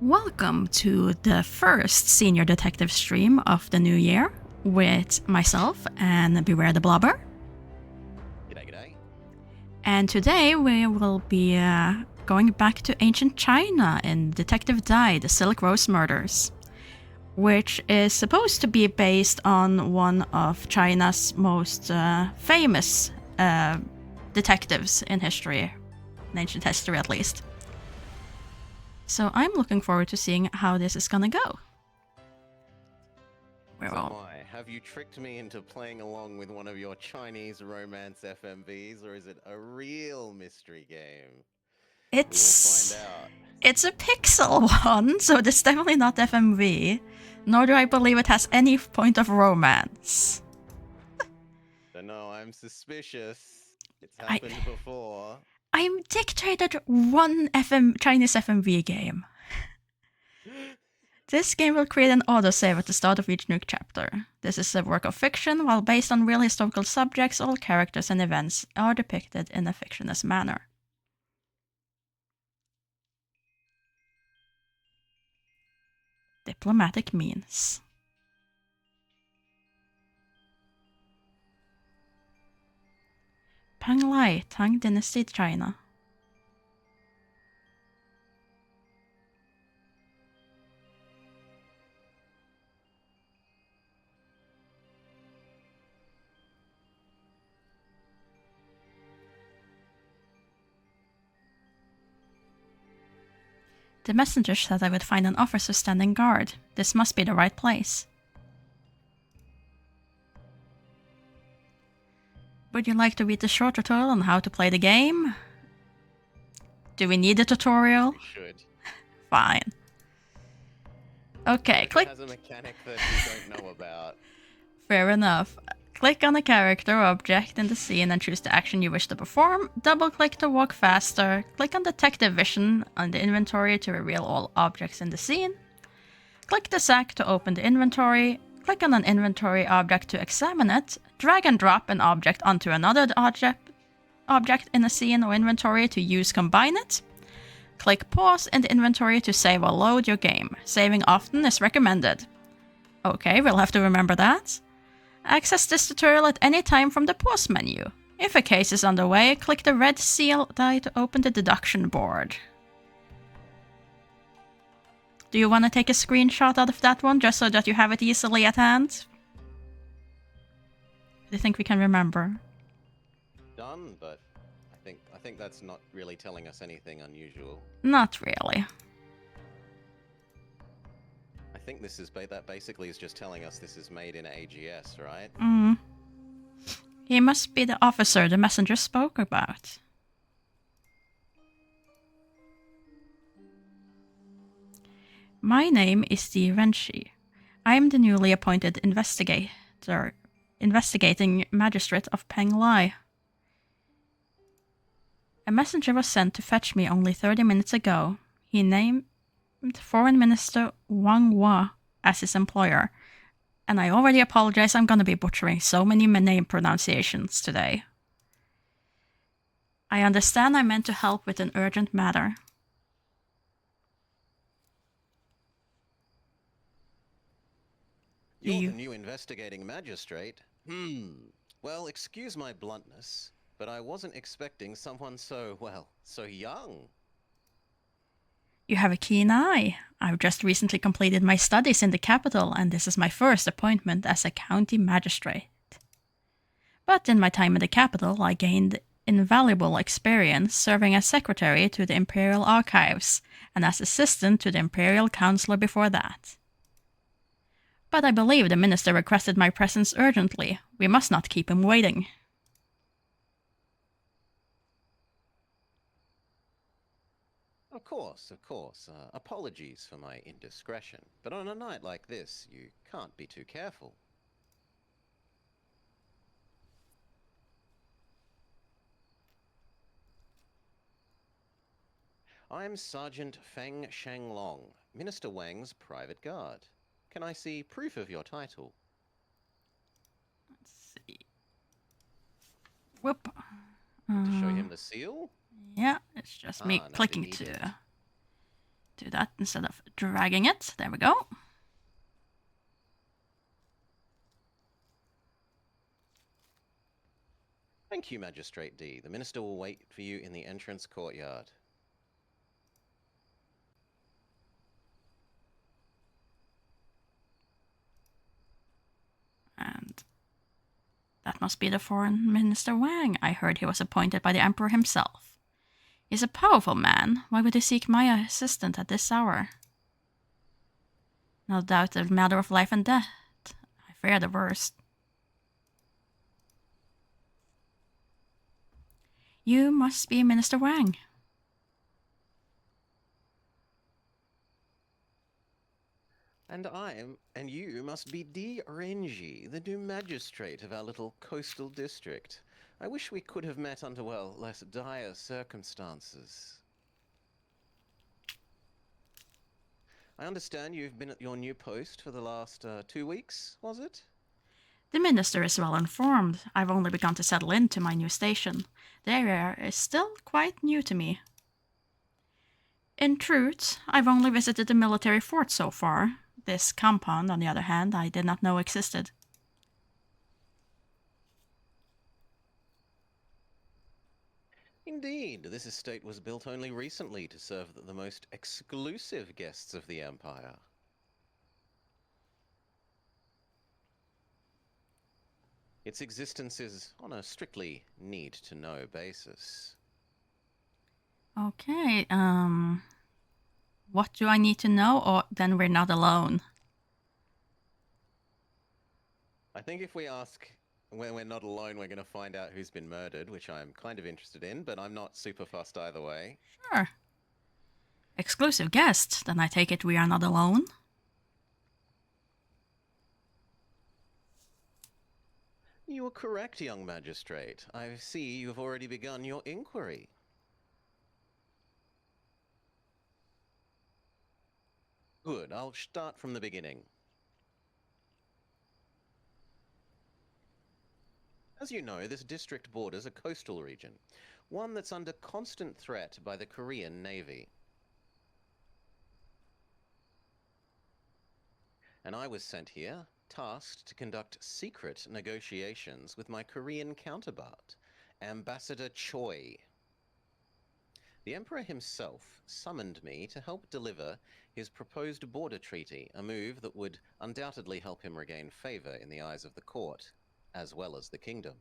Welcome to the first Senior Detective stream of the new year with myself and Beware the Blobber. G'day, g'day. And today we will be going back to ancient China in Detective Dai, the Silk Rose Murders, which is supposed to be based on one of China's most famous detectives in history, in ancient history at least. So I'm looking forward to seeing how this is gonna go. Have you tricked me into playing along with one of your Chinese romance FMVs, or is it a real mystery game? It's We'll find out. It's a pixel one, so it's definitely not FMV. Nor do I believe it has any point of romance. Don't know, I'm suspicious. It's happened before. I'm dictated one Chinese FMV game. This game will create an autosave at the start of each new chapter. This is a work of fiction. While based on real historical subjects, all characters and events are depicted in a fictitious manner. Diplomatic means. Peng Lai, Tang Dynasty, China. The messenger said I would find an officer standing guard. This must be the right place. Would you like to read the short tutorial on how to play the game? Do we need a tutorial? We should. Fine. Okay, click. It has a mechanic that we don't know about. Fair enough. Click on a character or object in the scene and choose the action you wish to perform. Double-click to walk faster. Click on Detective Vision on the inventory to reveal all objects in the scene. Click the sack to open the inventory. Click on an inventory object to examine it. Drag and drop an object onto another object in a scene or inventory to use combine it. Click pause in the inventory to save or load your game. Saving often is recommended. Okay, we'll have to remember that. Access this tutorial at any time from the pause menu. If a case is underway, click the red seal die to open the deduction board. Do you want to take a screenshot out of that one, just so that you have it easily at hand? Do you think we can remember? Done, but I think that's not really telling us anything unusual. Not really. I think this is that basically is just telling us this is made in AGS, right? He must be the officer the messenger spoke about. My name is Di Renshi. I am the newly appointed investigating magistrate of Peng Lai. A messenger was sent to fetch me only 30 minutes ago. He named Foreign Minister Wang Hua as his employer. And I already apologize, I'm gonna be butchering so many name pronunciations today. I understand I'm meant to help with an urgent matter. You're the new investigating magistrate? Well, excuse my bluntness, but I wasn't expecting someone so young. You have a keen eye. I've just recently completed my studies in the capital, and this is my first appointment as a county magistrate. But in my time in the capital, I gained invaluable experience serving as secretary to the Imperial Archives, and as assistant to the Imperial Counselor before that. But I believe the minister requested my presence urgently. We must not keep him waiting. Of course. Apologies for my indiscretion, but on a night like this, you can't be too careful. I'm Sergeant Feng Shanglong, Minister Wang's private guard. Can I see proof of your title? Let's see. Whoop. To show him the seal? Yeah, it's just me no, clicking he to... didn't. do that instead of dragging it. There we go. Thank you, Magistrate D. The Minister will wait for you in the entrance courtyard. And that must be the Foreign Minister Wang. I heard he was appointed by the Emperor himself. He's a powerful man. Why would he seek my assistance at this hour? No doubt a matter of life and death. I fear the worst. You must be Minister Wang. And you must be D. Renji, the new magistrate of our little coastal district. I wish we could have met under, well, less dire circumstances. I understand you've been at your new post for the last 2 weeks, was it? The minister is well informed. I've only begun to settle into my new station. The area is still quite new to me. In truth, I've only visited the military fort so far. This compound, on the other hand, I did not know existed. Indeed, this estate was built only recently to serve the most exclusive guests of the Empire. Its existence is on a strictly need-to-know basis. Okay, what do I need to know, or then we're not alone? I think if we ask when we're not alone, we're going to find out who's been murdered, which I'm kind of interested in, but I'm not super fussed either way. Sure. Exclusive guest, then I take it we are not alone? You are correct, young magistrate. I see you have already begun your inquiry. Good, I'll start from the beginning. As you know, this district borders a coastal region, one that's under constant threat by the Korean Navy. And I was sent here, tasked to conduct secret negotiations with my Korean counterpart, Ambassador Choi. The Emperor himself summoned me to help deliver his proposed border treaty, a move that would undoubtedly help him regain favor in the eyes of the court, as well as the kingdom.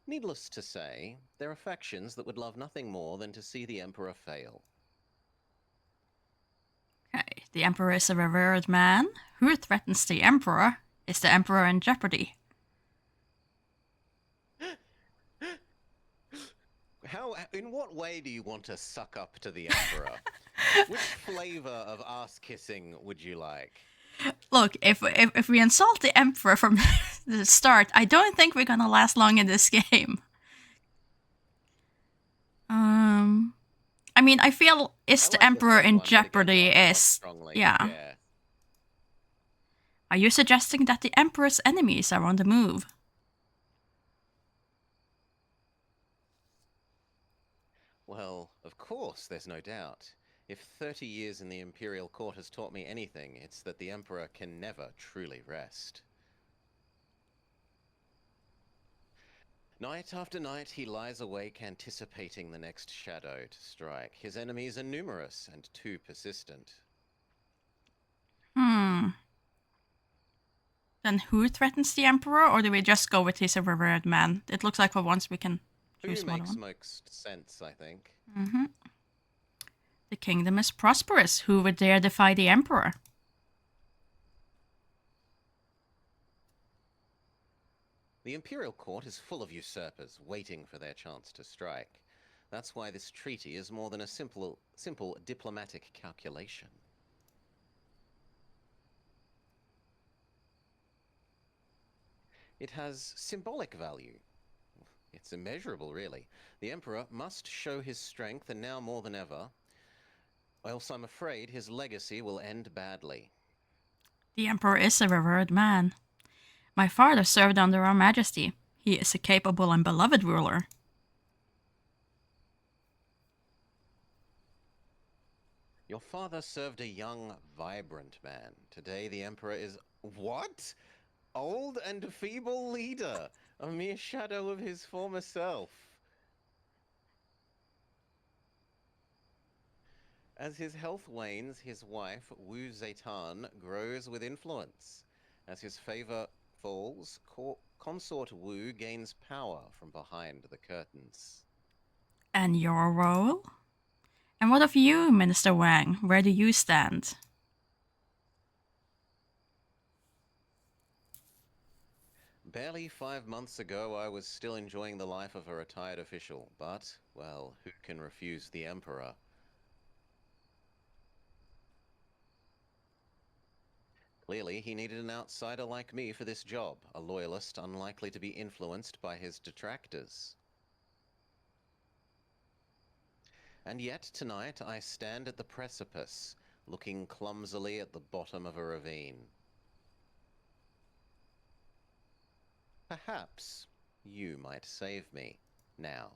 Needless to say, there are factions that would love nothing more than to see the Emperor fail. Okay, the Emperor is a revered man. Who threatens the Emperor? Is the Emperor in jeopardy? In what way do you want to suck up to the Emperor? Which flavor of ass-kissing would you like? Look, if we insult the Emperor from the start, I don't think we're gonna last long in this game. I mean, I feel is the Emperor in jeopardy is... Yeah. Are you suggesting that the Emperor's enemies are on the move? Well, of course, there's no doubt. If 30 years in the Imperial Court has taught me anything, it's that the Emperor can never truly rest. Night after night, he lies awake anticipating the next shadow to strike. His enemies are numerous and too persistent. Then who threatens the Emperor, or do we just go with his revered man? It looks like for once we can choose Who one. makes most sense, I think. The kingdom is prosperous. Who would dare defy the Emperor? The Imperial Court is full of usurpers waiting for their chance to strike. That's why this treaty is more than a simple diplomatic calculation. It has symbolic value. It's immeasurable, really. The Emperor must show his strength, and now more than ever, else I'm afraid his legacy will end badly. The Emperor is a revered man. My father served under Our Majesty. He is a capable and beloved ruler. Your father served a young, vibrant man. Today the Emperor is... What? Old and feeble leader, a mere shadow of his former self. As his health wanes, his wife, Wu Zetian, grows with influence. As his favor falls, consort Wu gains power from behind the curtains. And your role? And what of you, Minister Wang? Where do you stand? Barely 5 months ago, I was still enjoying the life of a retired official, but, well, who can refuse the Emperor? Clearly, he needed an outsider like me for this job, a loyalist unlikely to be influenced by his detractors. And yet, tonight, I stand at the precipice, looking clumsily at the bottom of a ravine. Perhaps you might save me. Now,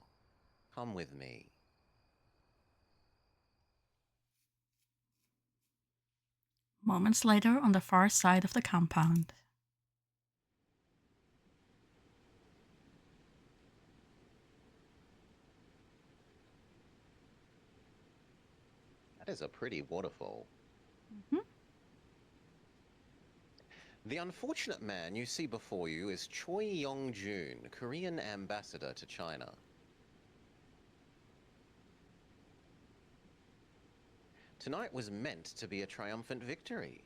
come with me. Moments later, on the far side of the compound. That is a pretty waterfall. Mhm. The unfortunate man you see before you is Choi Yong-jun, Korean ambassador to China. Tonight was meant to be a triumphant victory.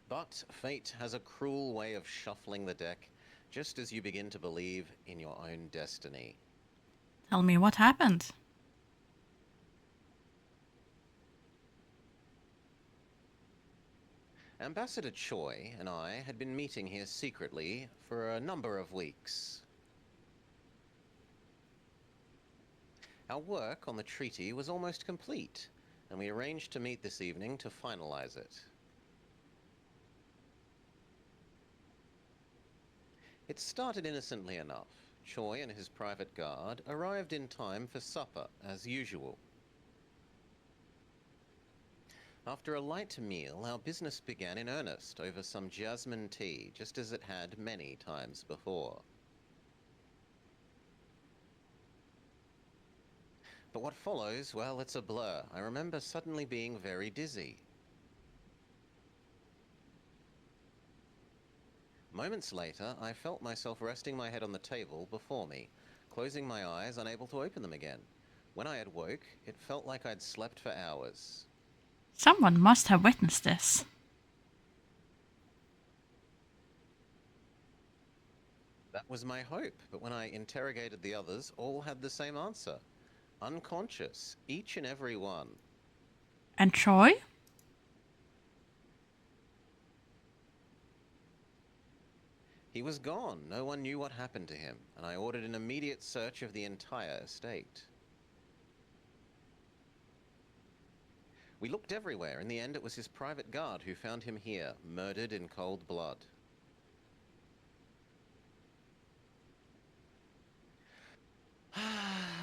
But fate has a cruel way of shuffling the deck just as you begin to believe in your own destiny. Tell me what happened. Ambassador Choi and I had been meeting here secretly for a number of weeks. Our work on the treaty was almost complete, and we arranged to meet this evening to finalize it. It started innocently enough. Choi and his private guard arrived in time for supper, as usual. After a light meal, our business began in earnest over some jasmine tea, just as it had many times before. But what follows, well, it's a blur. I remember suddenly being very dizzy. Moments later, I felt myself resting my head on the table before me, closing my eyes, unable to open them again. When I had woke, it felt like I'd slept for hours. Someone must have witnessed this. That was my hope, but when I interrogated the others, all had the same answer. Unconscious, each and every one. And Troy? He was gone. No one knew what happened to him, and I ordered an immediate search of the entire estate. We looked everywhere. In the end, it was his private guard who found him here, murdered in cold blood.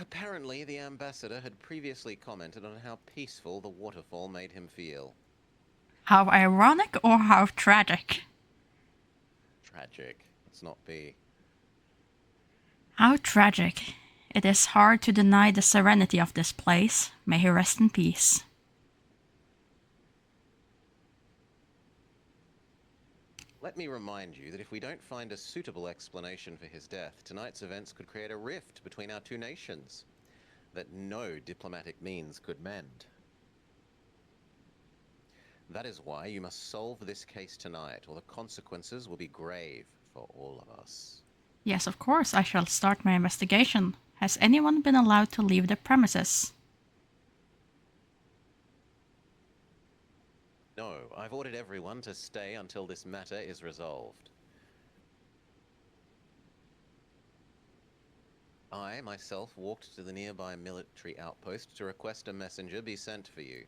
Apparently, the ambassador had previously commented on how peaceful the waterfall made him feel. How ironic or how tragic? Tragic. Let's not be. How tragic. It is hard to deny the serenity of this place. May he rest in peace. Let me remind you that if we don't find a suitable explanation for his death, tonight's events could create a rift between our two nations that no diplomatic means could mend. That is why you must solve this case tonight, or the consequences will be grave for all of us. Yes, of course, I shall start my investigation. Has anyone been allowed to leave the premises? No, I've ordered everyone to stay until this matter is resolved. I, myself, walked to the nearby military outpost to request a messenger be sent for you.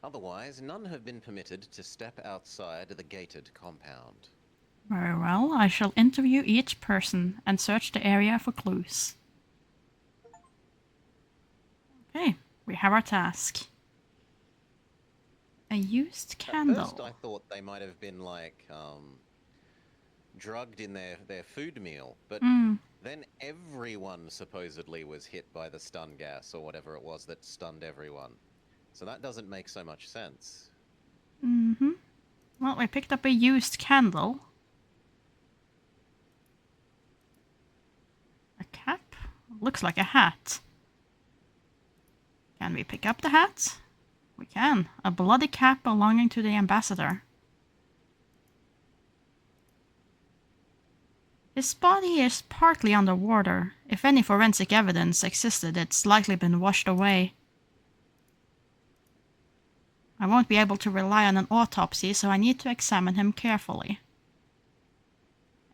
Otherwise, none have been permitted to step outside the gated compound. Very well, I shall interview each person and search the area for clues. Okay, we have our task. A used candle. At first, I thought they might have been like drugged in their food meal, but then everyone supposedly was hit by the stun gas or whatever it was that stunned everyone. So that doesn't make so much sense. Mm-hmm. Well, we picked up a used candle. A cap? Looks like a hat. Can we pick up the hat? We can. A bloody cap belonging to the ambassador. His body is partly underwater. If any forensic evidence existed, it's likely been washed away. I won't be able to rely on an autopsy, so I need to examine him carefully.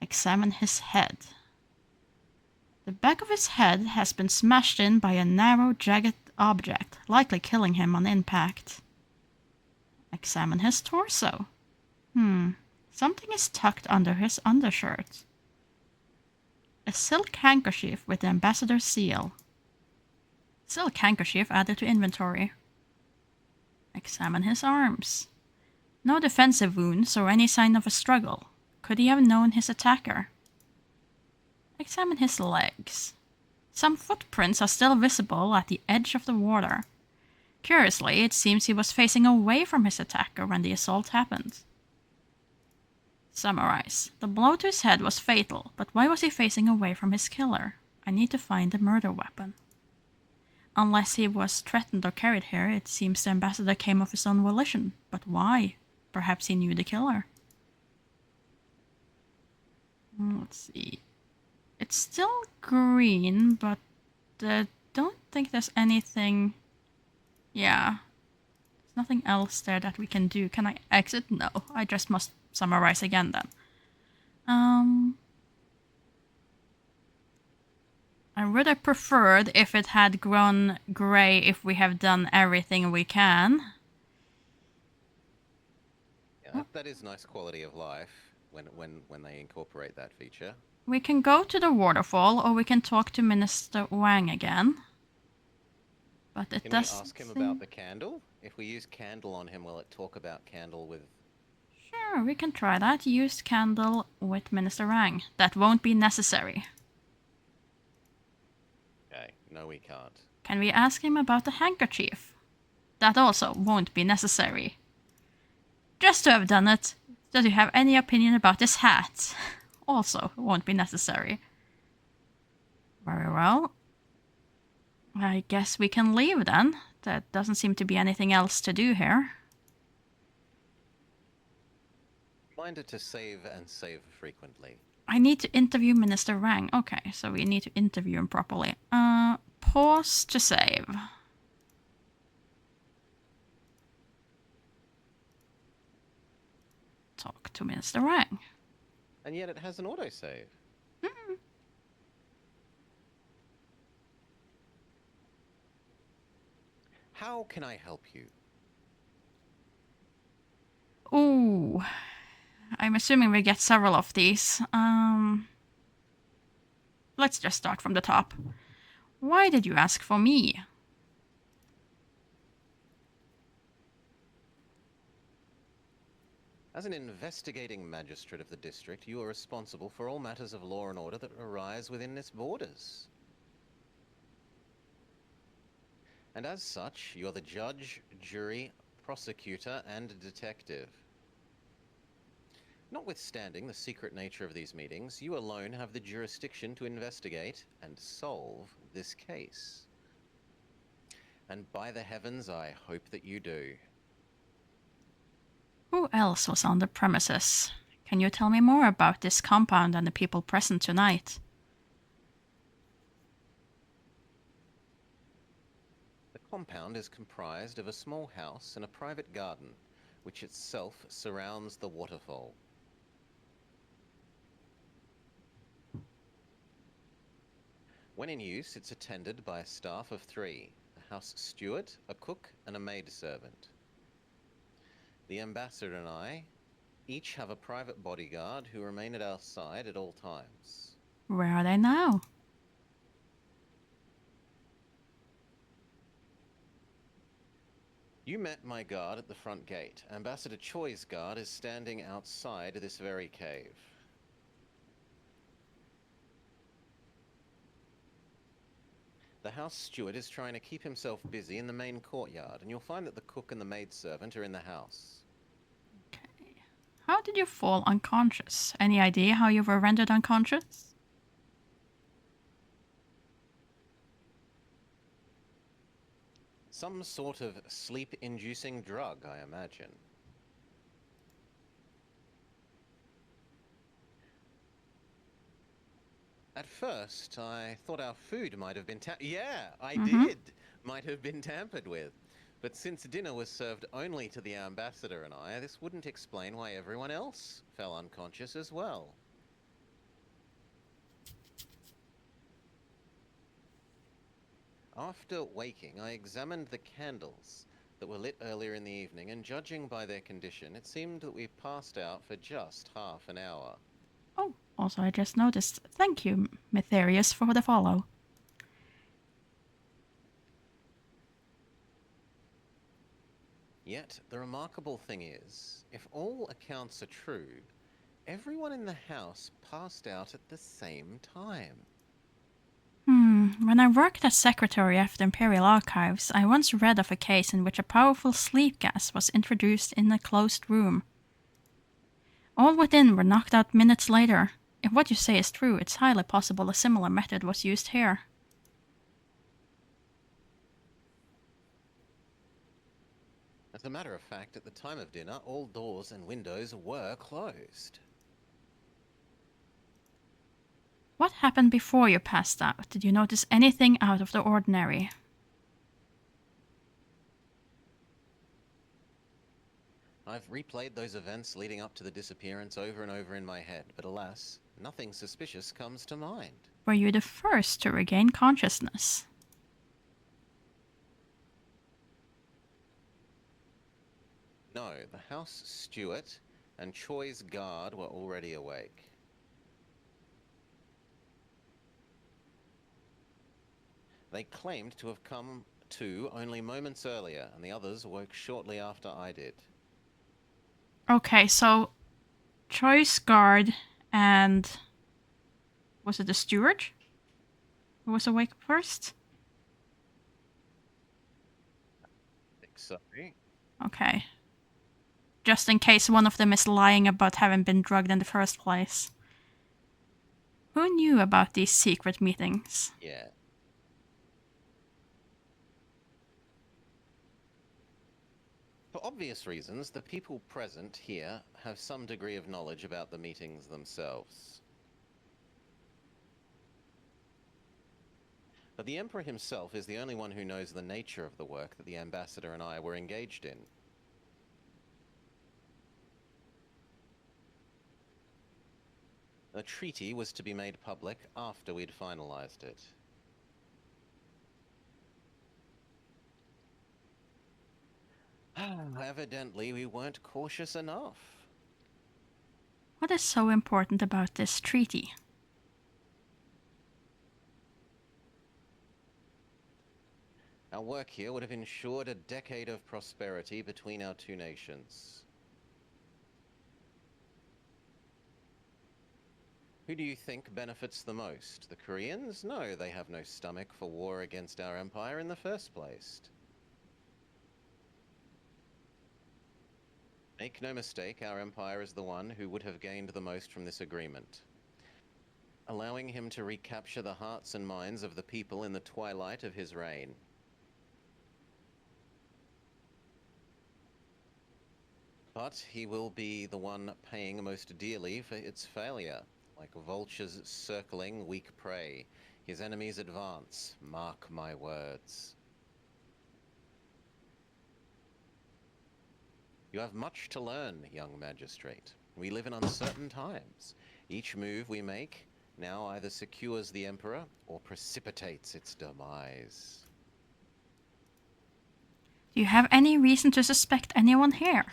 Examine his head. The back of his head has been smashed in by a narrow, jagged object, likely killing him on impact. Examine his torso. Something is tucked under his undershirt. A silk handkerchief with the ambassador's seal. Silk handkerchief added to inventory. Examine his arms. No defensive wounds or any sign of a struggle. Could he have known his attacker? Examine his legs. Some footprints are still visible at the edge of the water. Curiously, it seems he was facing away from his attacker when the assault happened. Summarize. The blow to his head was fatal, but why was he facing away from his killer? I need to find the murder weapon. Unless he was threatened or carried here, it seems the ambassador came of his own volition. But why? Perhaps he knew the killer. Let's see. It's still green, but don't think there's anything... Yeah. There's nothing else there that we can do. Can I exit? No. I just must summarize again then. I would have preferred if it had grown grey if we have done everything we can. Yeah, that is nice quality of life when they incorporate that feature. We can go to the waterfall, or we can talk to Minister Wang again. But it does. Can we ask him about the candle? If we use candle on him, will it talk about candle with... Sure, we can try that. Use candle with Minister Wang. That won't be necessary. Okay, no we can't. Can we ask him about the handkerchief? That also won't be necessary. Just to have done it, does he have any opinion about this hat? Also won't be necessary. Very well. I guess we can leave then. There doesn't seem to be anything else to do here. Reminder to save and save frequently. I need to interview Minister Wang. Okay, so we need to interview him properly. Pause to save. Talk to Minister Wang. And yet it has an autosave. How can I help you? Ooh. I'm assuming we get several of these. Let's just start from the top. Why did you ask for me? As an investigating magistrate of the district, you are responsible for all matters of law and order that arise within its borders. And as such, you are the judge, jury, prosecutor, and detective. Notwithstanding the secret nature of these meetings, you alone have the jurisdiction to investigate and solve this case. And by the heavens, I hope that you do. Who else was on the premises? Can you tell me more about this compound and the people present tonight? The compound is comprised of a small house and a private garden, which itself surrounds the waterfall. When in use, it's attended by a staff of 3, a house steward, a cook, and a maidservant. The ambassador and I each have a private bodyguard who remain at our side at all times. Where are they now? You met my guard at the front gate. Ambassador Choi's guard is standing outside this very cave. The house steward is trying to keep himself busy in the main courtyard, and you'll find that the cook and the maidservant are in the house. Okay. How did you fall unconscious? Any idea how you were rendered unconscious? Some sort of sleep-inducing drug, I imagine. At first, I thought our food might have been might have been tampered with. But since dinner was served only to the ambassador and I, this wouldn't explain why everyone else fell unconscious as well. After waking, I examined the candles that were lit earlier in the evening, and judging by their condition, it seemed that we passed out for just half an hour. Oh, also I just noticed. Thank you, Mytherius, for the follow. Yet, the remarkable thing is, if all accounts are true, everyone in the house passed out at the same time. When I worked as secretary at the Imperial Archives, I once read of a case in which a powerful sleep gas was introduced in a closed room. All within were knocked out minutes later. If what you say is true, it's highly possible a similar method was used here. As a matter of fact, at the time of dinner, all doors and windows were closed. What happened before you passed out? Did you notice anything out of the ordinary? I've replayed those events leading up to the disappearance over and over in my head, but alas, nothing suspicious comes to mind. Were you the first to regain consciousness? No, the house steward and Choi's guard were already awake. They claimed to have come to only moments earlier, and the others woke shortly after I did. Okay, so Choice Guard and was it the steward who was awake first? I think so. Okay. Just in case one of them is lying about having been drugged in the first place. Who knew about these secret meetings? Yeah. For obvious reasons, the people present here have some degree of knowledge about the meetings themselves. But the Emperor himself is the only one who knows the nature of the work that the ambassador and I were engaged in. The treaty was to be made public after we'd finalized it. Evidently, we weren't cautious enough. What is so important about this treaty? Our work here would have ensured a decade of prosperity between our two nations. Who do you think benefits the most? The Koreans? No, they have no stomach for war against our empire in the first place. Make no mistake, our empire is the one who would have gained the most from this agreement. Allowing him to recapture the hearts and minds of the people in the twilight of his reign. But he will be the one paying most dearly for its failure. Like vultures circling weak prey, his enemies advance, mark my words. You have much to learn, young magistrate. We live in uncertain times. Each move we make now either secures the Emperor or precipitates its demise. Do you have any reason to suspect anyone here?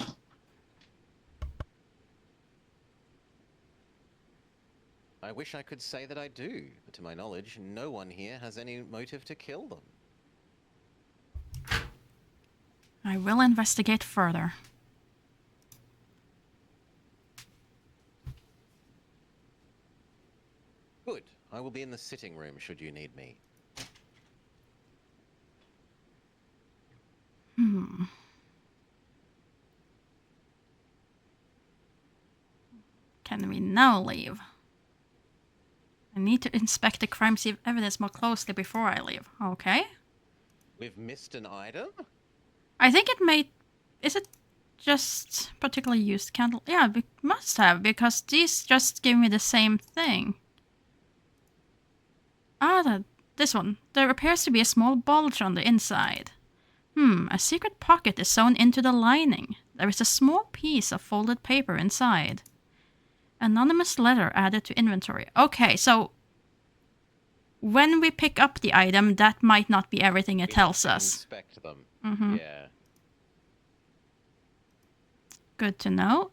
I wish I could say that I do, but to my knowledge, no one here has any motive to kill them. I will investigate further. Good. I will be in the sitting room should you need me. Can we now leave? I need to inspect the crime scene evidence more closely before I leave. Okay. We've missed an item? I think it may... Is it just particularly used candle? Yeah, we must have, because these just give me the same thing. This one. There appears to be a small bulge on the inside. A secret pocket is sewn into the lining. There is a small piece of folded paper inside. Anonymous letter added to inventory. Okay, so when we pick up the item, that might not be everything it tells us. Inspect them. Mm-hmm. Yeah. Good to know.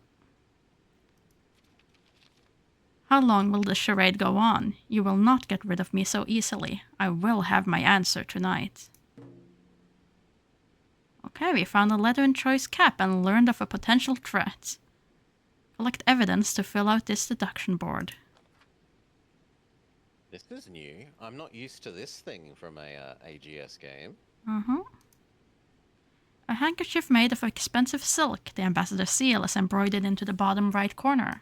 How long will the charade go on? You will not get rid of me so easily. I will have my answer tonight. Okay, we found a letter in Troy's cap and learned of a potential threat. Collect evidence to fill out this deduction board. This is new. I'm not used to this thing from a AGS game. A handkerchief made of expensive silk. The ambassador's seal is embroidered into the bottom right corner.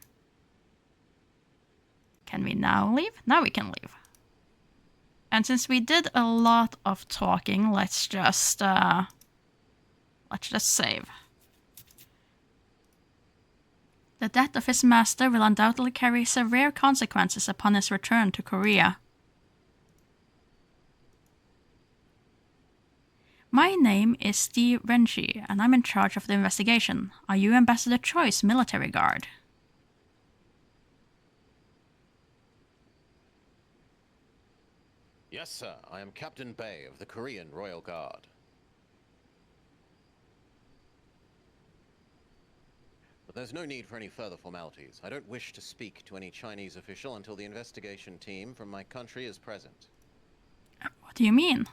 Can we now leave? Now we can leave. And since we did a lot of talking, let's just save. The death of his master will undoubtedly carry severe consequences upon his return to Korea. My name is Steve Renshi, and I'm in charge of the investigation. Are you Ambassador Choi's military guard? Yes, sir. I am Captain Bay of the Korean Royal Guard. But there's no need for any further formalities. I don't wish to speak to any Chinese official until the investigation team from my country is present. What do you mean?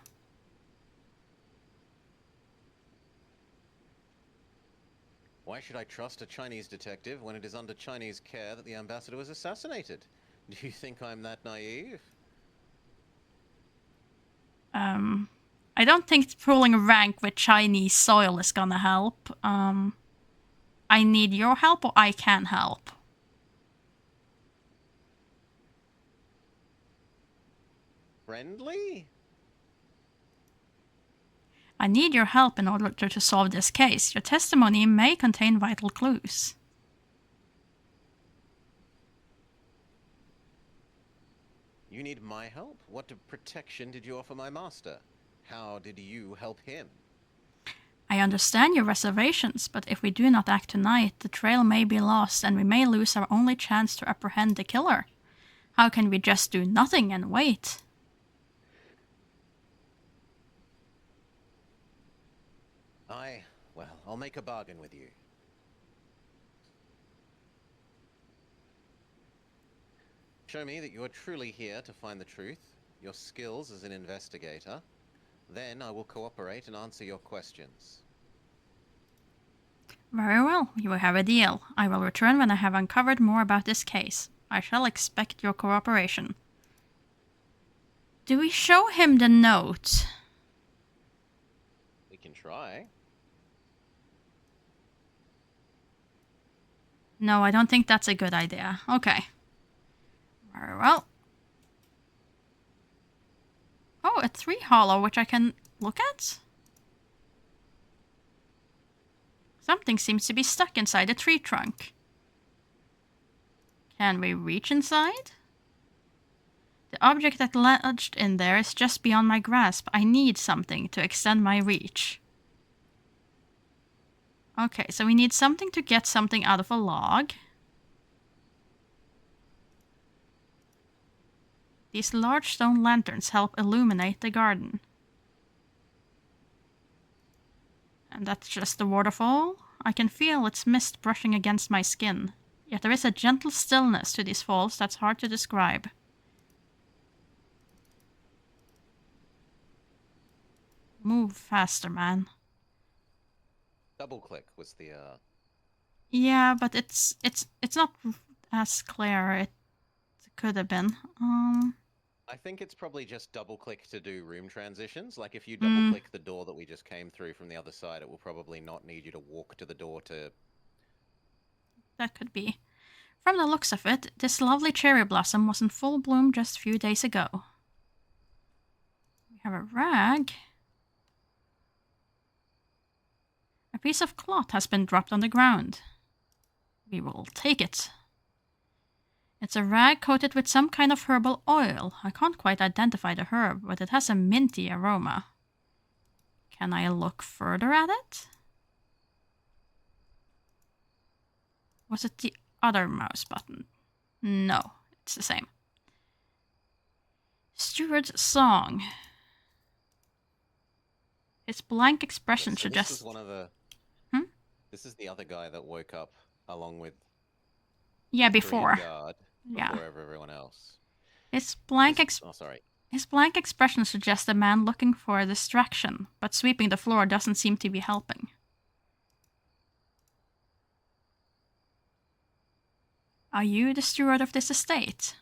Why should I trust a Chinese detective when it is under Chinese care that the ambassador was assassinated? Do you think I'm that naive? I don't think pulling rank with Chinese soil is gonna help. I need your help or I can help. Friendly? I need your help in order to solve this case. Your testimony may contain vital clues. You need my help? What protection did you offer my master? How did you help him? I understand your reservations, but if we do not act tonight, the trail may be lost and we may lose our only chance to apprehend the killer. How can we just do nothing and wait? Well, I'll make a bargain with you. Show me that you are truly here to find the truth, your skills as an investigator. Then I will cooperate and answer your questions. Very well, you will have a deal. I will return when I have uncovered more about this case. I shall expect your cooperation. Do we show him the note? We can try. No, I don't think that's a good idea. Okay. Very well. Oh, a 3 hollow, which I can look at? Something seems to be stuck inside the tree trunk. Can we reach inside? The object that lodged in there is just beyond my grasp. I need something to extend my reach. Okay, so we need something to get something out of a log. These large stone lanterns help illuminate the garden. And that's just the waterfall. I can feel its mist brushing against my skin. Yet there is a gentle stillness to these falls that's hard to describe. Move faster, man. Double click was the Yeah, but it's not as clear it could have been. I think it's probably just double click to do room transitions. Like if you double Mm, click the door that we just came through from the other side, it will probably not need you to walk to the door to. that could be. From the looks of it, this lovely cherry blossom was in full bloom just a few days ago. We have a rag. A piece of cloth has been dropped on the ground. We will take it. It's a rag coated with some kind of herbal oil. I can't quite identify the herb, but it has a minty aroma. Can I look further at it? Was it the other mouse button? No, it's the same. Steward's song. Its blank expression So suggests. this was one of the. Hmm? This is the other guy that woke up along with. Yeah, Korean before. guard Yeah. before everyone else. Its blank Oh, sorry. His blank expression suggests a man looking for a distraction, but sweeping the floor doesn't seem to be helping. Are you the steward of this estate?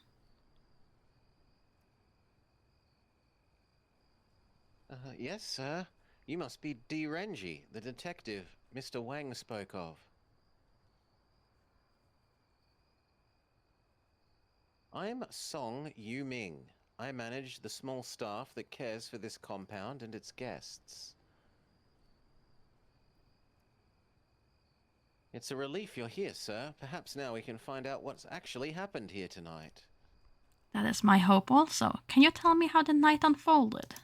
Yes, sir. You must be D. Renji, the detective Mr. Wang spoke of. I'm Song Yu Ming. I manage the small staff that cares for this compound and its guests. It's a relief you're here, sir. Perhaps now we can find out what's actually happened here tonight. That is my hope also. Can you tell me how the night unfolded?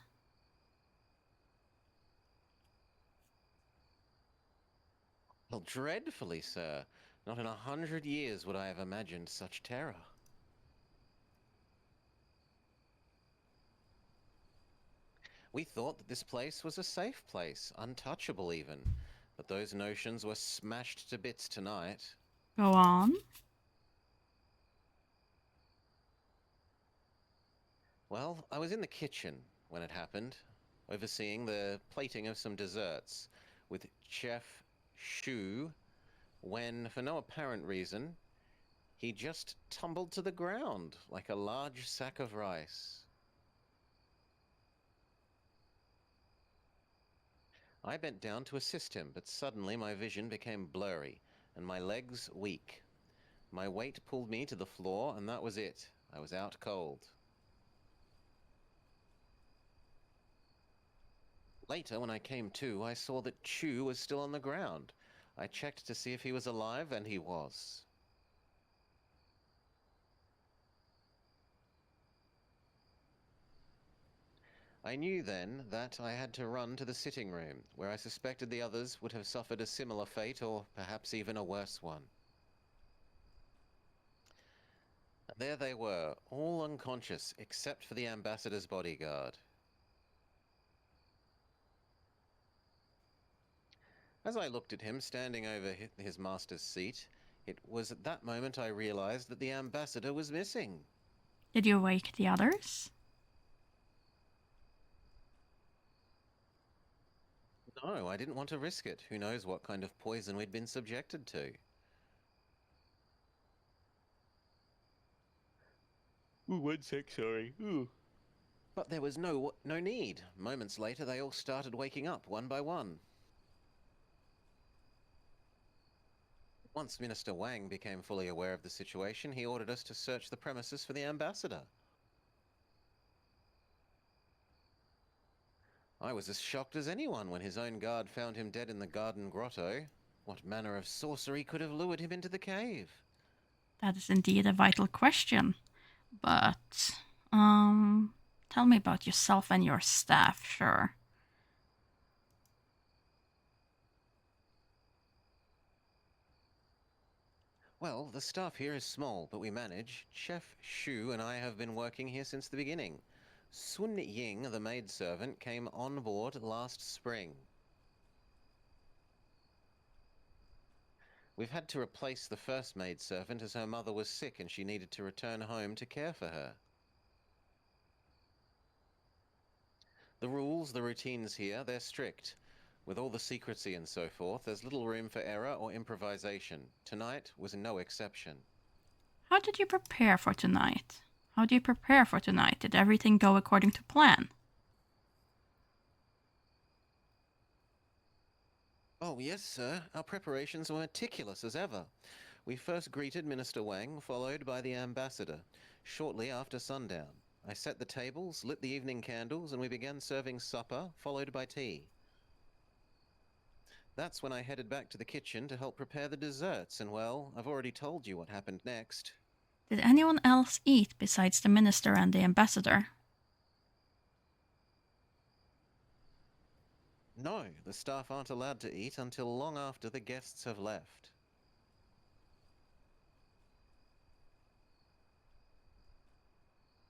Well, dreadfully, sir. Not in 100 years would I have imagined such terror. We thought that this place was a safe place, untouchable even. But those notions were smashed to bits tonight. Go on. Well, I was in the kitchen when it happened, overseeing the plating of some desserts with Chef Shu, when, for no apparent reason, he just tumbled to the ground like a large sack of rice. I bent down to assist him, but suddenly my vision became blurry and my legs weak. My weight pulled me to the floor, and that was it. I was out cold. Later, when I came to, I saw that Chu was still on the ground. I checked to see if he was alive, and he was. I knew then that I had to run to the sitting room, where I suspected the others would have suffered a similar fate, or perhaps even a worse one. There they were, all unconscious, except for the ambassador's bodyguard. As I looked at him standing over his master's seat, it was at that moment I realized that the ambassador was missing. Did you wake the others? No, I didn't want to risk it. Who knows what kind of poison we'd been subjected to. Ooh, 1 sec, sorry. Ooh. But there was no need. Moments later, they all started waking up, one by one. Once Minister Wang became fully aware of the situation, he ordered us to search the premises for the ambassador. I was as shocked as anyone when his own guard found him dead in the garden grotto. What manner of sorcery could have lured him into the cave? That is indeed a vital question. But, tell me about yourself and your staff, sure. Well, the staff here is small, but we manage. Chef Shu and I have been working here since the beginning. Sun Ying, the maidservant, came on board last spring. We've had to replace the first maidservant as her mother was sick and she needed to return home to care for her. The rules, the routines here, they're strict. With all the secrecy and so forth, there's little room for error or improvisation. Tonight was no exception. How did you prepare for tonight? How do you prepare for tonight? Did everything go according to plan? Oh, yes, sir. Our preparations were meticulous as ever. We first greeted Minister Wang, followed by the ambassador, shortly after sundown. I set the tables, lit the evening candles, and we began serving supper, followed by tea. That's when I headed back to the kitchen to help prepare the desserts, and well, I've already told you what happened next. Did anyone else eat besides the minister and the ambassador? No, the staff aren't allowed to eat until long after the guests have left.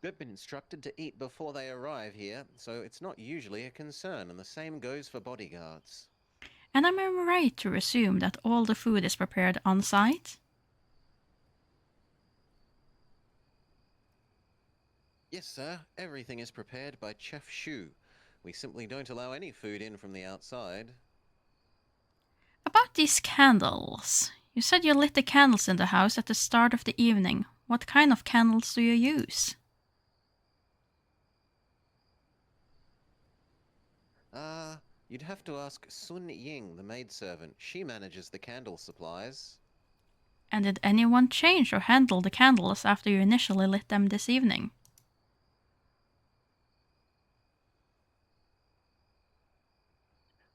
They've been instructed to eat before they arrive here, so it's not usually a concern, and the same goes for bodyguards. And am I right to assume that all the food is prepared on site? Yes, sir. Everything is prepared by Chef Shu. We simply don't allow any food in from the outside. About these candles. You said you lit the candles in the house at the start of the evening. What kind of candles do you use? You'd have to ask Sun Ying, the maidservant. She manages the candle supplies. And did anyone change or handle the candles after you initially lit them this evening?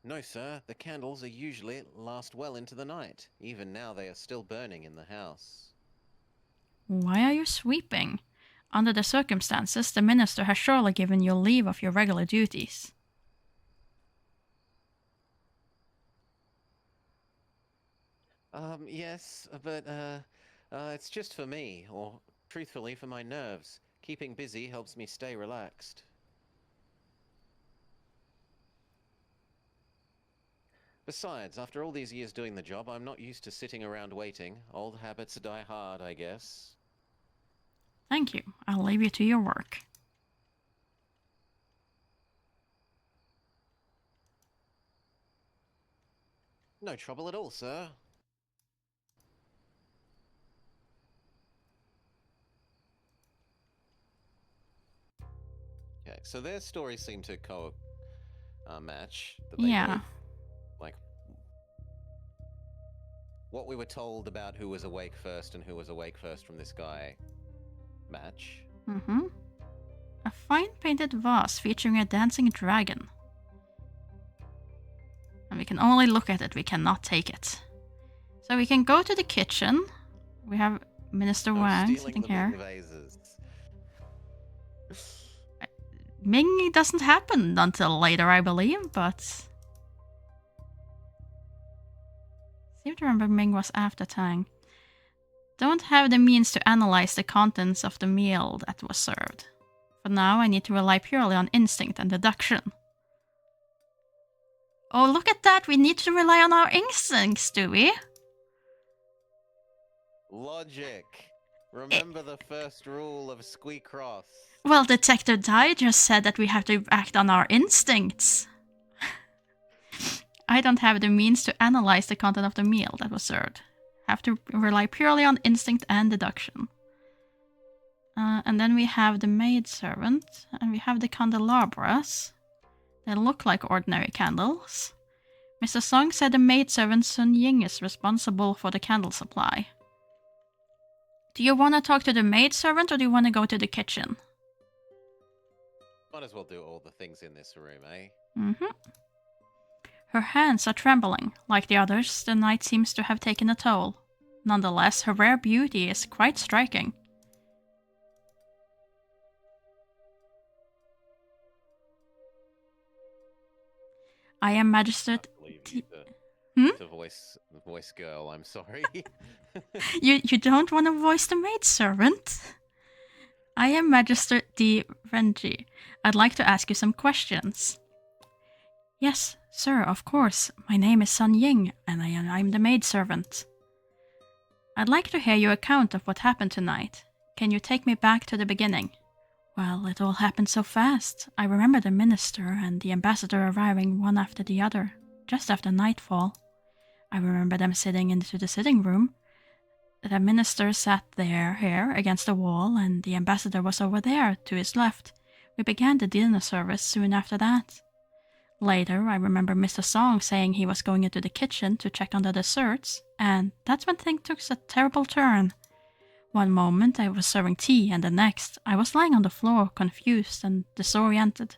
No, sir. The candles are usually last well into the night. Even now they are still burning in the house. Why are you sweeping? Under the circumstances, the minister has surely given you leave of your regular duties. Yes, but, it's just for me, or truthfully for my nerves. Keeping busy helps me stay relaxed. Besides, after all these years doing the job, I'm not used to sitting around waiting. Old habits die hard, I guess. Thank you. I'll leave you to your work. No trouble at all, sir. Okay, so their stories seem to match. That they Yeah. both, like, what we were told about who was awake first and who was awake first from this guy match. Mm-hmm. A fine painted vase featuring a dancing dragon. And we can only look at it, we cannot take it. So we can go to the kitchen. We have Minister Wang sitting here. Vases. Ming doesn't happen until later, I believe, but... seem to remember Ming was after Tang. Don't have the means to analyze the contents of the meal that was served. For now, I need to rely purely on instinct and deduction. Oh, look at that! We need to rely on our instincts, do we? Logic. Remember the first rule of Squeecross. Well, Detective Dye just said that we have to act on our instincts. I don't have the means to analyze the content of the meal that was served. Have to rely purely on instinct and deduction. And then we have the maidservant, and we have the candelabras. They look like ordinary candles. Mr. Song said the maidservant Sun Ying is responsible for the candle supply. Do you want to talk to the maidservant or do you want to go to the kitchen? Might as well do all the things in this room, eh? Mm-hmm. Her hands are trembling. Like the others, the night seems to have taken a toll. Nonetheless, her rare beauty is quite striking. I am Magistrate... The voice girl, I'm sorry. You don't want to voice the maidservant? I am Magistrate D. Renji. I'd like to ask you some questions. Yes, sir, of course. My name is Sun Ying, and I'm the maidservant. I'd like to hear your account of what happened tonight. Can you take me back to the beginning? Well, it all happened so fast. I remember the minister and the ambassador arriving one after the other, just after nightfall. I remember them sitting into the sitting room. The minister sat here against the wall, and the ambassador was over there, to his left. We began the dinner service soon after that. Later, I remember Mr. Song saying he was going into the kitchen to check on the desserts, and that's when things took a terrible turn. One moment I was serving tea, and the next I was lying on the floor, confused and disoriented.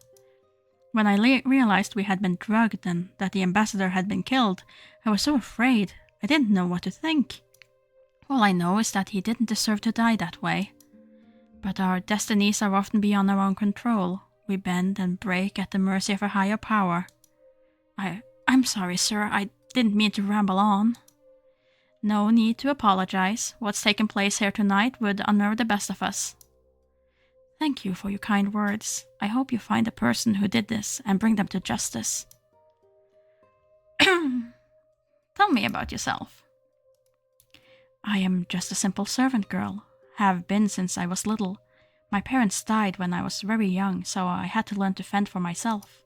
When I realized we had been drugged and that the ambassador had been killed, I was so afraid. I didn't know what to think. All I know is that he didn't deserve to die that way. But our destinies are often beyond our own control. We bend and break at the mercy of a higher power. I'm sorry, sir. I didn't mean to ramble on. No need to apologize. What's taken place here tonight would unnerve the best of us. Thank you for your kind words. I hope you find the person who did this and bring them to justice. Tell me about yourself. I am just a simple servant girl. Have been since I was little. My parents died when I was very young, so I had to learn to fend for myself.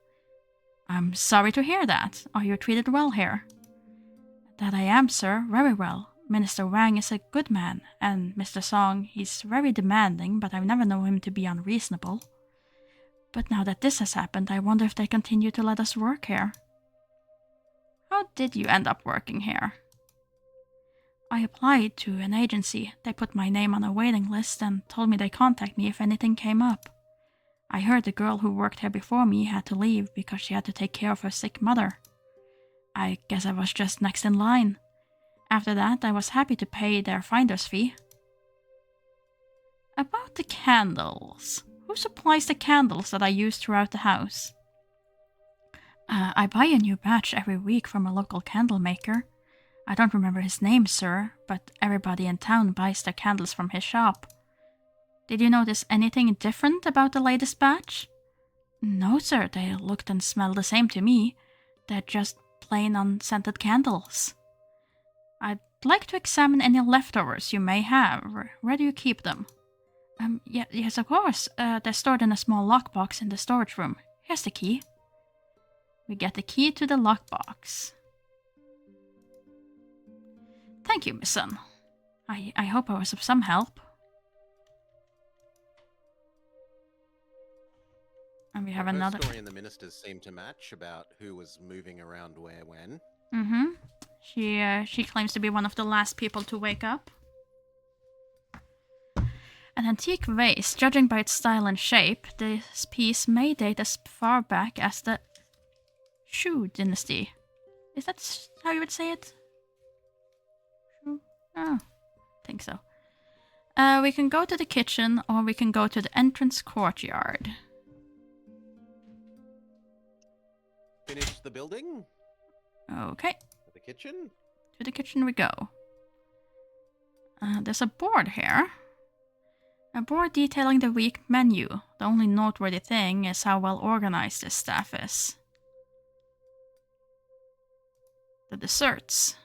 I'm sorry to hear that. Are you treated well here? That I am, sir, very well. Minister Wang is a good man, and Mr. Song, he's very demanding, but I've never known him to be unreasonable. But now that this has happened, I wonder if they continue to let us work here. How did you end up working here? I applied to an agency. They put my name on a waiting list and told me they'd contact me if anything came up. I heard the girl who worked here before me had to leave because she had to take care of her sick mother. I guess I was just next in line. After that, I was happy to pay their finder's fee. About the candles. Who supplies the candles that I use throughout the house? I buy a new batch every week from a local candle maker. I don't remember his name, sir, but everybody in town buys their candles from his shop. Did you notice anything different about the latest batch? No, sir, they looked and smelled the same to me. They're just plain unscented candles. I'd like to examine any leftovers you may have. Where do you keep them? Yes, of course. They're stored in a small lockbox in the storage room. Here's the key. We get the key to the lockbox. Thank you, Miss Sun. I hope I was of some help. And we have another. The story and the ministers seem to match about who was moving around where when. She claims to be one of the last people to wake up. An antique vase, judging by its style and shape, this piece may date as far back as the Shu dynasty. Is that how you would say it? Shu? Oh, I think so. We can go to the kitchen, or we can go to the entrance courtyard. Finish the building? Okay. The kitchen? To the kitchen we go. There's a board here. A board detailing the week menu. The only noteworthy thing is how well organized this staff is. The desserts.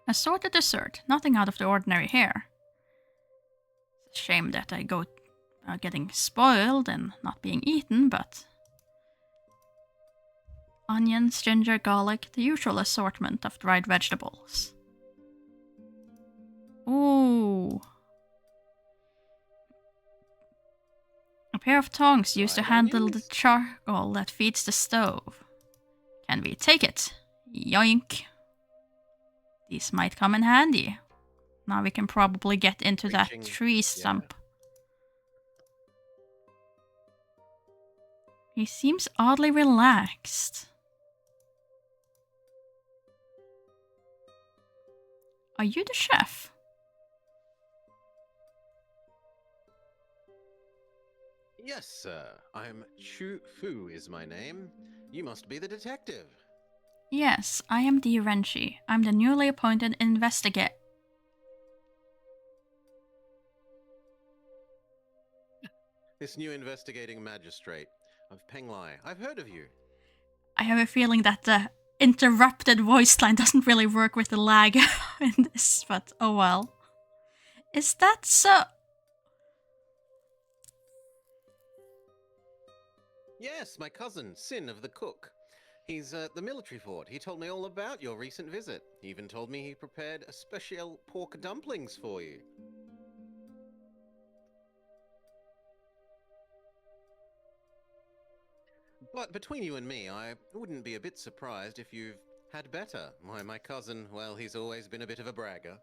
Assorted dessert. Nothing out of the ordinary here. It's a shame that I go getting spoiled and not being eaten, but... Onions, ginger, garlic, the usual assortment of dried vegetables. Ooh. A pair of tongs used to handle the charcoal that feeds the stove. Can we take it? Yoink. These might come in handy. Now we can probably get into that tree stump. He seems oddly relaxed. Are you the chef? Yes, sir. I'm Chu Fu is my name. You must be the detective. Yes, I am Dee Renshi. I'm the newly appointed investigator. This new investigating magistrate of Penglai. I've heard of you. I have a feeling that the interrupted voice line doesn't really work with the lag in this, but oh well. Is that so? Yes, my cousin, Sin of the Cook. He's at the military fort. He told me all about your recent visit. He even told me he prepared a special pork dumplings for you. But between you and me, I wouldn't be a bit surprised if you've had better. Why, my cousin, well, he's always been a bit of a bragger.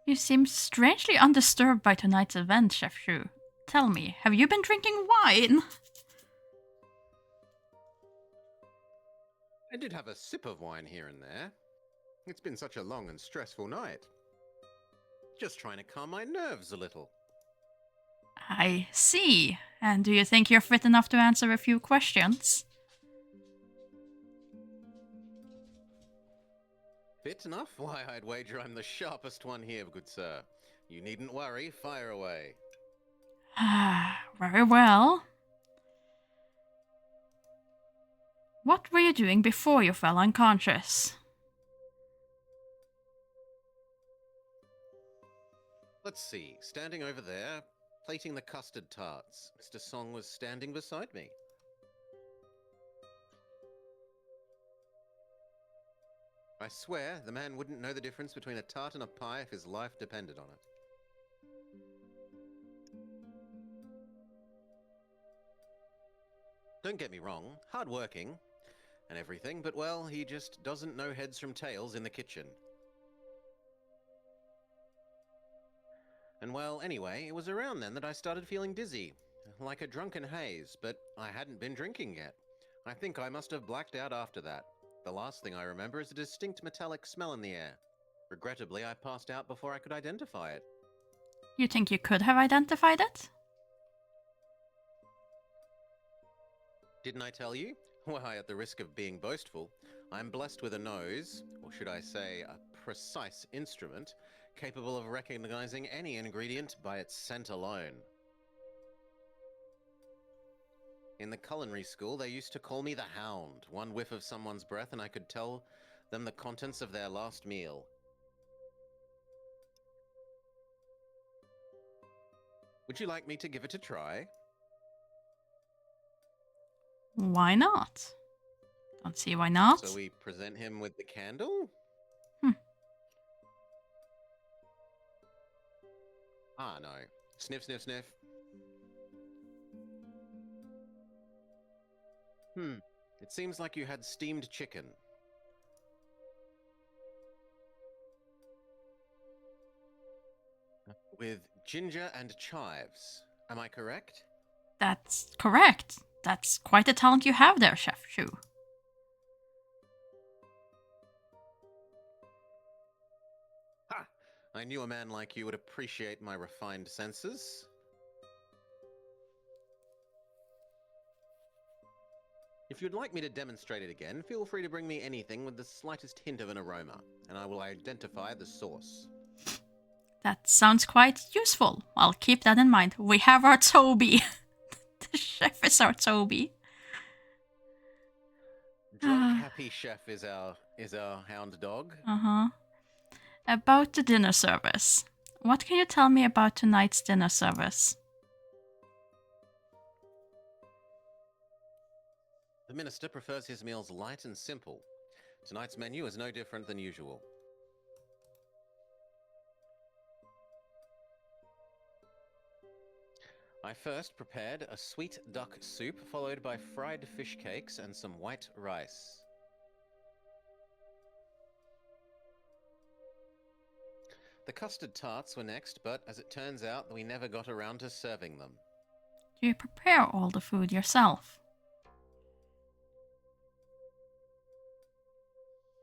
You seem strangely undisturbed by tonight's event, Chef Shu. Tell me, have you been drinking wine? I did have a sip of wine here and there. It's been such a long and stressful night. Just trying to calm my nerves a little. I see. And do you think you're fit enough to answer a few questions? Fit enough? Why, I'd wager I'm the sharpest one here, good sir. You needn't worry, fire away. Very well. What were you doing before you fell unconscious? Let's see, standing over there, plating the custard tarts. Mr. Song was standing beside me. I swear, the man wouldn't know the difference between a tart and a pie if his life depended on it. Don't get me wrong, hard-working and everything, but well, he just doesn't know heads from tails in the kitchen. And well, anyway, it was around then that I started feeling dizzy, like a drunken haze, but I hadn't been drinking yet. I think I must have blacked out after that. The last thing I remember is a distinct metallic smell in the air. Regrettably, I passed out before I could identify it. You think you could have identified it? Didn't I tell you? Why, at the risk of being boastful, I'm blessed with a nose, or should I say, a precise instrument, capable of recognizing any ingredient by its scent alone. In the culinary school, they used to call me the Hound. One whiff of someone's breath and I could tell them the contents of their last meal. Would you like me to give it a try? Why not? Don't see why not. So we present him with the candle? Ah, no. Sniff, sniff, sniff. It seems like you had steamed chicken. With ginger and chives. Am I correct? That's correct. That's quite a talent you have there, Chef Shu. Ha! I knew a man like you would appreciate my refined senses. If you'd like me to demonstrate it again, feel free to bring me anything with the slightest hint of an aroma, and I will identify the source. That sounds quite useful. I'll keep that in mind. We have our Toby. The chef is our Toby. Drunk Happy Chef is our hound dog. About the dinner service. What can you tell me about tonight's dinner service? The minister prefers his meals light and simple. Tonight's menu is no different than usual. I first prepared a sweet duck soup, followed by fried fish cakes and some white rice. The custard tarts were next, but as it turns out, we never got around to serving them. Do you prepare all the food yourself?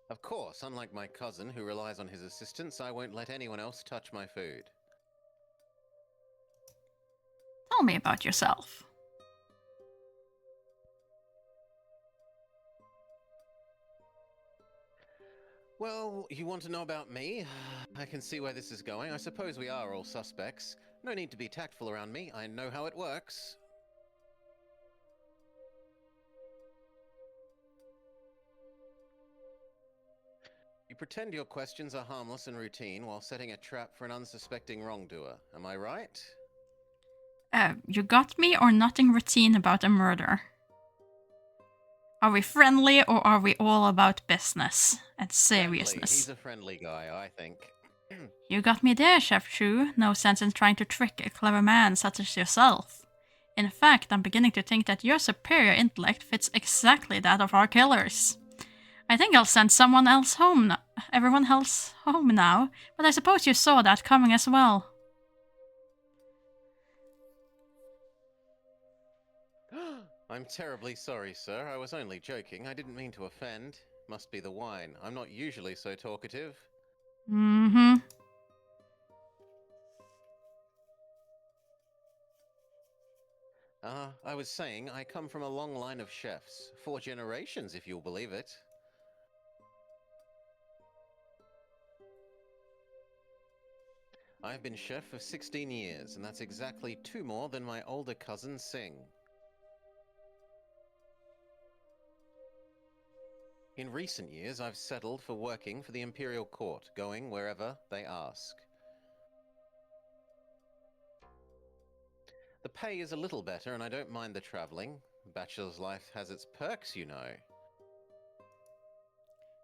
Of course, unlike my cousin, who relies on his assistants, I won't let anyone else touch my food. Tell me about yourself. Well, you want to know about me? I can see where this is going. I suppose we are all suspects. No need to be tactful around me. I know how it works. You pretend your questions are harmless and routine while setting a trap for an unsuspecting wrongdoer. Am I right? You got me, or nothing routine about a murder? Are we friendly, or are we all about business and Friendly. seriousness? He's a friendly guy, I think. You got me there, Chef Shu. No sense in trying to trick a clever man such as yourself. In fact, I'm beginning to think that your superior intellect fits exactly that of our killers. I think I'll send everyone else home now, but I suppose you saw that coming as well. I'm terribly sorry, sir. I was only joking. I didn't mean to offend. Must be the wine. I'm not usually so talkative. Mm-hmm. I was saying, I come from a long line of chefs. 4 generations, if you'll believe it. I've been chef for 16 years, and that's exactly 2 more than my older cousin Singh. In recent years, I've settled for working for the Imperial Court, going wherever they ask. The pay is a little better, and I don't mind the traveling. Bachelor's life has its perks, you know.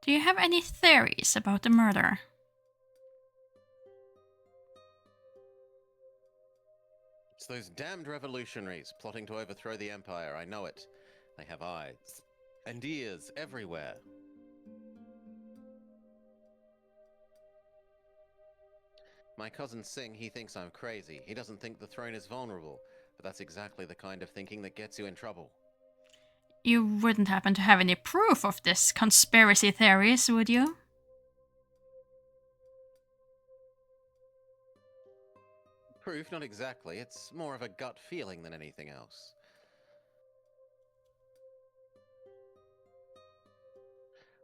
Do you have any theories about the murder? It's those damned revolutionaries plotting to overthrow the Empire, I know it. They have eyes and ears everywhere. My cousin Singh, he thinks I'm crazy. He doesn't think the throne is vulnerable, but that's exactly the kind of thinking that gets you in trouble. You wouldn't happen to have any proof of this conspiracy theories, would you? Proof, not exactly. It's more of a gut feeling than anything else.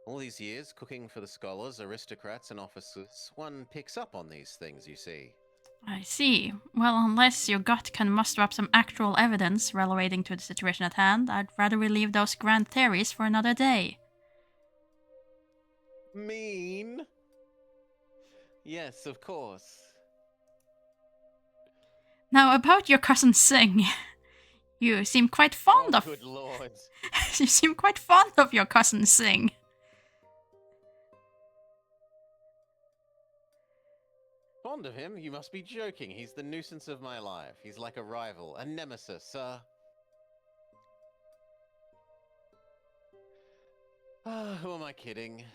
All these years, cooking for the scholars, aristocrats, and officers, one picks up on these things, you see. I see. Well, unless your gut can muster up some actual evidence relating to the situation at hand, I'd rather we leave those grand theories for another day. Mean? Yes, of course. Now, about your cousin Singh. You seem quite fond of... Good lord. You seem quite fond of your cousin Singh. Fond of him? You must be joking. He's the nuisance of my life. He's like a rival, a nemesis, who am I kidding?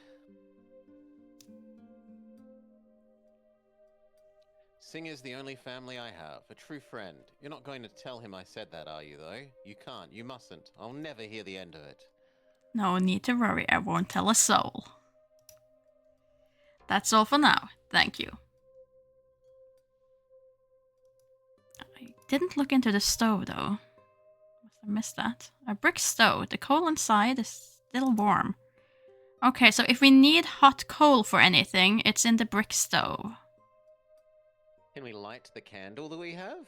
Singh is the only family I have, a true friend. You're not going to tell him I said that, are you, though? You can't, you mustn't. I'll never hear the end of it. No need to worry, I won't tell a soul. That's all for now, thank you. I didn't look into the stove, though. Must have missed that. A brick stove. The coal inside is still warm. Okay, so if we need hot coal for anything, it's in the brick stove. Can we light the candle that we have?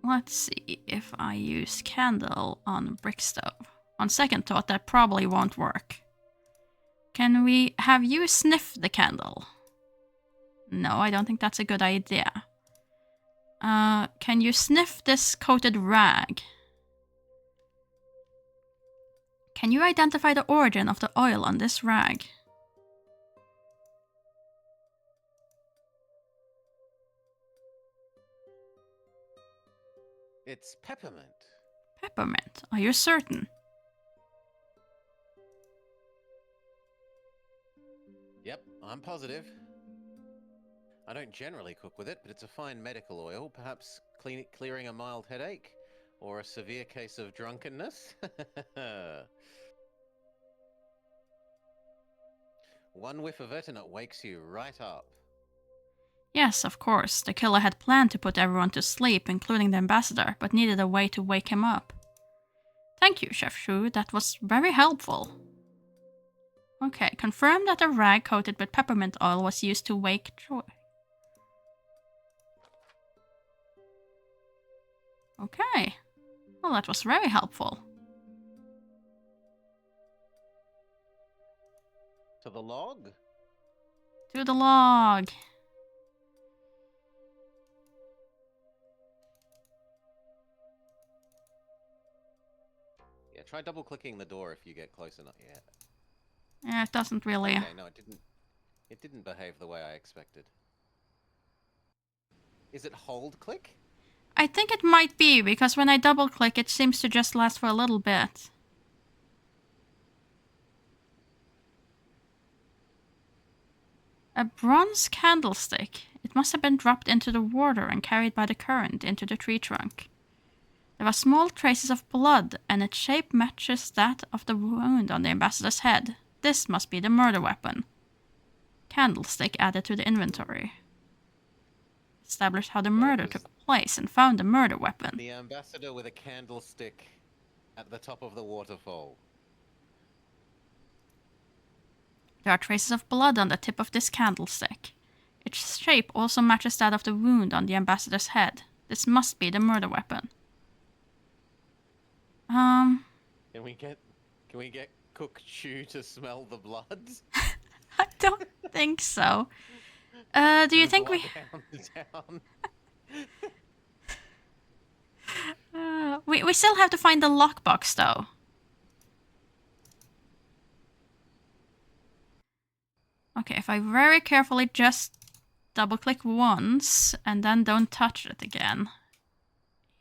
Let's see if I use candle on brick stove. On second thought, that probably won't work. Can we have you sniff the candle? No, I don't think that's a good idea. Can you sniff this coated rag? Can you identify the origin of the oil on this rag? It's peppermint. Peppermint, are you certain? Yep, I'm positive. I don't generally cook with it, but it's a fine medical oil, perhaps clearing a mild headache or a severe case of drunkenness. One whiff of it and it wakes you right up. Yes, of course. The killer had planned to put everyone to sleep, including the ambassador, but needed a way to wake him up. Thank you, Chef Shu. That was very helpful. Okay, confirm that a rag coated with peppermint oil was used to wake Choi. Okay. Well, that was very helpful. the log. To the log. Yeah, try double-clicking the door if you get close enough. Yeah. Yeah, it doesn't really. Okay, no, it didn't. It didn't behave the way I expected. Is it hold click? I think it might be, because when I double click, it seems to just last for a little bit. A bronze candlestick. It must have been dropped into the water and carried by the current into the tree trunk. There were small traces of blood, and its shape matches that of the wound on the ambassador's head. This must be the murder weapon. Candlestick added to the inventory. Establish how the murder took place and found the murder weapon. The ambassador with a candlestick at the top of the waterfall. There are traces of blood on the tip of this candlestick. Its shape also matches that of the wound on the ambassador's head. This must be the murder weapon. Can we get Cook Chew to smell the blood? I don't think so. Do you think we... we still have to find the lockbox, though. Okay, if I very carefully just double-click once, and then don't touch it again,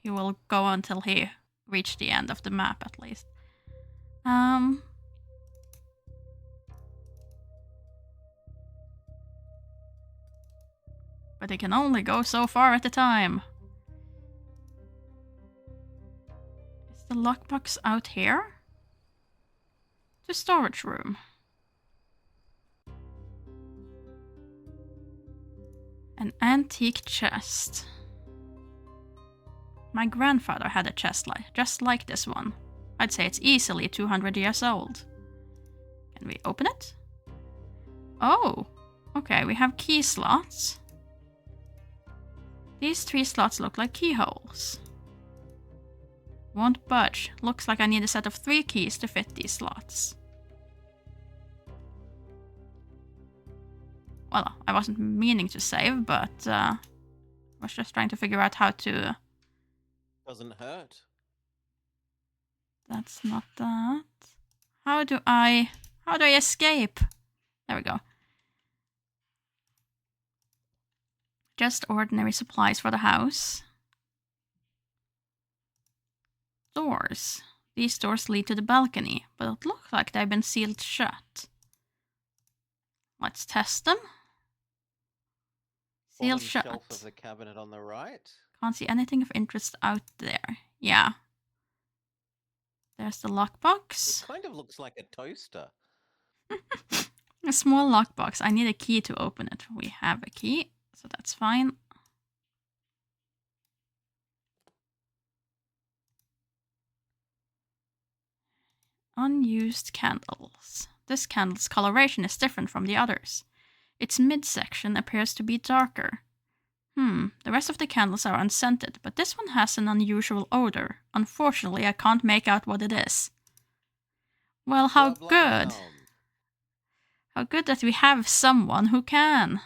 he will go until he reached the end of the map, at least. But he can only go so far at a time. Is the lockbox out here? The storage room. An antique chest. My grandfather had a chest just like this one. I'd say it's easily 200 years old. Can we open it? Oh, okay, we have key slots. These 3 slots look like keyholes. Won't budge. Looks like I need a set of 3 keys to fit these slots. Well, I wasn't meaning to save, but I was just trying to figure out how to... Doesn't hurt. That's not that. How do I escape? There we go. Just ordinary supplies for the house. Doors. These doors lead to the balcony, but it looks like they've been sealed shut. Let's test them. Sealed shut. Shelf of the cabinet on the right. Can't see anything of interest out there. Yeah. There's the lockbox. It kind of looks like a toaster. A small lockbox. I need a key to open it. We have a key, so that's fine. Unused candles. This candle's coloration is different from the others. Its midsection appears to be darker. The rest of the candles are unscented, but this one has an unusual odor. Unfortunately, I can't make out what it is. Well, how good. How good that we have someone who can.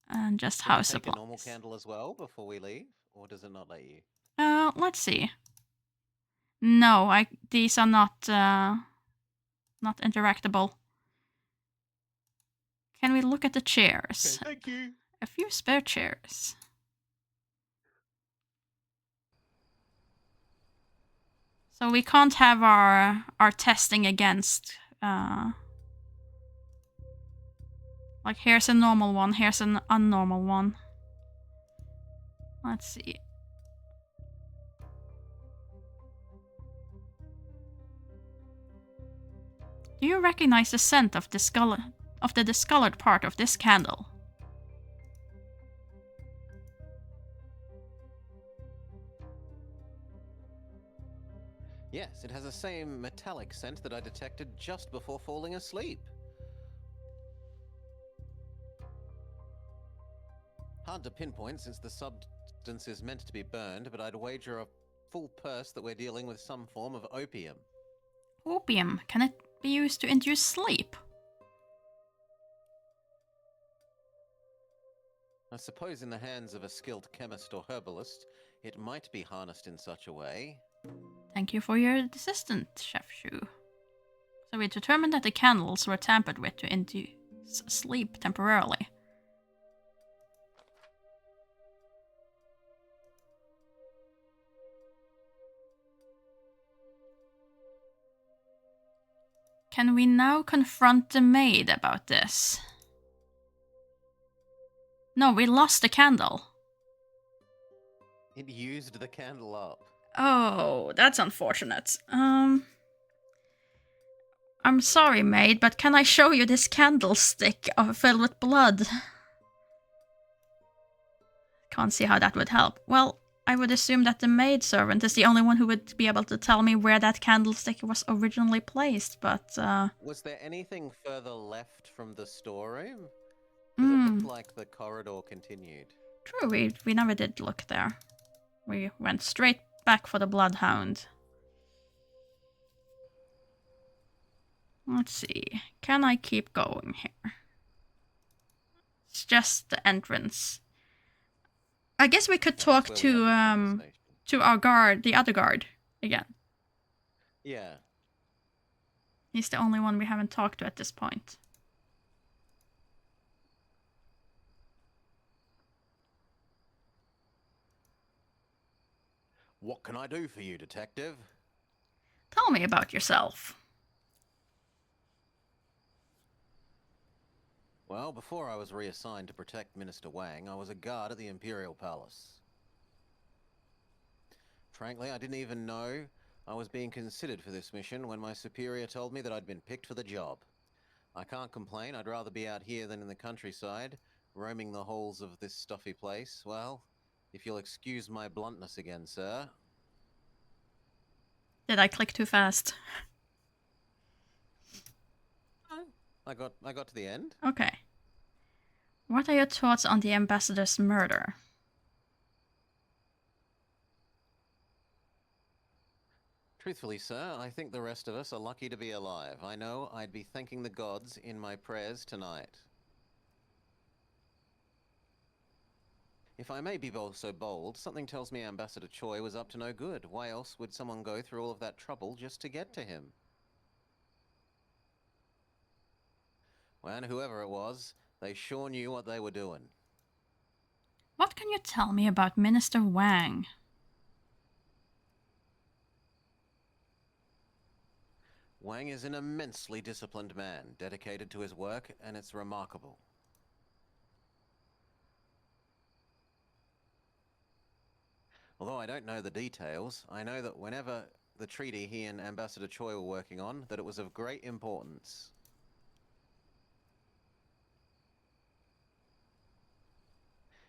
And just house supplies. Take a normal candle as well before we leave, or does it not let you? Let's see. No, these are not interactable. Can we look at the chairs? Okay, thank you. A few spare chairs. So we can't have our testing against like here's a normal one, here's an unnormal one. Let's see. Do you recognize the scent of the discolored part of this candle? Yes, it has the same metallic scent that I detected just before falling asleep. Hard to pinpoint since the substance is meant to be burned, but I'd wager a full purse that we're dealing with some form of opium. Opium, can it be used to induce sleep? I suppose in the hands of a skilled chemist or herbalist, it might be harnessed in such a way. Thank you for your assistance, Chef Shu. So we determined that the candles were tampered with to induce sleep temporarily. Can we now confront the maid about this? No, we lost the candle. It used the candle up. Oh, that's unfortunate. I'm sorry, maid, but can I show you this candlestick filled with blood? Can't see how that would help. Well, I would assume that the maidservant is the only one who would be able to tell me where that candlestick was originally placed, but, Was there anything further left from the storeroom? Because it looked like the corridor continued. True, we never did look there. We went straight back for the Bloodhound. Let's see. Can I keep going here? It's just the entrance. I guess we could talk to our guard, the other guard, again. Yeah. He's the only one we haven't talked to at this point. What can I do for you, detective? Tell me about yourself. Well, before I was reassigned to protect Minister Wang, I was a guard at the Imperial Palace. Frankly, I didn't even know I was being considered for this mission when my superior told me that I'd been picked for the job. I can't complain. I'd rather be out here than in the countryside, roaming the halls of this stuffy place. Well, if you'll excuse my bluntness again, sir. Did I click too fast? I got to the end. Okay. What are your thoughts on the ambassador's murder? Truthfully, sir, I think the rest of us are lucky to be alive. I know I'd be thanking the gods in my prayers tonight. If I may be so bold, something tells me Ambassador Choi was up to no good. Why else would someone go through all of that trouble just to get to him? Well, and whoever it was, they sure knew what they were doing. What can you tell me about Minister Wang? Wang is an immensely disciplined man, dedicated to his work, and it's remarkable. Although I don't know the details, I know that whenever the treaty he and Ambassador Choi were working on, that it was of great importance.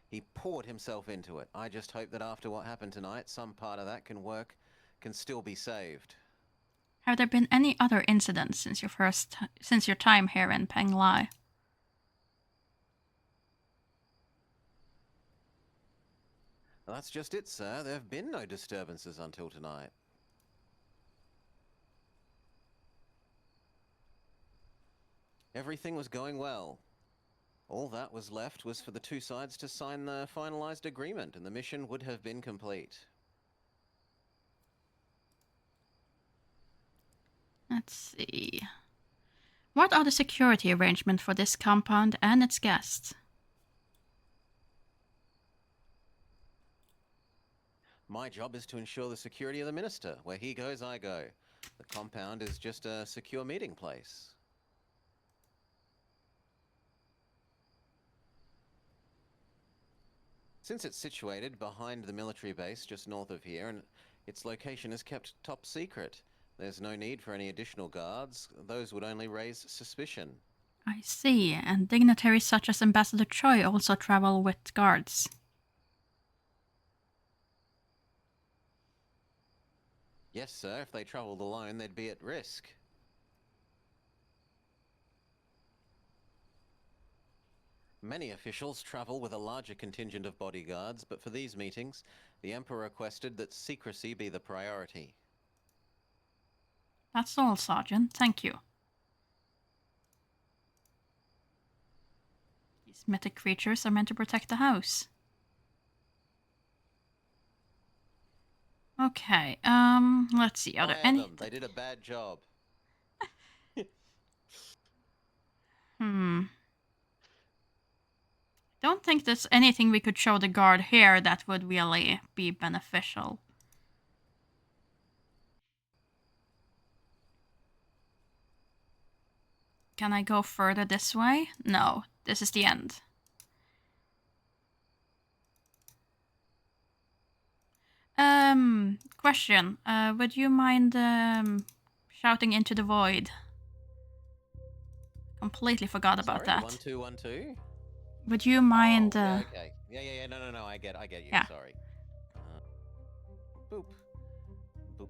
He poured himself into it. I just hope that after what happened tonight, some part of that can still be saved. Have there been any other incidents since your time here in Penglai? Well, that's just it, sir. There have been no disturbances until tonight. Everything was going well. All that was left was for the two sides to sign the finalized agreement, and the mission would have been complete. Let's see. What are the security arrangements for this compound and its guests? My job is to ensure the security of the minister. Where he goes, I go. The compound is just a secure meeting place. Since it's situated behind the military base just north of here, and its location is kept top secret, there's no need for any additional guards. Those would only raise suspicion. I see, and dignitaries such as Ambassador Choi also travel with guards. Yes, sir. If they travelled alone, they'd be at risk. Many officials travel with a larger contingent of bodyguards, but for these meetings, the Emperor requested that secrecy be the priority. That's all, Sergeant. Thank you. These mythic creatures are meant to protect the house. Okay, let's see. Are there Fire any... them. They did a bad job. Don't think there's anything we could show the guard here that would really be beneficial. Can I go further this way? No, this is the end. Question. Would you mind shouting into the void? Completely forgot about that. 1212. Would you mind? Yeah, okay. Yeah. No. I get you. Yeah. Sorry. Boop. Boop.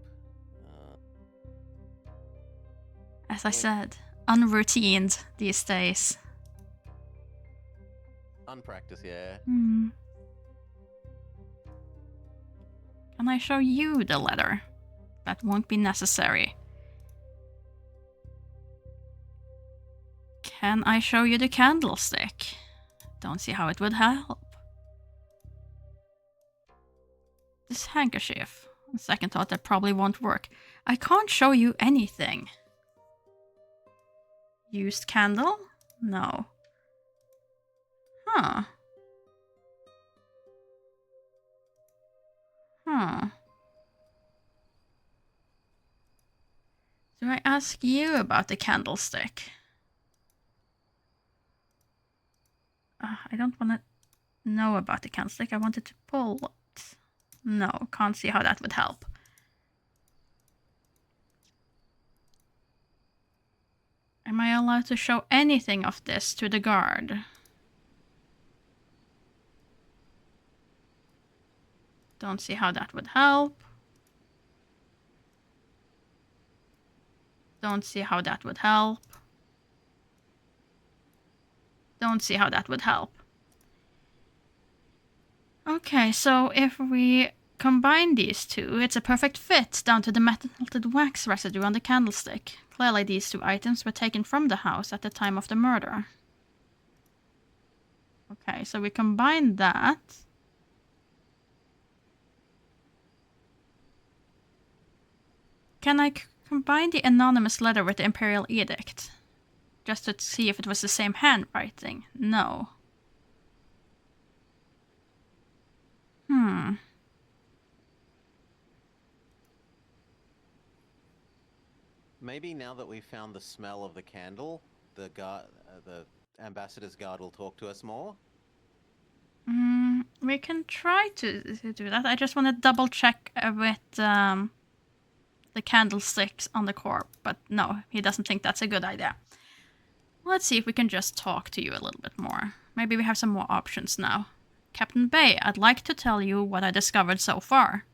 As I said, unroutined these days. Unpracticed, yeah. Can I show you the letter? That won't be necessary. Can I show you the candlestick? Don't see how it would help. This handkerchief. On second thought, that probably won't work. I can't show you anything. Used candle? No. Huh. Do I ask you about the candlestick? I don't want to know about the candlestick. I wanted to pull it. No, can't see how that would help. Am I allowed to show anything of this to the guard? Don't see how that would help. Don't see how that would help. Don't see how that would help. Okay, so if we combine these two, it's a perfect fit down to the melted wax residue on the candlestick. Clearly these two items were taken from the house at the time of the murder. Okay, so we combine that. Can I combine the anonymous letter with the Imperial Edict? Just to see if it was the same handwriting? No. Maybe now that we've found the smell of the candle, the ambassador's guard will talk to us more? We can try to do that. I just want to double check with the candlesticks on the corp, but no, he doesn't think that's a good idea. Let's see if we can just talk to you a little bit more. Maybe we have some more options now. Captain Bay, I'd like to tell you what I discovered so far.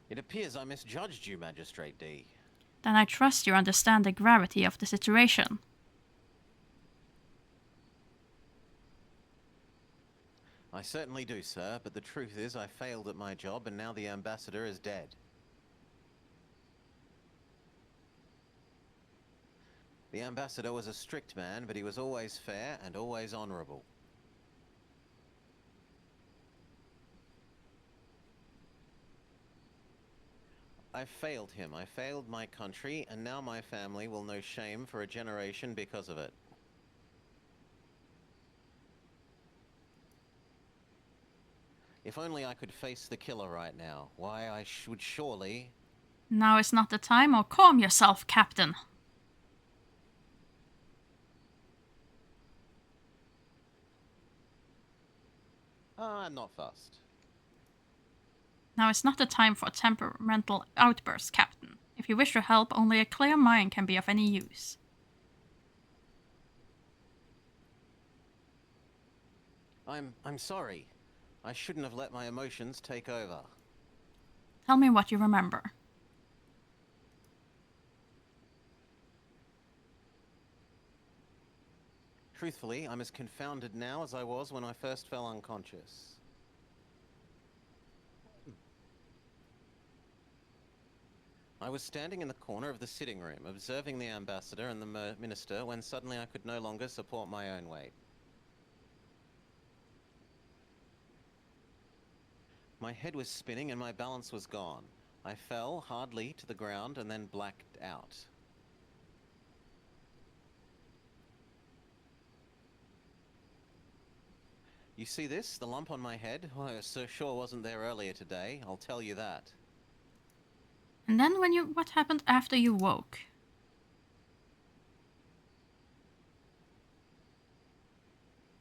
It appears I misjudged you, Magistrate D. Then I trust you understand the gravity of the situation. I certainly do, sir, but the truth is I failed at my job and now the ambassador is dead. The ambassador was a strict man, but he was always fair and always honorable. I failed him, I failed my country, and now my family will know shame for a generation because of it. If only I could face the killer right now. Why, I would surely... Now is not the time, or calm yourself, Captain. I'm not fussed. Now is not the time for temperamental outbursts, Captain. If you wish to help, only a clear mind can be of any use. I'm sorry. I shouldn't have let my emotions take over. Tell me what you remember. Truthfully, I'm as confounded now as I was when I first fell unconscious. I was standing in the corner of the sitting room, observing the ambassador and the minister, when suddenly I could no longer support my own weight. My head was spinning and my balance was gone. I fell hardly to the ground and then blacked out. You see this? The lump on my head? Well, it so sure wasn't there earlier today, I'll tell you that. And then what happened after you woke?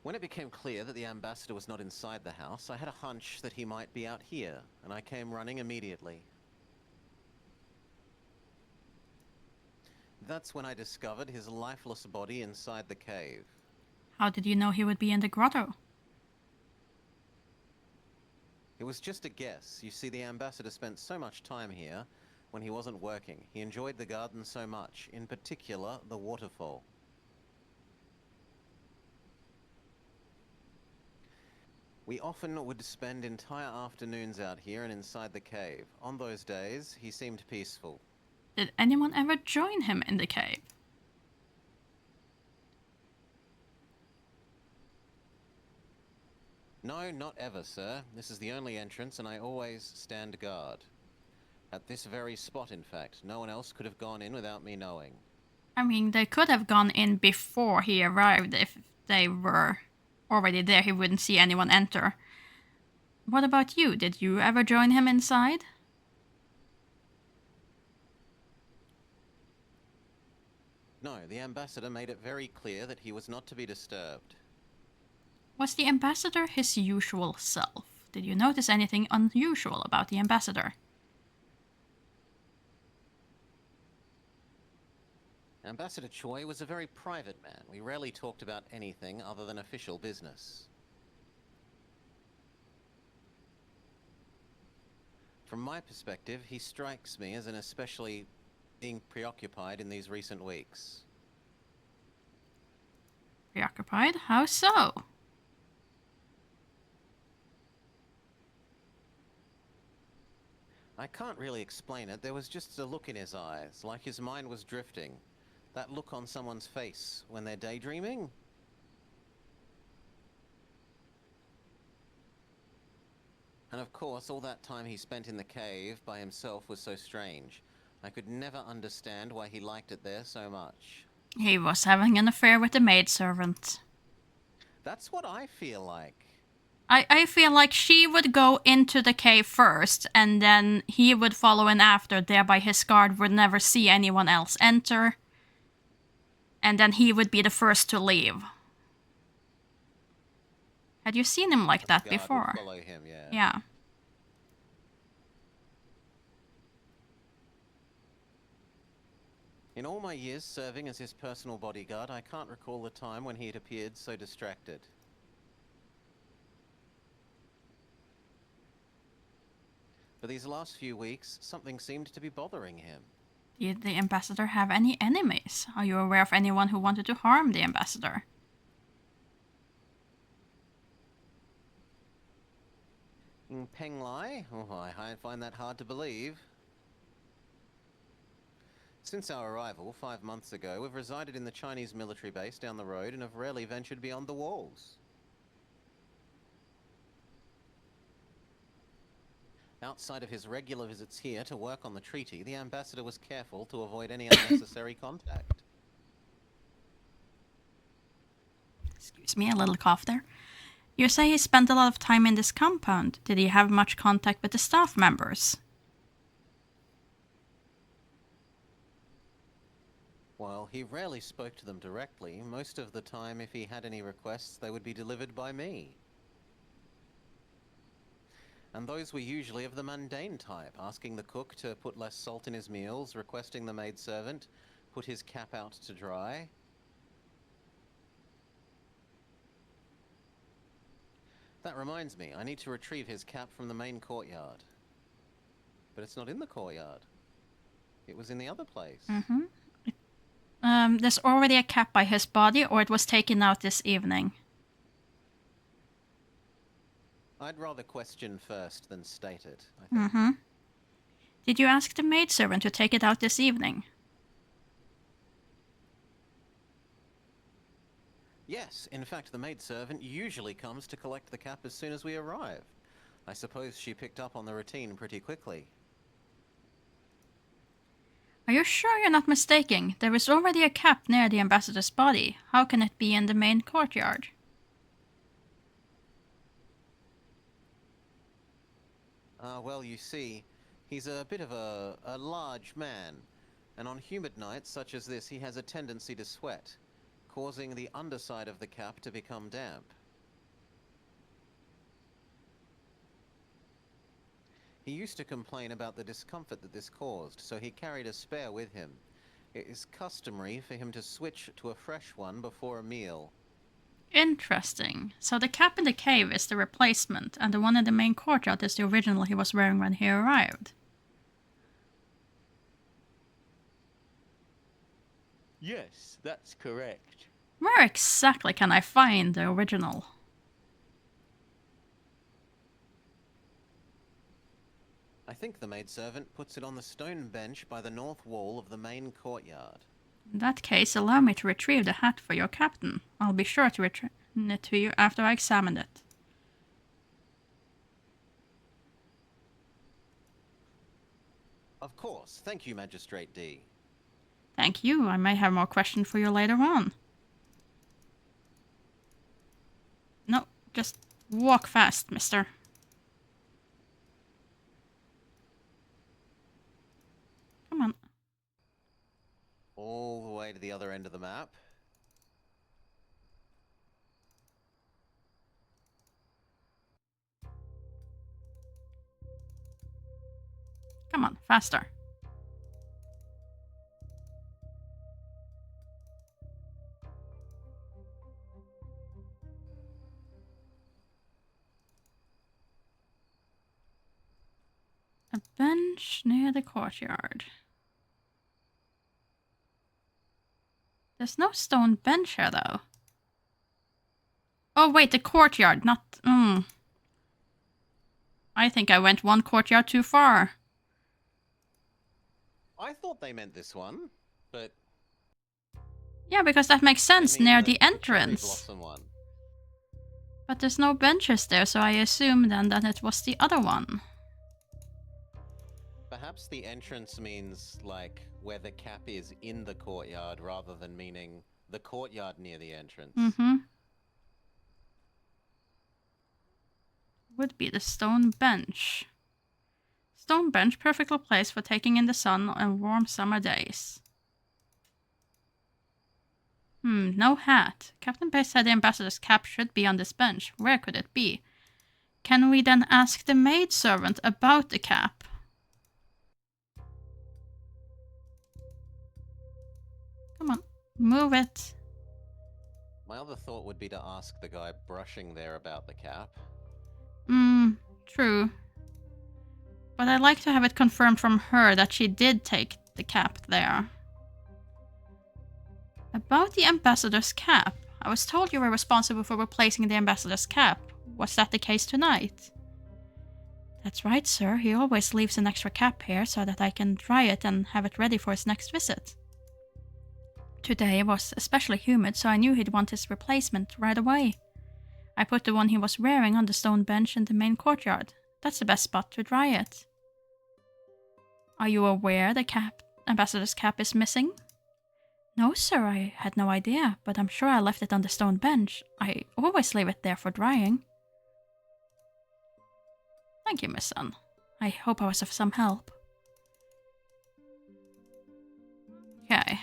When it became clear that the ambassador was not inside the house, I had a hunch that he might be out here, and I came running immediately. That's when I discovered his lifeless body inside the cave. How did you know he would be in the grotto? It was just a guess. You see, the ambassador spent so much time here when he wasn't working. He enjoyed the garden so much, in particular, the waterfall. We often would spend entire afternoons out here and inside the cave. On those days, he seemed peaceful. Did anyone ever join him in the cave? No, not ever, sir. This is the only entrance, and I always stand guard. At this very spot, in fact. No one else could have gone in without me knowing. I mean, they could have gone in before he arrived. If they were already there, he wouldn't see anyone enter. What about you? Did you ever join him inside? No, the ambassador made it very clear that he was not to be disturbed. Was the ambassador his usual self? Did you notice anything unusual about the ambassador? Ambassador Choi was a very private man. We rarely talked about anything other than official business. From my perspective, he strikes me as an especially being preoccupied in these recent weeks. Preoccupied? How so? I can't really explain it. There was just a look in his eyes, like his mind was drifting. That look on someone's face when they're daydreaming. And of course, all that time he spent in the cave by himself was so strange. I could never understand why he liked it there so much. He was having an affair with the maidservant. That's what I feel like. I feel like she would go into the cave first, and then he would follow in after, thereby his guard would never see anyone else enter. And then he would be the first to leave. Had you seen him like that before? Follow him, yeah. Yeah. In all my years serving as his personal bodyguard, I can't recall the time when he had appeared so distracted. For these last few weeks, something seemed to be bothering him. Did the ambassador have any enemies? Are you aware of anyone who wanted to harm the ambassador? In Peng Lai? Oh, I find that hard to believe. Since our arrival 5 months ago, we've resided in the Chinese military base down the road and have rarely ventured beyond the walls. Outside of his regular visits here to work on the treaty, the ambassador was careful to avoid any unnecessary contact. Excuse me, a little cough there. You say he spent a lot of time in this compound. Did he have much contact with the staff members? While he rarely spoke to them directly, most of the time if he had any requests, they would be delivered by me. And those were usually of the mundane type, asking the cook to put less salt in his meals, requesting the maidservant put his cap out to dry. That reminds me, I need to retrieve his cap from the main courtyard. But it's not in the courtyard. It was in the other place. Mm-hmm. There's already a cap by his body, or it was taken out this evening. I'd rather question first than state it, I think. Mm-hmm. Did you ask the maidservant to take it out this evening? Yes, in fact, the maidservant usually comes to collect the cap as soon as we arrive. I suppose she picked up on the routine pretty quickly. Are you sure you're not mistaken? There is already a cap near the ambassador's body. How can it be in the main courtyard? Well, you see, he's a bit of a large man, and on humid nights such as this he has a tendency to sweat, causing the underside of the cap to become damp. He used to complain about the discomfort that this caused, so he carried a spare with him. It is customary for him to switch to a fresh one before a meal. Interesting. So the cap in the cave is the replacement, and the one in the main courtyard is the original he was wearing when he arrived. Yes, that's correct. Where exactly can I find the original? I think the maidservant puts it on the stone bench by the north wall of the main courtyard. In that case, allow me to retrieve the hat for your captain. I'll be sure to return it to you after I examined it. Of course. Thank you, Magistrate D. Thank you. I may have more questions for you later on. No, just walk fast, mister. Come on. All the way to the other end of the map. Come on, faster. A bench near the courtyard. There's no stone bench here, though. Oh, wait, the courtyard, not... I think I went one courtyard too far. I thought they meant this one, but... Yeah, because that makes sense near the entrance. Blossom one. But there's no benches there, so I assume then that it was the other one. Perhaps the entrance means, like, where the cap is in the courtyard, rather than meaning the courtyard near the entrance. Mm-hmm. Would be the stone bench. Stone bench, perfectly placed for taking in the sun on warm summer days. No hat. Captain Pace said the ambassador's cap should be on this bench. Where could it be? Can we then ask the maidservant about the cap? Come on, move it. My other thought would be to ask the guy brushing there about the cap. True. But I'd like to have it confirmed from her that she did take the cap there. About the ambassador's cap. I was told you were responsible for replacing the ambassador's cap. Was that the case tonight? That's right, sir. He always leaves an extra cap here so that I can dry it and have it ready for his next visit. Today was especially humid, so I knew he'd want his replacement right away. I put the one he was wearing on the stone bench in the main courtyard. That's the best spot to dry it. Are you aware the ambassador's cap is missing? No, sir, I had no idea, but I'm sure I left it on the stone bench. I always leave it there for drying. Thank you, Miss Sun. I hope I was of some help. Okay.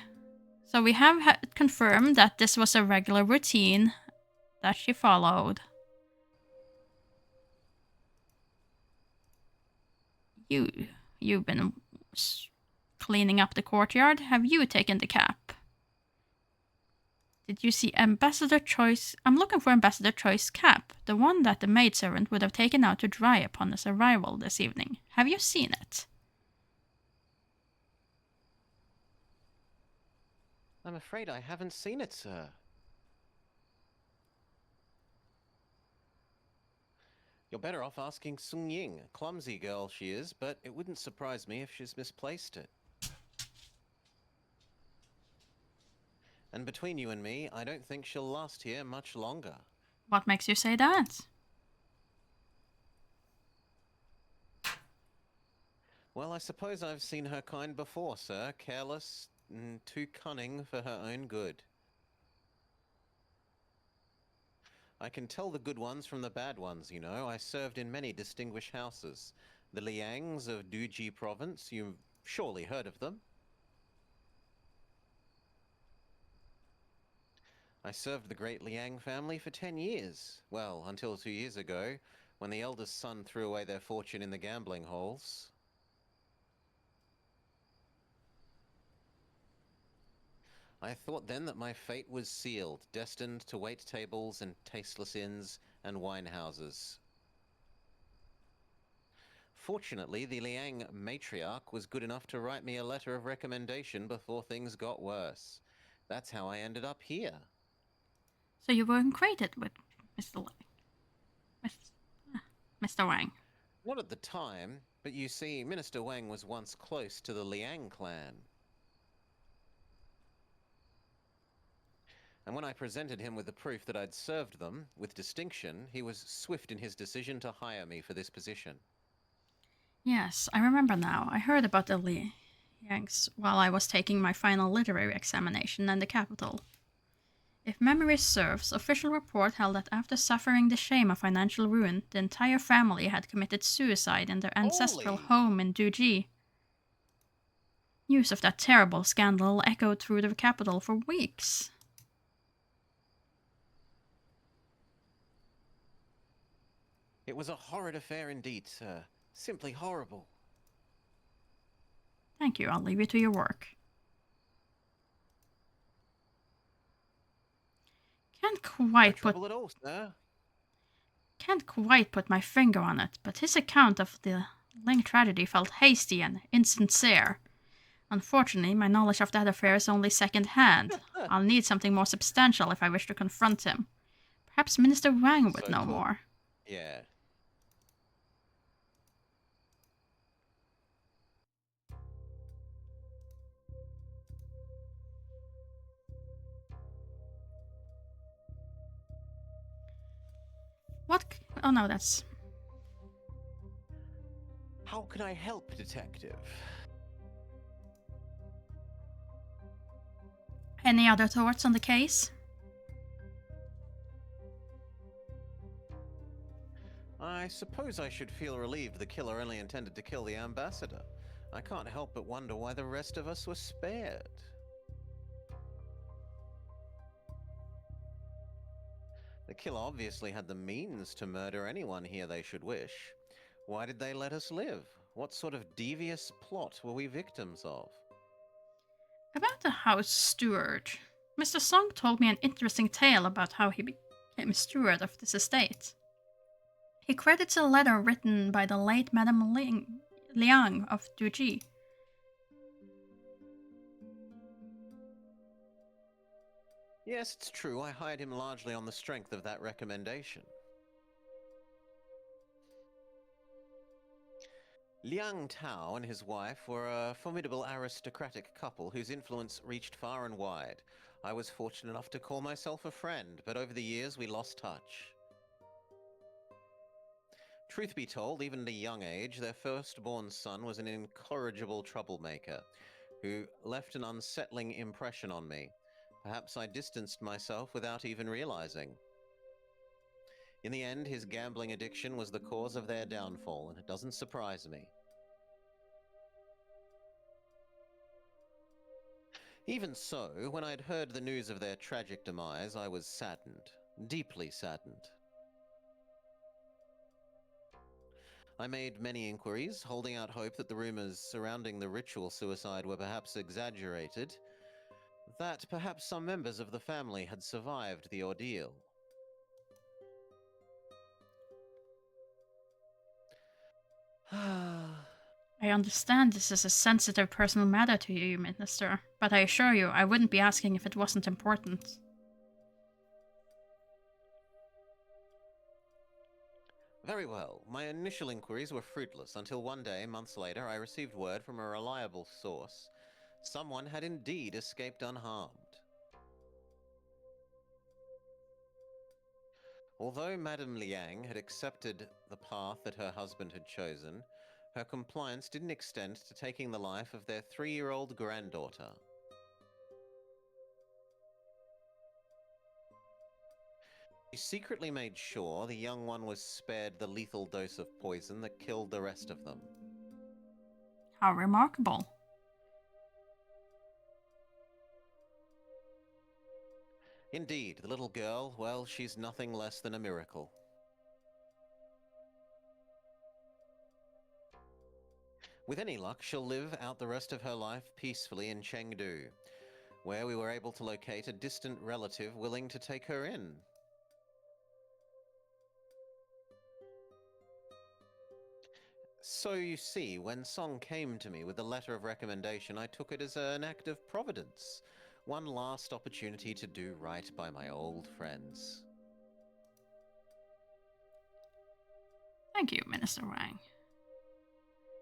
So we have confirmed that this was a regular routine that she followed. You've been cleaning up the courtyard. Have you taken the cap? Did you see Ambassador Choice? I'm looking for Ambassador Choice's cap, the one that the maidservant would have taken out to dry upon his arrival this evening. Have you seen it? I'm afraid I haven't seen it, sir. You're better off asking Sung Ying. Clumsy girl she is, but it wouldn't surprise me if she's misplaced it. And between you and me, I don't think she'll last here much longer. What makes you say that? Well, I suppose I've seen her kind before, sir. Careless and too cunning for her own good. I can tell the good ones from the bad ones, you know. I served in many distinguished houses. The Liangs of Duji province, you've surely heard of them. I served the great Liang family for 10 years. Well, until 2 years ago, when the eldest son threw away their fortune in the gambling halls. I thought then that my fate was sealed, destined to wait tables and tasteless inns and wine houses. Fortunately, the Liang matriarch was good enough to write me a letter of recommendation before things got worse. That's how I ended up here. So you were acquainted with Mr. Mr. Wang. Not at the time, but you see, Minister Wang was once close to the Liang clan. And when I presented him with the proof that I'd served them, with distinction, he was swift in his decision to hire me for this position. Yes, I remember now. I heard about the Liangs while I was taking my final literary examination in the capital. If memory serves, official report held that after suffering the shame of financial ruin, the entire family had committed suicide in their ancestral Holy! home in Duji. News of that terrible scandal echoed through the capital for weeks. It was a horrid affair indeed, sir. Simply horrible. Thank you, I'll leave you to your work. Can't No quite trouble at all, sir. put my finger on it, but his account of the Ling tragedy felt hasty and insincere. Unfortunately, my knowledge of that affair is only second-hand. I'll need something more substantial if I wish to confront him. Perhaps Minister Wang would know more. Yeah. What? Oh no, that's... How can I help, detective? Any other thoughts on the case? I suppose I should feel relieved the killer only intended to kill the ambassador. I can't help but wonder why the rest of us were spared. The killer obviously had the means to murder anyone here they should wish. Why did they let us live? What sort of devious plot were we victims of? About the house steward. Mr. Song told me an interesting tale about how he became steward of this estate. He credits a letter written by the late Madame Liang of Duji. Yes, it's true. I hired him largely on the strength of that recommendation. Liang Tao and his wife were a formidable aristocratic couple whose influence reached far and wide. I was fortunate enough to call myself a friend, but over the years we lost touch. Truth be told, even at a young age, their firstborn son was an incorrigible troublemaker who left an unsettling impression on me. Perhaps I distanced myself without even realizing. In the end, his gambling addiction was the cause of their downfall, and it doesn't surprise me. Even so, when I'd heard the news of their tragic demise, I was saddened, deeply saddened. I made many inquiries, holding out hope that the rumors surrounding the ritual suicide were perhaps exaggerated, that perhaps some members of the family had survived the ordeal. I understand this is a sensitive personal matter to you, Minister, but I assure you I wouldn't be asking if it wasn't important. Very well. My initial inquiries were fruitless until one day, months later, I received word from a reliable source. Someone had indeed escaped unharmed. Although Madame Liang had accepted the path that her husband had chosen, her compliance didn't extend to taking the life of their 3-year-old granddaughter. She secretly made sure the young one was spared the lethal dose of poison that killed the rest of them. How remarkable. Indeed, the little girl, well, she's nothing less than a miracle. With any luck, she'll live out the rest of her life peacefully in Chengdu, where we were able to locate a distant relative willing to take her in. So you see, when Song came to me with a letter of recommendation, I took it as an act of providence. One last opportunity to do right by my old friends. Thank you, Minister Wang.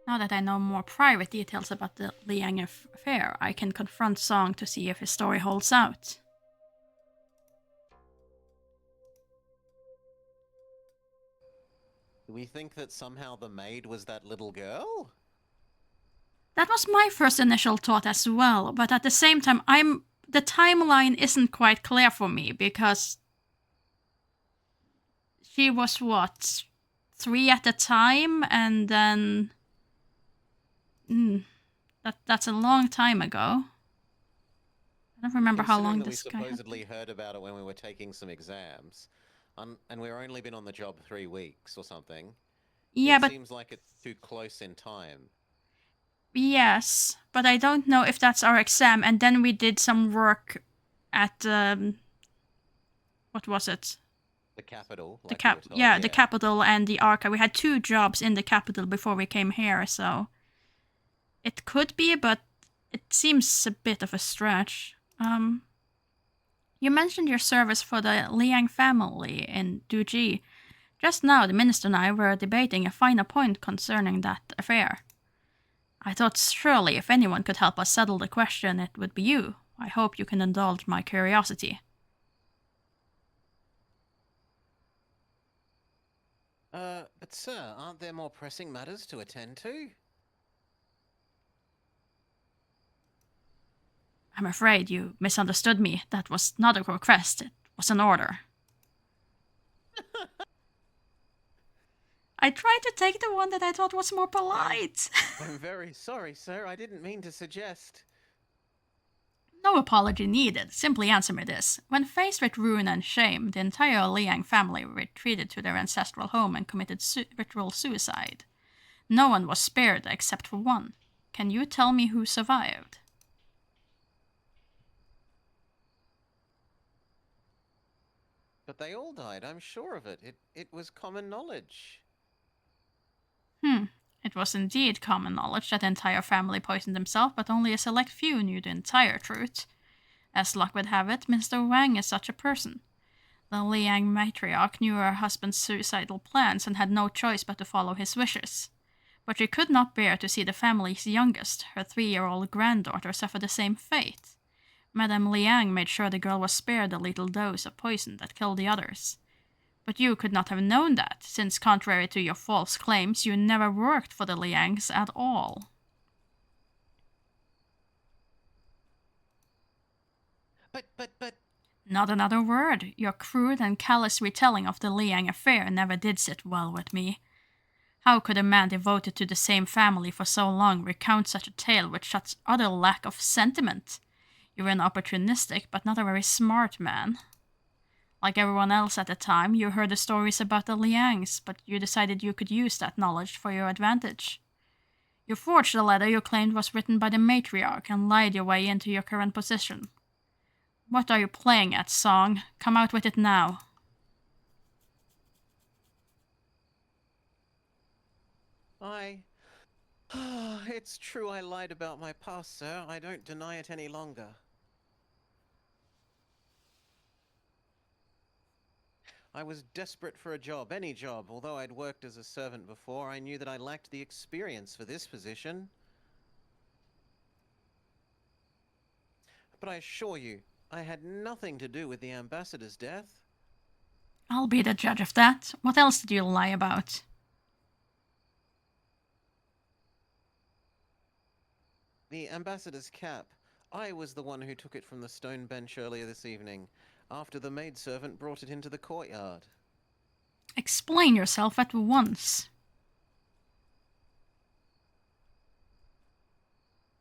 Now that I know more private details about the Liang affair, I can confront Song to see if his story holds out. Do we think that somehow the maid was that little girl? That was my first initial thought as well, but at the same time, the timeline isn't quite clear for me because she was what, 3 at the time, and then that's a long time ago. I don't remember how long this guy. We supposedly heard about it when we were taking some exams, and we've only been on the job 3 weeks or something. Yeah, but it seems like it's too close in time. Yes, but I don't know if that's our exam. And then we did some work at what was it? The capital. The the capital and the archive. We had 2 jobs in the capital before we came here, so it could be, but it seems a bit of a stretch. You mentioned your service for the Liang family in Duji. Just now, the minister and I were debating a finer point concerning that affair. I thought surely if anyone could help us settle the question, it would be you. I hope you can indulge my curiosity. But sir, aren't there more pressing matters to attend to? I'm afraid you misunderstood me. That was not a request, it was an order. I tried to take the one that I thought was more polite. I'm very sorry, sir. I didn't mean to suggest. No apology needed. Simply answer me this. When faced with ruin and shame, the entire Liang family retreated to their ancestral home and committed ritual suicide. No one was spared except for one. Can you tell me who survived? But they all died, I'm sure of it. It was common knowledge. It was indeed common knowledge that the entire family poisoned themselves, but only a select few knew the entire truth. As luck would have it, Mr. Wang is such a person. The Liang matriarch knew her husband's suicidal plans and had no choice but to follow his wishes. But she could not bear to see the family's youngest, her 3-year-old granddaughter, suffer the same fate. Madame Liang made sure the girl was spared the lethal dose of poison that killed the others. But you could not have known that, since contrary to your false claims, you never worked for the Liangs at all. But... Not another word. Your crude and callous retelling of the Liang affair never did sit well with me. How could a man devoted to the same family for so long recount such a tale with such utter lack of sentiment? You were an opportunistic, but not a very smart man. Like everyone else at the time, you heard the stories about the Liangs, but you decided you could use that knowledge for your advantage. You forged the letter you claimed was written by the matriarch and lied your way into your current position. What are you playing at, Song? Come out with it now. It's true I lied about my past, sir. I don't deny it any longer. I was desperate for a job, any job. Although I'd worked as a servant before, I knew that I lacked the experience for this position. But I assure you, I had nothing to do with the ambassador's death. I'll be the judge of that. What else did you lie about? The ambassador's cap. I was the one who took it from the stone bench earlier this evening, after the maidservant brought it into the courtyard. Explain yourself at once.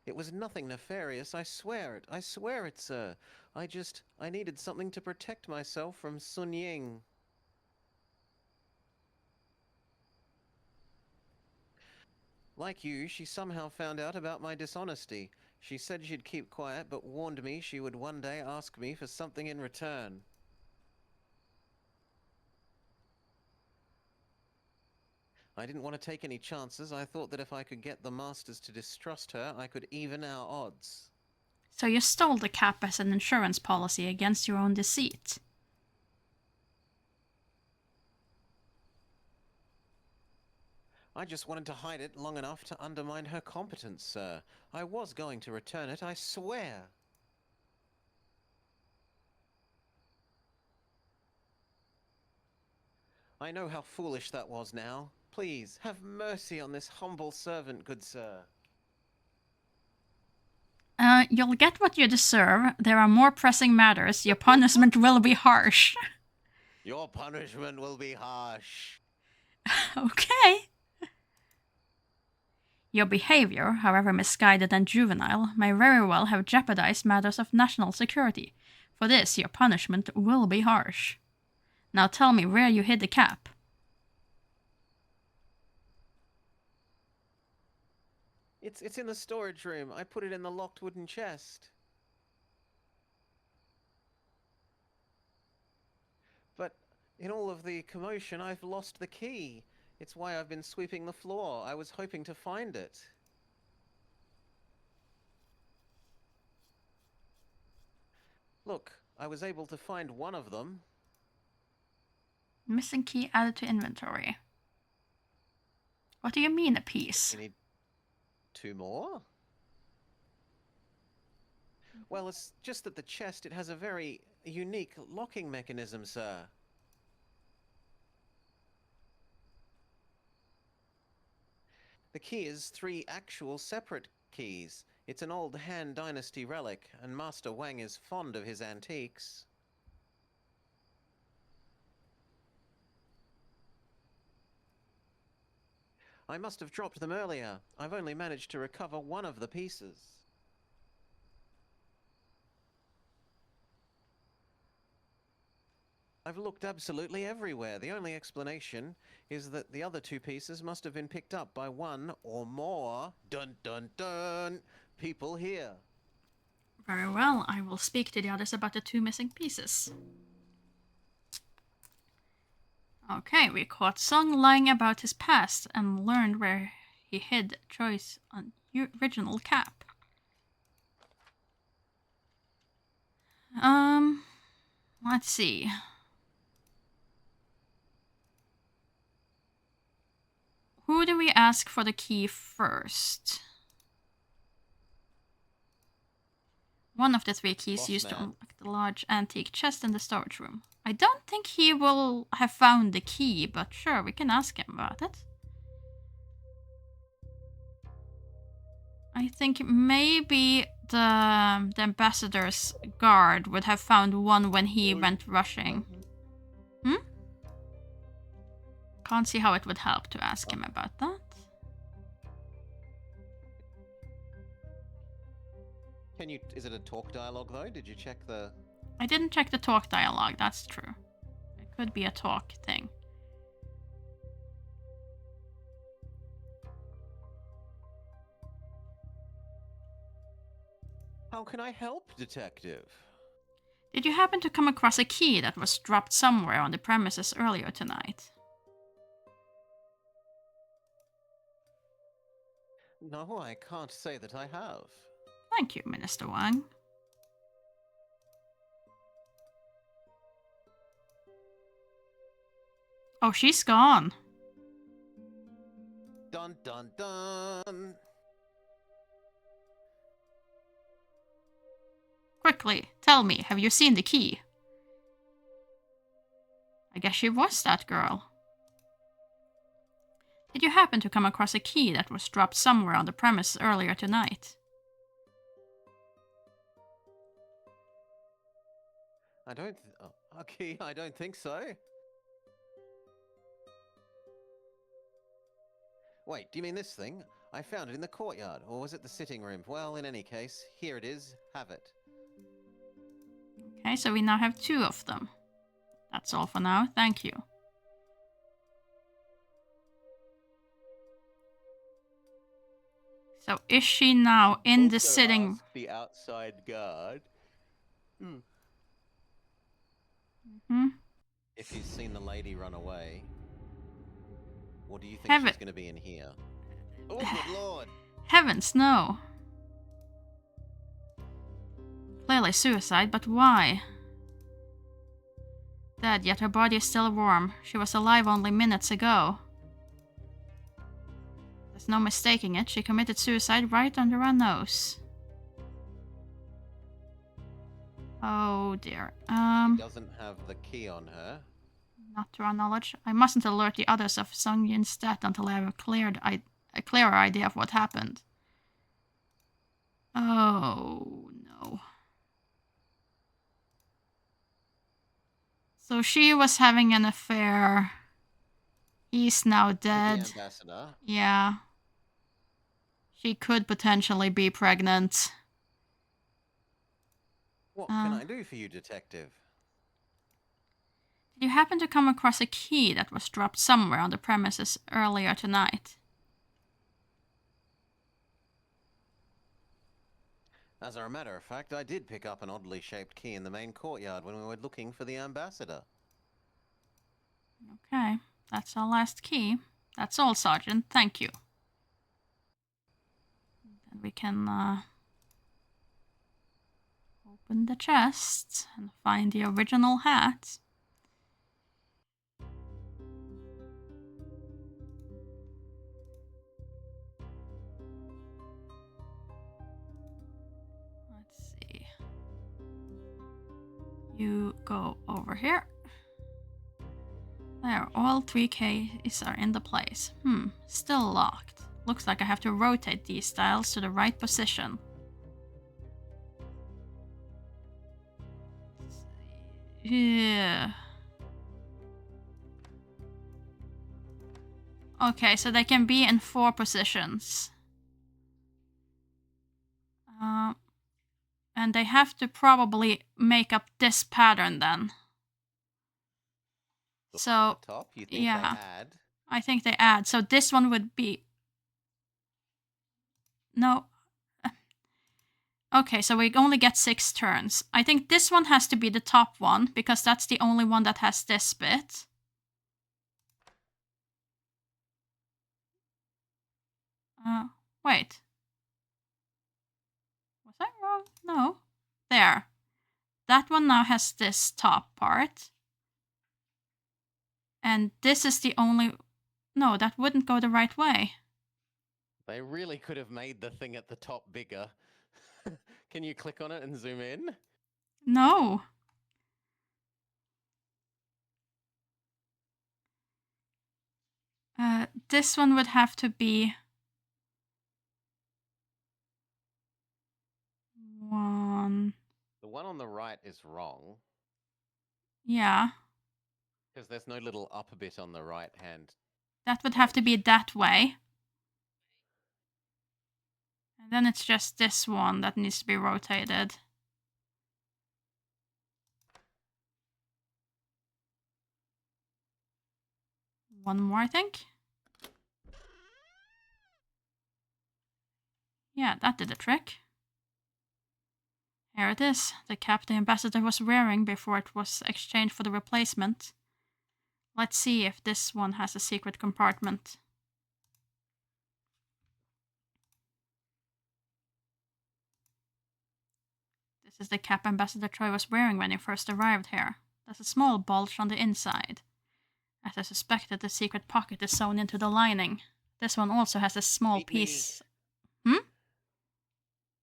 It was nothing nefarious, I swear it. I swear it, sir. I needed something to protect myself from Sun Ying. Like you, she somehow found out about my dishonesty. She said she'd keep quiet, but warned me she would one day ask me for something in return. I didn't want to take any chances. I thought that if I could get the masters to distrust her, I could even our odds. So you stole the cap as an insurance policy against your own deceit. I just wanted to hide it long enough to undermine her competence, sir. I was going to return it, I swear. I know how foolish that was now. Please, have mercy on this humble servant, good sir. You'll get what you deserve. There are more pressing matters. Your punishment will be harsh. Your punishment will be harsh. Okay. Your behavior, however misguided and juvenile, may very well have jeopardized matters of national security. For this, your punishment will be harsh. Now tell me where you hid the cap. It's in the storage room. I put it in the locked wooden chest. But in all of the commotion, I've lost the key. It's why I've been sweeping the floor. I was hoping to find it. Look, I was able to find one of them. Missing key added to inventory. What do you mean a piece? You need 2 more? Well, it's just that the chest, it has a very unique locking mechanism, sir. The key is 3 actual separate keys. It's an old Han Dynasty relic, and Master Wang is fond of his antiques. I must have dropped them earlier. I've only managed to recover one of the pieces. I've looked absolutely everywhere. The only explanation is that the other 2 pieces must have been picked up by one or more, dun dun dun, people here. Very well, I will speak to the others about the 2 missing pieces. Okay, we caught Sung lying about his past and learned where he hid Choi's original cap. Let's see. Who do we ask for the key first? One of the 3 keys Boss used to man. unlock the large antique chest in the storage room. I don't think he will have found the key, but sure, we can ask him about it. I think maybe the ambassador's guard would have found one when he went rushing. Can't see how it would help to ask him about that. Is it a talk dialogue though? Did you check the... I didn't check the talk dialogue, that's true. It could be a talk thing. How can I help, detective? Did you happen to come across a key that was dropped somewhere on the premises earlier tonight? No, I can't say that I have. Thank you, Minister Wang. Oh, she's gone. Dun dun dun! Quickly, tell me, have you seen the key? I guess she was that girl. Did you happen to come across a key that was dropped somewhere on the premises earlier tonight? Okay, I don't think so. Wait, do you mean this thing? I found it in the courtyard, or was it the sitting room? Well, in any case, here it is. Have it. Okay, so we now have 2 of them. That's all for now, thank you. So is she now in the Also sitting... ask the outside guard. Hmm? If you've seen the lady run away, what do you think Have she's it- going to be in here? Oh, good lord! Heavens, no. Clearly suicide, but why? Dead, yet her body is still warm. She was alive only minutes ago. There's no mistaking it. She committed suicide right under our nose. Oh dear. She doesn't have the key on her. Not to our knowledge. I mustn't alert the others of Sung Yin's death until I have a clearer idea of what happened. Oh no. So she was having an affair. He's now With the dead. ambassador. Yeah. She could potentially be pregnant. What can I do for you, detective? Did you happen to come across a key that was dropped somewhere on the premises earlier tonight? As a matter of fact, I did pick up an oddly shaped key in the main courtyard when we were looking for the ambassador. Okay, that's our last key. That's all, Sergeant. Thank you. Then we can open the chest and find the original hat. Let's see. You go over here. There, all 3 keys are in the place. Still locked. Looks like I have to rotate these dials to the right position. Yeah. Okay, so they can be in 4 positions. And they have to probably make up this pattern then. So, The top, you think yeah. they add? I think they add. So this one would be... No. Okay, so we only get 6 turns. I think this one has to be the top one, because that's the only one that has this bit. Wait. Was I wrong? No. There. That one now has this top part. And this is the only... No, that wouldn't go the right way. They really could have made the thing at the top bigger. Can you click on it and zoom in? No. This one would have to be... 1... The one on the right is wrong. Yeah. Because there's no little upper bit on the right hand. That would have to be that way. And then it's just this one that needs to be rotated. One more, I think. Yeah, that did the trick. Here it is, the cap the ambassador was wearing before it was exchanged for the replacement. Let's see if this one has a secret compartment. This is the cap Ambassador Choi was wearing when he first arrived here. There's a small bulge on the inside. As I suspected, the secret pocket is sewn into the lining. This one also has a small piece...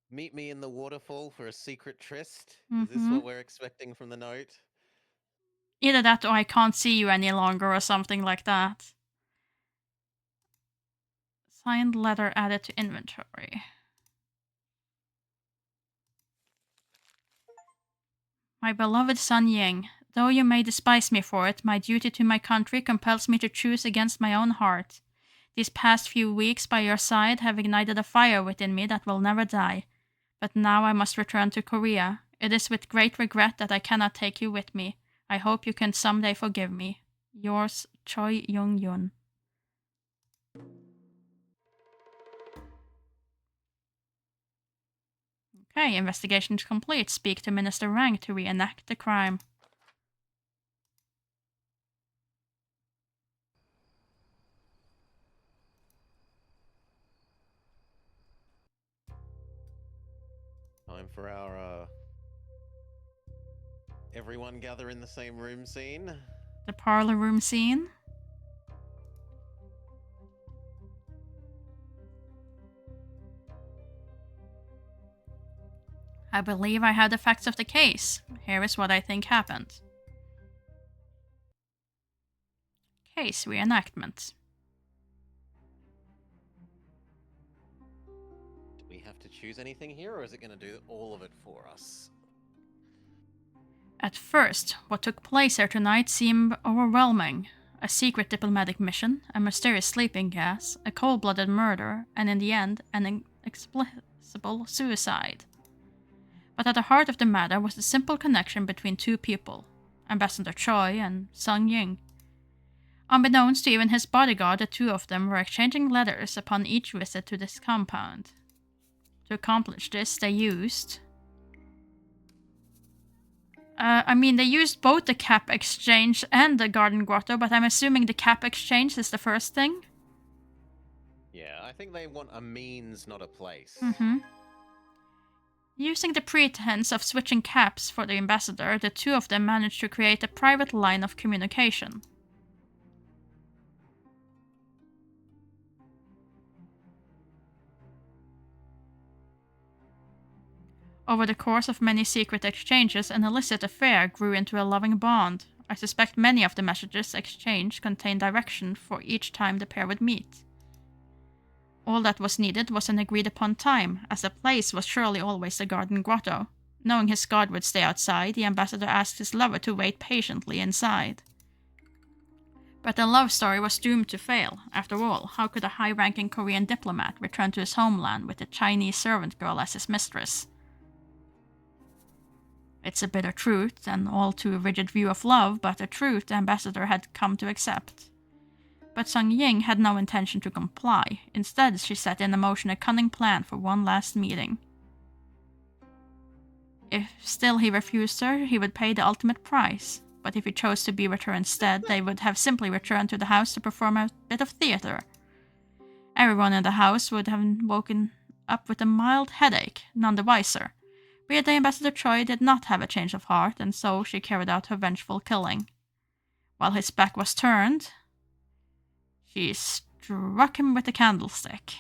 Meet me in the waterfall for a secret tryst? Mm-hmm. Is this what we're expecting from the note? Either that or I can't see you any longer or something like that. Signed letter added to inventory. My beloved Sun Ying, though you may despise me for it, my duty to my country compels me to choose against my own heart. These past few weeks by your side have ignited a fire within me that will never die. But now I must return to Korea. It is with great regret that I cannot take you with me. I hope you can someday forgive me. Yours, Choi Young-yun. Okay, investigation complete. Speak to Minister Rang to reenact the crime. Time for our, everyone gather in the same room scene. The parlor room scene. I believe I have the facts of the case. Here is what I think happened. Case reenactment. Do we have to choose anything here, or is it going to do all of it for us? At first, what took place here tonight seemed overwhelming. A secret diplomatic mission, a mysterious sleeping gas, a cold-blooded murder, and in the end, an inexplicable suicide. But at the heart of the matter was the simple connection between two people, Ambassador Choi and Sun Ying. Unbeknownst to even his bodyguard, the two of them were exchanging letters upon each visit to this compound. To accomplish this, they used... they used both the cap exchange and the garden grotto, but I'm assuming the cap exchange is the first thing? Yeah, I think they want a means, not a place. Mm-hmm. Using the pretense of switching caps for the ambassador, the two of them managed to create a private line of communication. Over the course of many secret exchanges, an illicit affair grew into a loving bond. I suspect many of the messages exchanged contained direction for each time the pair would meet. All that was needed was an agreed-upon time, as the place was surely always the garden grotto. Knowing his guard would stay outside, the ambassador asked his lover to wait patiently inside. But the love story was doomed to fail. After all, how could a high-ranking Korean diplomat return to his homeland with a Chinese servant girl as his mistress? It's a bitter truth, an all-too rigid view of love, but a truth the ambassador had come to accept. But Sun Ying had no intention to comply. Instead, she set in motion a cunning plan for one last meeting. If still he refused her, he would pay the ultimate price. But if he chose to be with her instead, they would have simply returned to the house to perform a bit of theater. Everyone in the house would have woken up with a mild headache, none the wiser. Weirdly, Ambassador Choi did not have a change of heart, and so she carried out her vengeful killing. While his back was turned, she struck him with a candlestick.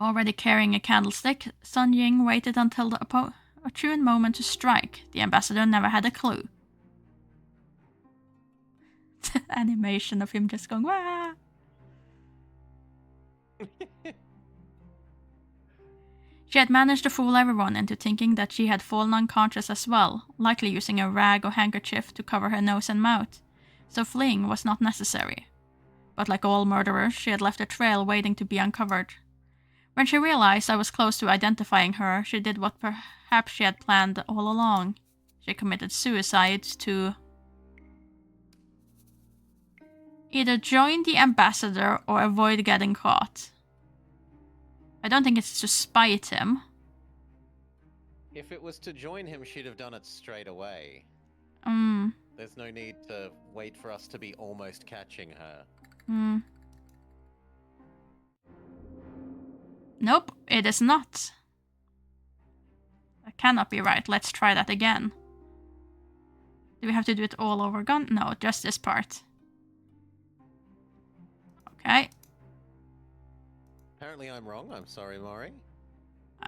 Already carrying a candlestick, Sun Ying waited until the opportune moment to strike. The ambassador never had a clue. The animation of him just going, wah! She had managed to fool everyone into thinking that she had fallen unconscious as well, likely using a rag or handkerchief to cover her nose and mouth, so fleeing was not necessary. But like all murderers, she had left a trail waiting to be uncovered. When she realized I was close to identifying her, she did what perhaps she had planned all along. She committed suicide to either join the ambassador or avoid getting caught. I don't think it's to spite him. If it was to join him, she'd have done it straight away. There's no need to wait for us to be almost catching her. Nope, it is not. That cannot be right. Let's try that again. Do we have to do it all over again? No, just this part. Okay. Apparently I'm wrong. I'm sorry, Mori.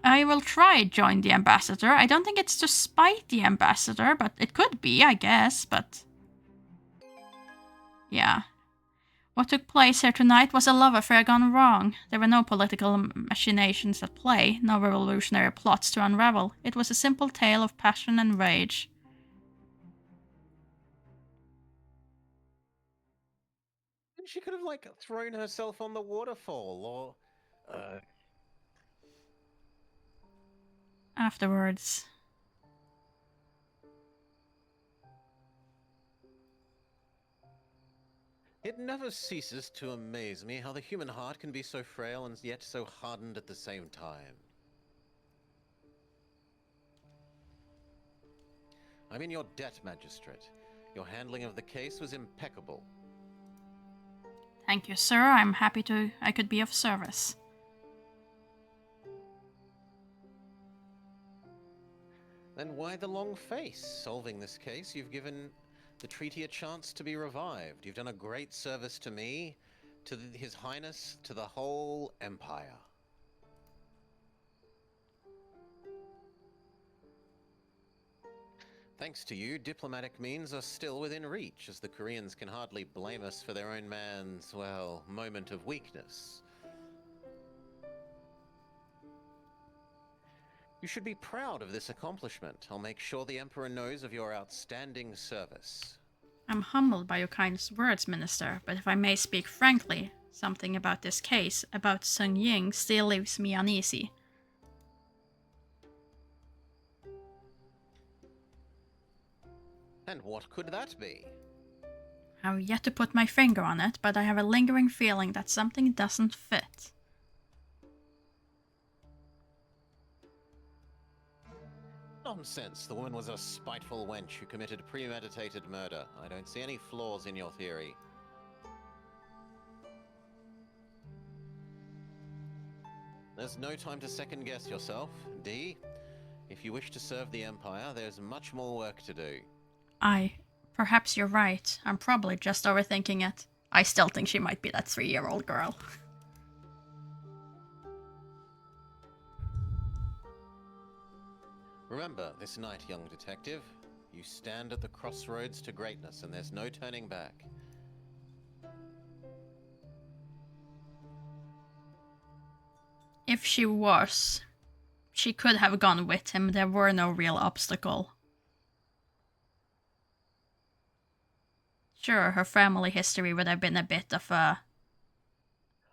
I will try join the ambassador. I don't think it's to spite the ambassador, but it could be, I guess, but... Yeah. What took place here tonight was a love affair gone wrong. There were no political machinations at play, no revolutionary plots to unravel. It was a simple tale of passion and rage. She could have, like, thrown herself on the waterfall, or... Afterwards. It never ceases to amaze me how the human heart can be so frail and yet so hardened at the same time. I'm in your debt, Magistrate. Your handling of the case was impeccable. Thank you, sir. I'm happy I could be of service. Then why the long face? Solving this case, you've given the treaty a chance to be revived. You've done a great service to me, to His Highness, to the whole Empire. Thanks to you, diplomatic means are still within reach, as the Koreans can hardly blame us for their own man's, well, moment of weakness. You should be proud of this accomplishment. I'll make sure the Emperor knows of your outstanding service. I'm humbled by your kind words, Minister, but if I may speak frankly, something about this case, about Sung Ying, still leaves me uneasy. And what could that be? I've yet to put my finger on it, but I have a lingering feeling that something doesn't fit. Nonsense. The woman was a spiteful wench who committed premeditated murder. I don't see any flaws in your theory. There's no time to second-guess yourself. D, if you wish to serve the Empire, there's much more work to do. Perhaps you're right. I'm probably just overthinking it. I still think she might be that 3-year-old girl. Remember, this night, young detective, you stand at the crossroads to greatness, and there's no turning back. If she was, she could have gone with him. There were no real obstacle. Sure, her family history would have been a bit of a...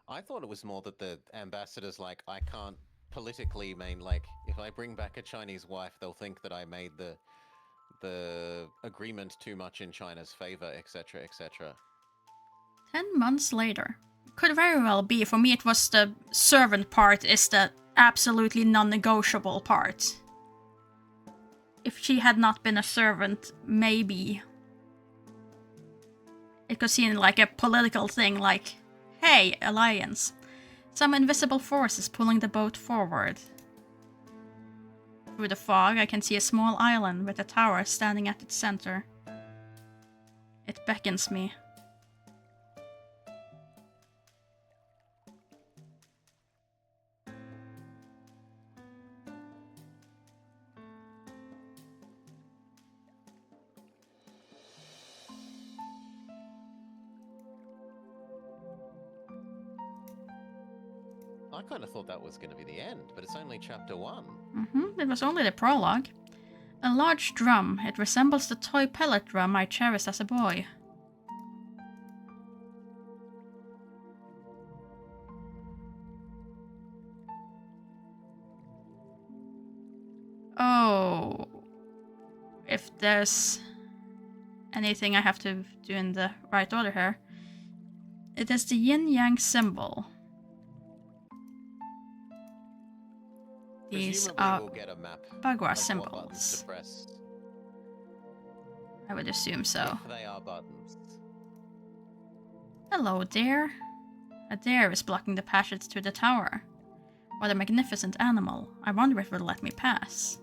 I thought it was more that the ambassador's like, I can't politically if I bring back a Chinese wife, they'll think that I made the agreement too much in China's favor, etc., etc. 10 months later. Could very well be. For me, it was the servant part is the absolutely non-negotiable part. If she had not been a servant, maybe it could seem like a political thing, like, hey, alliance. Some invisible force is pulling the boat forward. Through the fog, I can see a small island with a tower standing at its center. It beckons me. I kind of thought that was going to be the end, but it's only chapter 1. It was only the prologue. A large drum. It resembles the toy pellet drum I cherished as a boy. Oh. If there's anything I have to do in the right order here. It is the yin-yang symbol. These are we'll get a map Bagua of symbols. what buttons to press, I would assume so. if they are buttons. Hello, deer. A deer is blocking the passage to the tower. What a magnificent animal. I wonder if it will let me pass.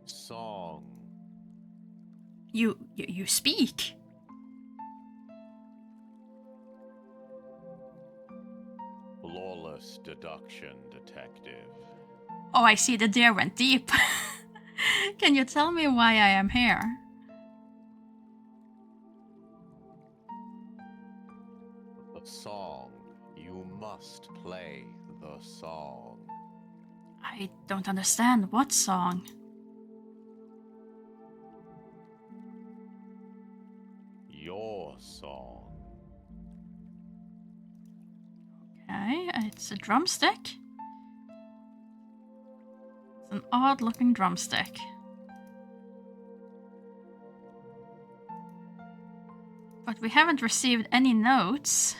Song. You speak. Flawless deduction, detective. Oh, I see the deer went deep. Can you tell me why I am here? The song. You must play the song. I don't understand. What song? Your song. Okay, it's a drumstick. It's an odd-looking drumstick. But we haven't received any notes.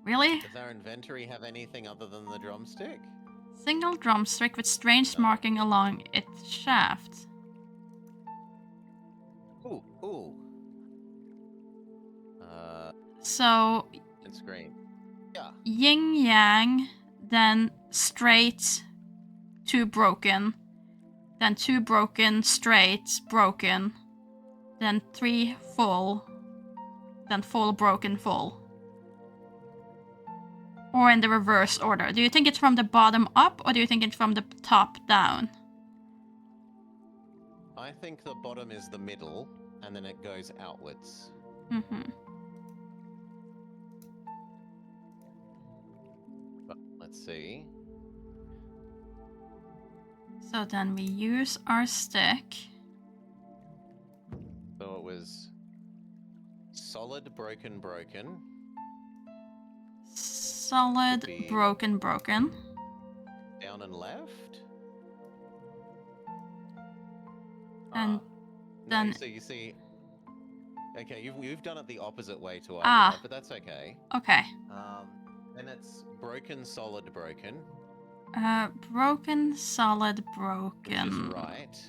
Really? Does our inventory have anything other than the drumstick? Single drumstick with strange marking along its shaft. Ooh, ooh. So, It's green. Yeah. yin yang, then straight, two broken, then two broken, straight, broken, then three full, then full, broken, full. Or in the reverse order. Do you think it's from the bottom up, or do you think it's from the top down? I think the bottom is the middle, and then it goes outwards. Mm-hmm. But let's see. So then we use our stick. So it was solid, broken, broken. Solid, Could be- broken, broken. Down and left. And No, then- so you see. Okay, you've done it the opposite way to I Ah. would, but that's okay. Okay. Then it's broken, solid, broken, Broken, solid, which is broken. right.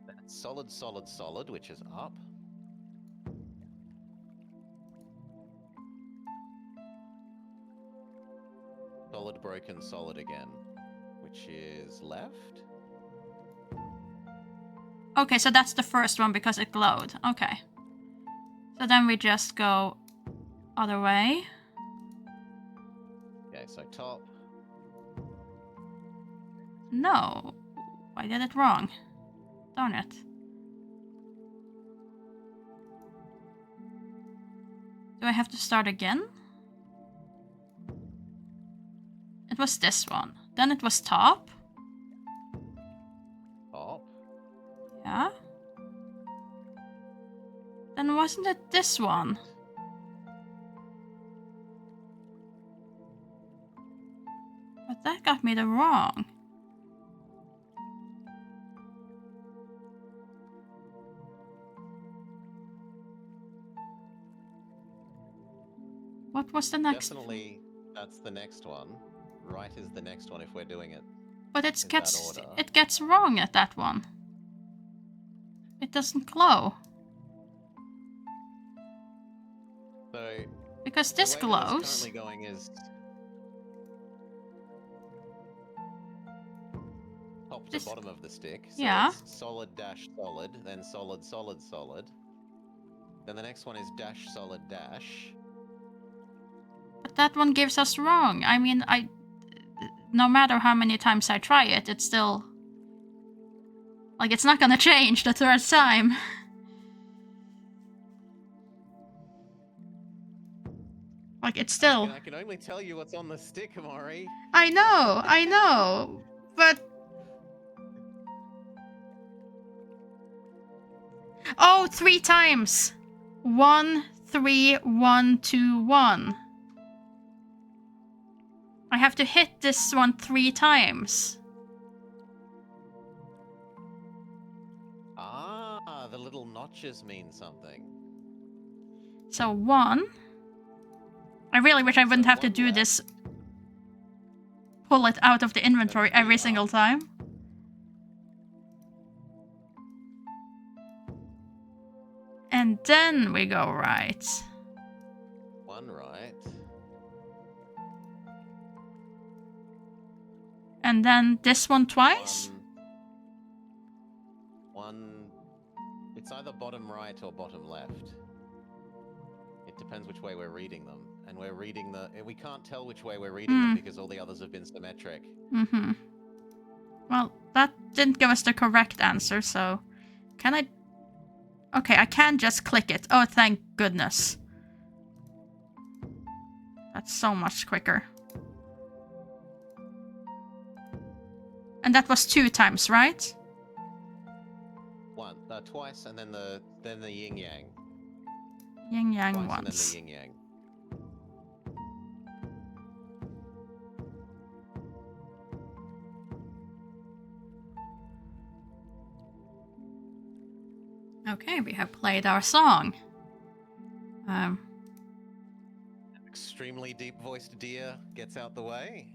That's solid, solid, solid, which is up. Solid, broken, solid again, which is left. Okay, so that's the first one because it glowed. Okay. So then we just go other way. Okay, so top. No. I did it wrong. Darn it. Do I have to start again? It was this one. Then it was top. Top. Yeah. Then wasn't it this one? But that got me the wrong. What was the next? Definitely, that's the next one. Right is the next one if we're doing it. But in that order. it gets wrong at that one. It doesn't glow. So Because this the way that it's glows. currently going is top to This- bottom of the stick. So Yeah. it's solid dash solid, then solid solid solid. Then the next one is dash solid dash. But that one gives us wrong. I mean, no matter how many times I try it, it's still... Like, it's not gonna change the third time. Like, it's still... I can only tell you what's on the stick, Amari. I know. But... Oh, 3 times. 1, 3, 1, 2, 1. I have to hit this one 3 times. Ah, the little notches mean something. So 1. I really wish I wouldn't have to one do left. this. Pull it out of the inventory every up. single time. then we go right. One right. And then this one twice? One. It's either bottom right or bottom left. It depends which way we're reading them. And we're reading we can't tell which way we're reading them because all the others have been symmetric. Mm-hmm. Well, that didn't give us the correct answer, so... Can I... Okay, I can just click it. Oh, thank goodness. That's so much quicker. And that was 2 times, right? One, twice, and then the yin yang. Yin yang Twice, once. and then the yin yang. Okay, we have played our song. Extremely deep-voiced deer gets out the way.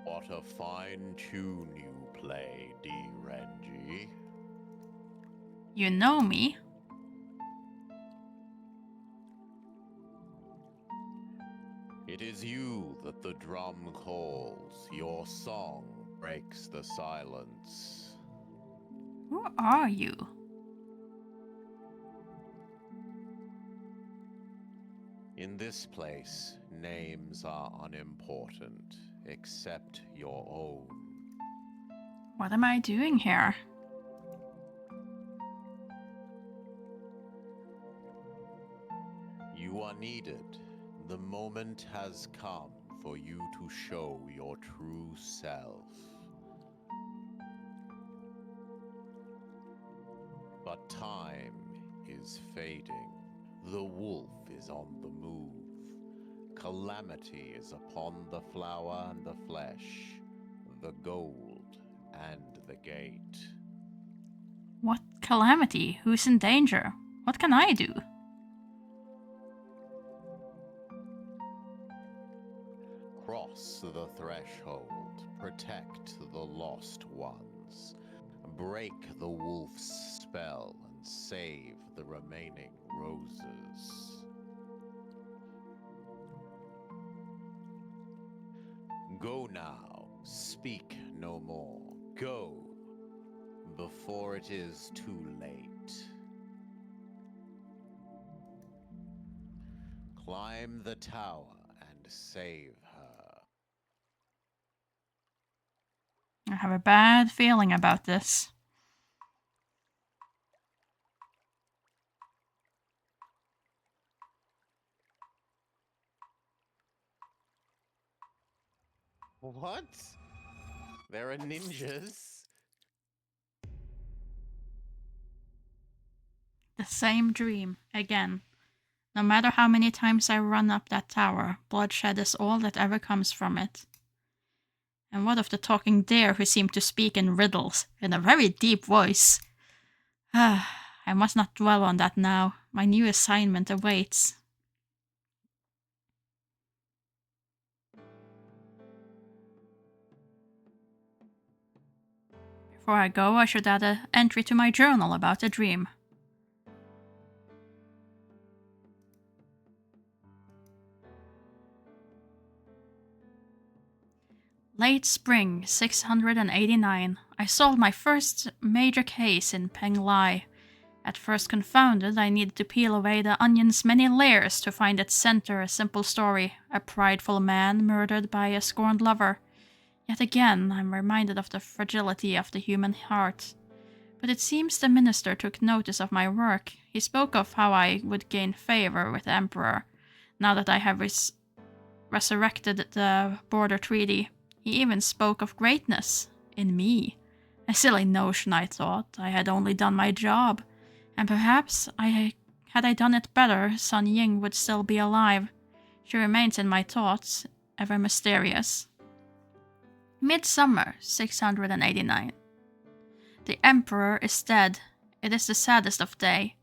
What a fine tune you play, D. Renji. You know me. It is you that the drum calls. Your song breaks the silence. Who are you? In this place, names are unimportant, except your own. What am I doing here? You are needed. The moment has come for you to show your true self. But time is fading. The wolf is on the move. Calamity is upon the flower and the flesh, the gold and the gate. What calamity? Who's in danger? What can I do? Cross the threshold, protect the lost ones, break the wolf's spell, and save the remaining roses. Go now, speak no more. Go, before it is too late. Climb the tower and save her. I have a bad feeling about this. What? There are ninjas? The same dream, again. No matter how many times I run up that tower, bloodshed is all that ever comes from it. And what of the talking deer who seem to speak in riddles, in a very deep voice? I must not dwell on that now. My new assignment awaits. Before I go, I should add an entry to my journal about the dream. Late spring, 689, I solved my first major case in Penglai. At first confounded, I needed to peel away the onion's many layers to find its center a simple story, a prideful man murdered by a scorned lover. Yet again, I'm reminded of the fragility of the human heart. But it seems the minister took notice of my work. He spoke of how I would gain favor with the emperor, now that I have resurrected the border treaty. He even spoke of greatness in me. A silly notion, I thought. I had only done my job. And perhaps, had I done it better, Sun Ying would still be alive. She remains in my thoughts, ever mysterious. Midsummer, 689. The Emperor is dead. It is the saddest of day.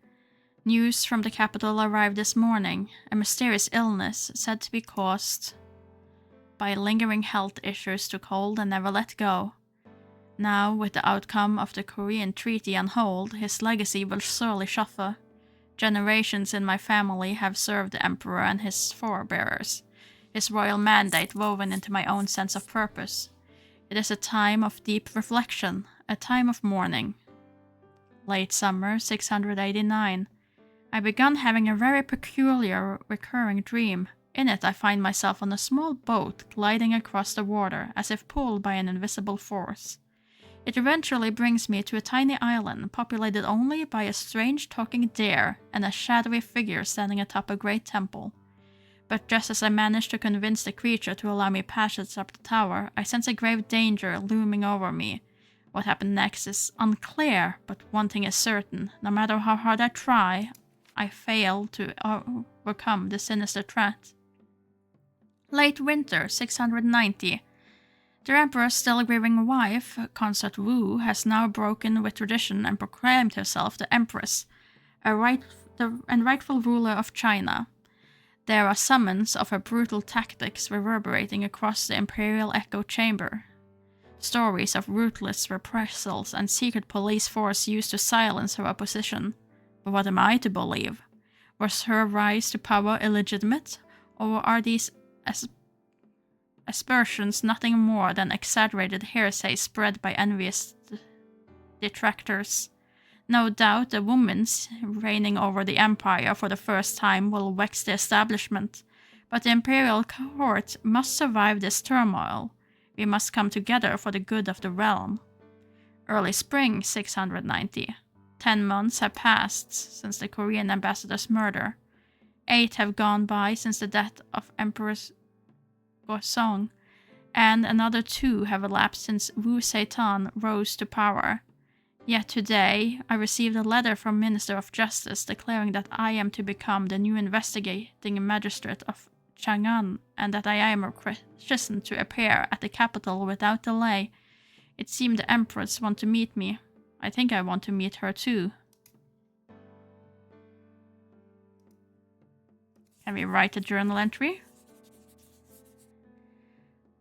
News from the capital arrived this morning. A mysterious illness said to be caused by lingering health issues took hold and never let go. Now, with the outcome of the Korean Treaty on hold, his legacy will surely suffer. Generations in my family have served the Emperor and his forebearers, his royal mandate woven into my own sense of purpose. It is a time of deep reflection, a time of mourning. Late summer, 689. I began having a very peculiar recurring dream. In it, I find myself on a small boat gliding across the water as if pulled by an invisible force. It eventually brings me to a tiny island populated only by a strange talking deer and a shadowy figure standing atop a great temple. But just as I manage to convince the creature to allow me passage up the tower, I sense a grave danger looming over me. What happened next is unclear, but one thing is certain. No matter how hard I try, I fail to overcome the sinister threat. Late winter, 690. The Emperor's still grieving wife, Consort Wu, has now broken with tradition and proclaimed herself the Empress, and rightful ruler of China. There are summons of her brutal tactics reverberating across the imperial echo chamber. Stories of ruthless reprisals and secret police force used to silence her opposition. But what am I to believe? Was her rise to power illegitimate, or are these aspersions nothing more than exaggerated hearsay spread by envious detractors? No doubt the woman's reigning over the empire for the first time will vex the establishment, but the imperial court must survive this turmoil. We must come together for the good of the realm. Early spring, 690. 10 months have passed since the Korean ambassador's murder. 8 have gone by since the death of Empress Gosong, and another 2 have elapsed since Wu Seitan rose to power. Yet today, I received a letter from Minister of Justice declaring that I am to become the new investigating magistrate of Chang'an, and that I am requisitioned to appear at the capital without delay. It seemed the Empress want to meet me. I think I want to meet her too. Can we write a journal entry?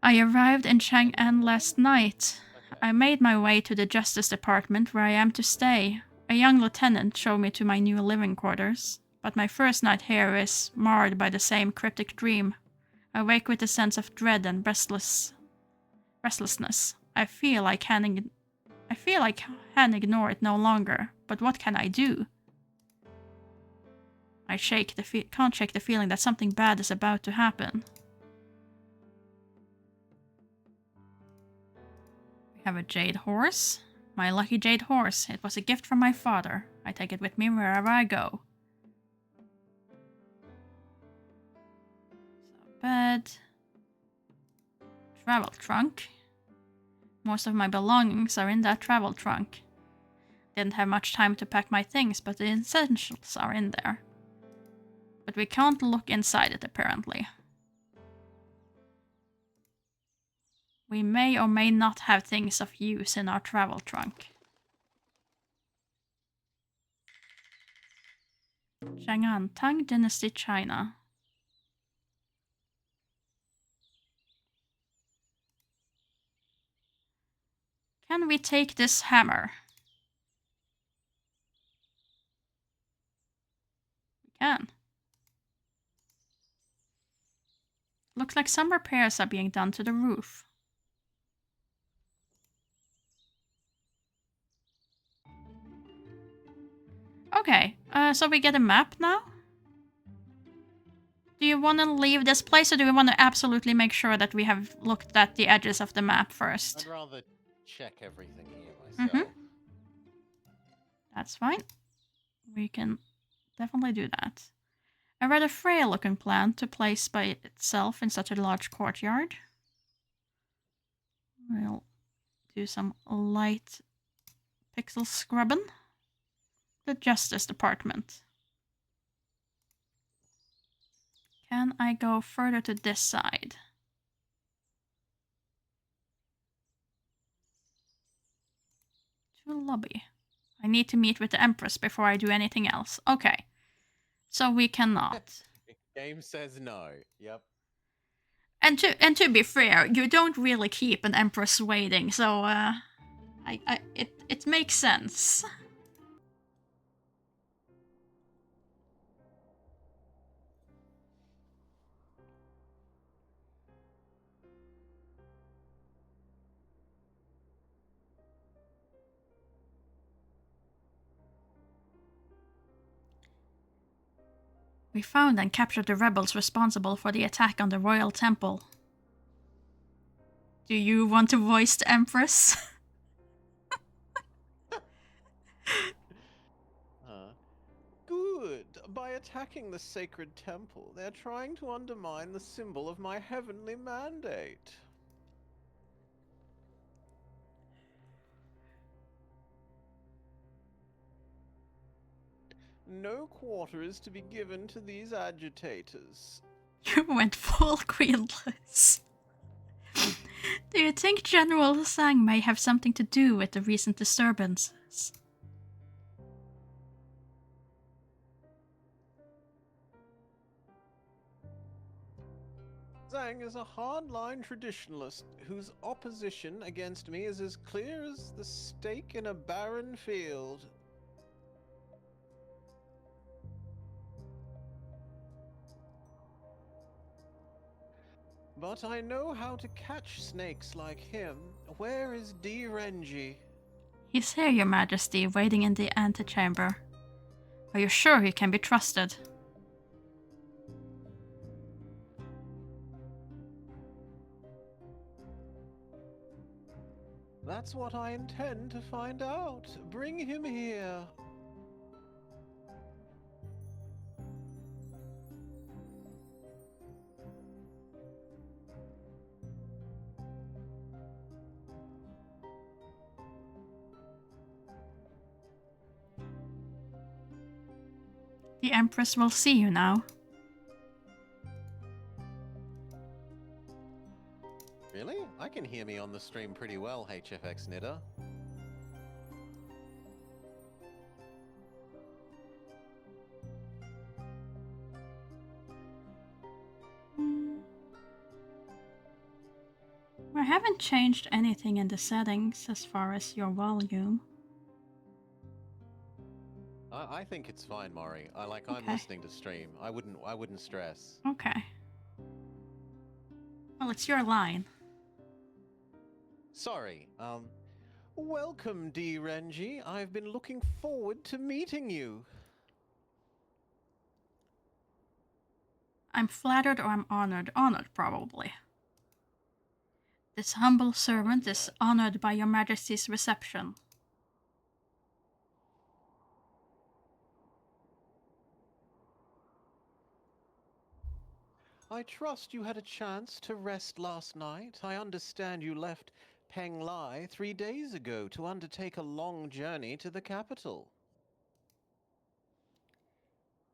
I arrived in Chang'an last night. I made my way to the Justice Department where I am to stay. A young lieutenant showed me to my new living quarters, but my first night here is marred by the same cryptic dream. I wake with a sense of dread and restlessness. I feel I can ignore it no longer, but what can I do? I can't shake the feeling that something bad is about to happen. We have a jade horse. My lucky jade horse. It was a gift from my father. I take it with me wherever I go. So, bed. Travel trunk. Most of my belongings are in that travel trunk. Didn't have much time to pack my things, but the essentials are in there. But we can't look inside it, apparently. We may or may not have things of use in our travel trunk. Chang'an, Tang Dynasty, China. Can we take this hammer? We can. Looks like some repairs are being done to the roof. Okay, so we get a map now? Do you want to leave this place, or do we want to absolutely make sure that we have looked at the edges of the map first? I'd rather check everything here myself. That's fine. We can definitely do that. A rather frail-looking plant to place by itself in such a large courtyard. We'll do some light pixel scrubbing. The Justice Department. Can I go further to this side? To lobby. I need to meet with the Empress before I do anything else. Okay. So we cannot. Game says no. Yep. And to be fair, you don't really keep an empress waiting, so it makes sense. We found and captured the rebels responsible for the attack on the royal temple. Do you want to voice the empress? Good. By attacking the sacred temple, they're trying to undermine the symbol of my heavenly mandate. No quarter is to be given to these agitators. You went full queenless. Do you think General Sang may have something to do with the recent disturbances? Zhang is a hardline traditionalist whose opposition against me is as clear as the stake in a barren field. But I know how to catch snakes like him. Where is D. Renji? He's here, Your Majesty, waiting in the antechamber. Are you sure he can be trusted? That's what I intend to find out. Bring him here. The Empress will see you now. Really? I can hear me on the stream pretty well, HFX Nidda. I haven't changed anything in the settings as far as your volume. I think it's fine, Mari. I'm Okay. listening to stream. I wouldn't stress. Okay. Well, it's your line. Sorry. Welcome, D. Renji. I've been looking forward to meeting you. I'm flattered or I'm honored. Honored, probably. This humble servant is honored by Your Majesty's reception. I trust you had a chance to rest last night. I understand you left Penglai 3 days ago to undertake a long journey to the capital.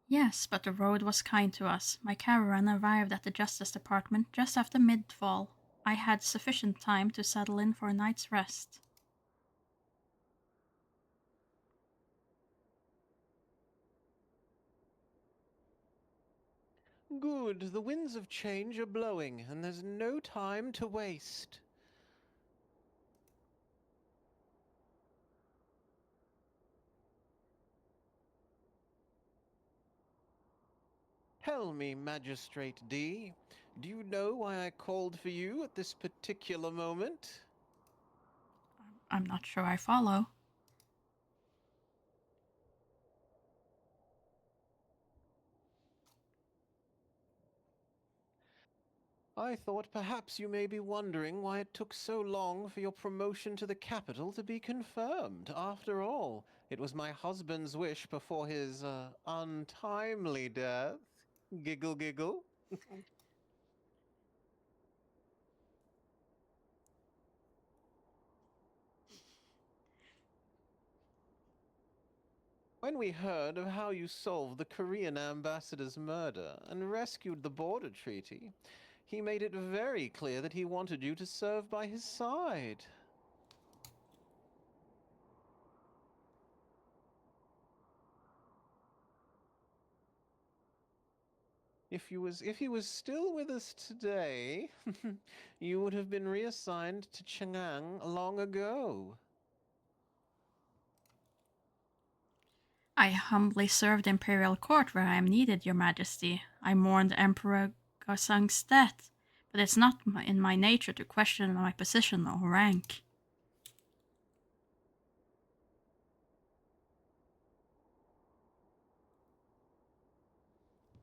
Yes, but the road was kind to us. My caravan arrived at the Justice Department just after midfall. I had sufficient time to settle in for a night's rest. Good. The winds of change are blowing, and there's no time to waste. Tell me, Magistrate D, do you know why I called for you at this particular moment? I'm not sure I follow. I thought perhaps you may be wondering why it took so long for your promotion to the capital to be confirmed. After all, it was my husband's wish before his, untimely death. Giggle, giggle. When we heard of how you solved the Korean ambassador's murder and rescued the border treaty, he made it very clear that he wanted you to serve by his side. If he was still with us today, you would have been reassigned to Chang'an long ago. I humbly served the imperial court where I am needed, your majesty. I mourned Emperor Gozang's death, but it's not in my nature to question my position or rank.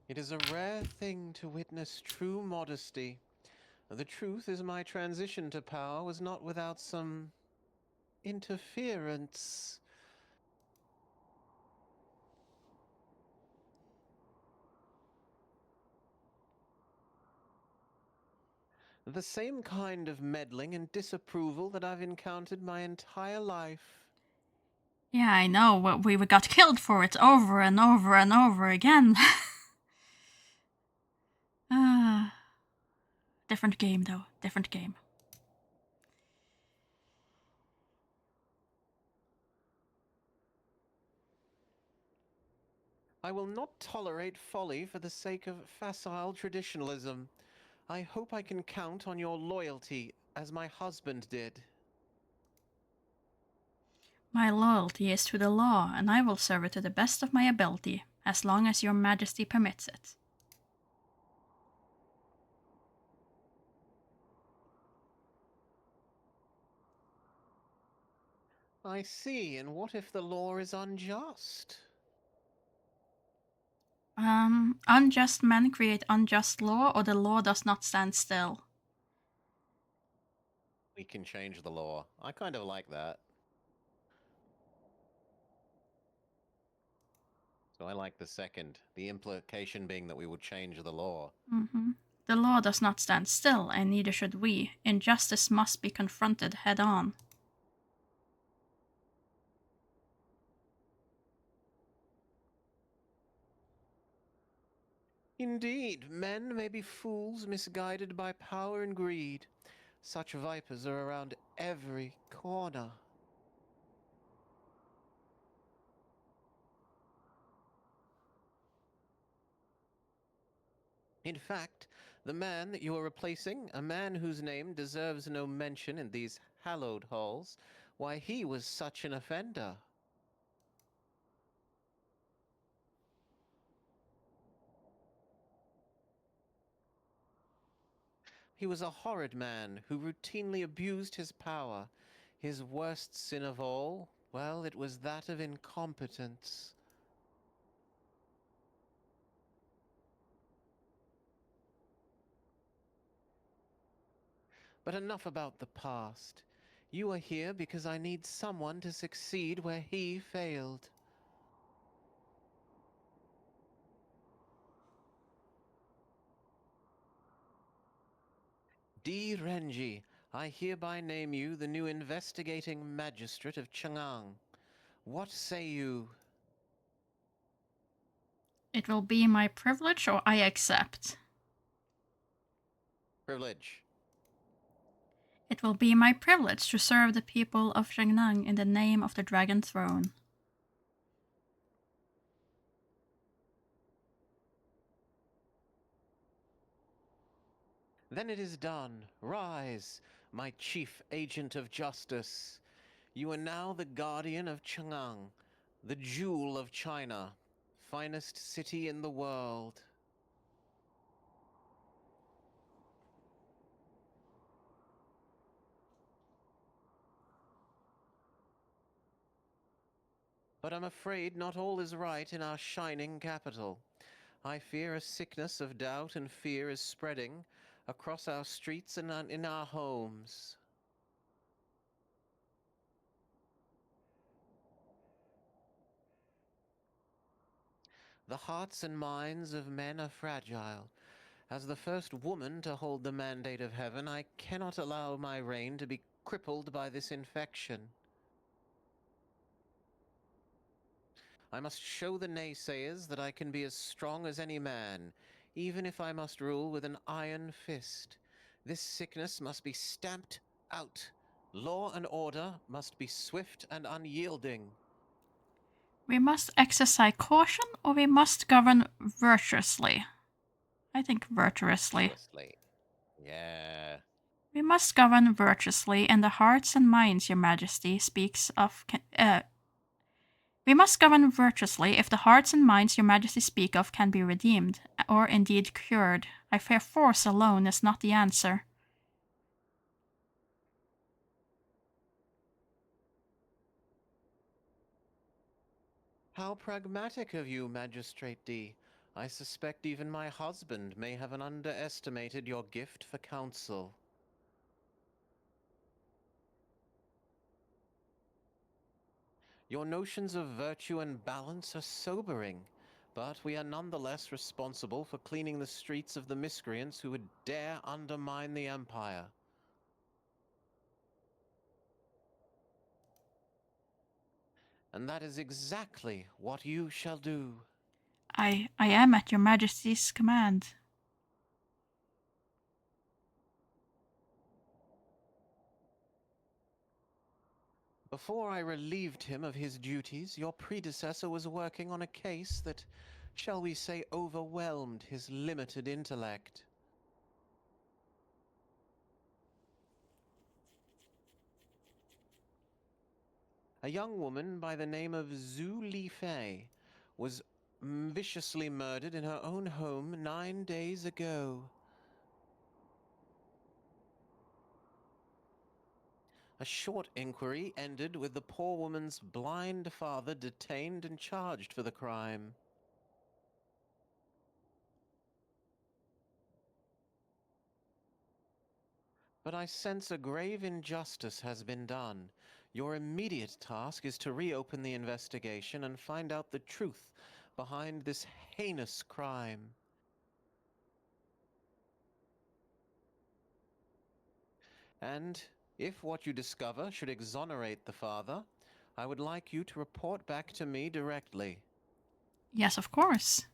It is a rare thing to witness true modesty. The truth is my transition to power was not without some interference. The same kind of meddling and disapproval that I've encountered my entire life. Yeah, I know, but we got killed for it over and over and over again. Ah, different game, though. Different game. I will not tolerate folly for the sake of facile traditionalism. I hope I can count on your loyalty, as my husband did. My loyalty is to the law, and I will serve it to the best of my ability, as long as your majesty permits it. I see, and what if the law is unjust? Unjust men create unjust law, or the law does not stand still. We can change the law. I kind of like that. So I like the second, the implication being that we would change the law. The law does not stand still, and neither should we. Injustice must be confronted head on. Indeed, men may be fools misguided by power and greed. Such vipers are around every corner. In fact, the man that you are replacing, a man whose name deserves no mention in these hallowed halls, why, he was such an offender. He was a horrid man who routinely abused his power. His worst sin of all, well, it was that of incompetence. But enough about the past. You are here because I need someone to succeed where he failed. Di Renji, I hereby name you the new investigating magistrate of Chang'an. What say you? It will be my privilege, or I accept. Privilege. It will be my privilege to serve the people of Chang'an in the name of the Dragon Throne. Then it is done. Rise, my chief agent of justice. You are now the guardian of Chang'an, the jewel of China, finest city in the world. But I'm afraid not all is right in our shining capital. I fear a sickness of doubt and fear is spreading across our streets and in our homes. The hearts and minds of men are fragile. As the first woman to hold the mandate of heaven, I cannot allow my reign to be crippled by this infection. I must show the naysayers that I can be as strong as any man, even if I must rule with an iron fist. This sickness must be stamped out. Law and order must be swift and unyielding. We must exercise caution, or we must govern virtuously. I think virtuously. Virtuously. Yeah. We must govern virtuously in the hearts and minds your majesty speaks of. We must govern virtuously if the hearts and minds your majesty speak of can be redeemed, or indeed cured. I fear force alone is not the answer. How pragmatic of you, Magistrate D. I suspect even my husband may have underestimated your gift for counsel. Your notions of virtue and balance are sobering, but we are nonetheless responsible for cleaning the streets of the miscreants who would dare undermine the Empire. And that is exactly what you shall do. I am at your majesty's command. Before I relieved him of his duties, your predecessor was working on a case that, shall we say, overwhelmed his limited intellect. A young woman by the name of Zhu Li Fei was viciously murdered in her own home 9 days ago. A short inquiry ended with the poor woman's blind father detained and charged for the crime. But I sense a grave injustice has been done. Your immediate task is to reopen the investigation and find out the truth behind this heinous crime. And if what you discover should exonerate the father, I would like you to report back to me directly. Yes, of course.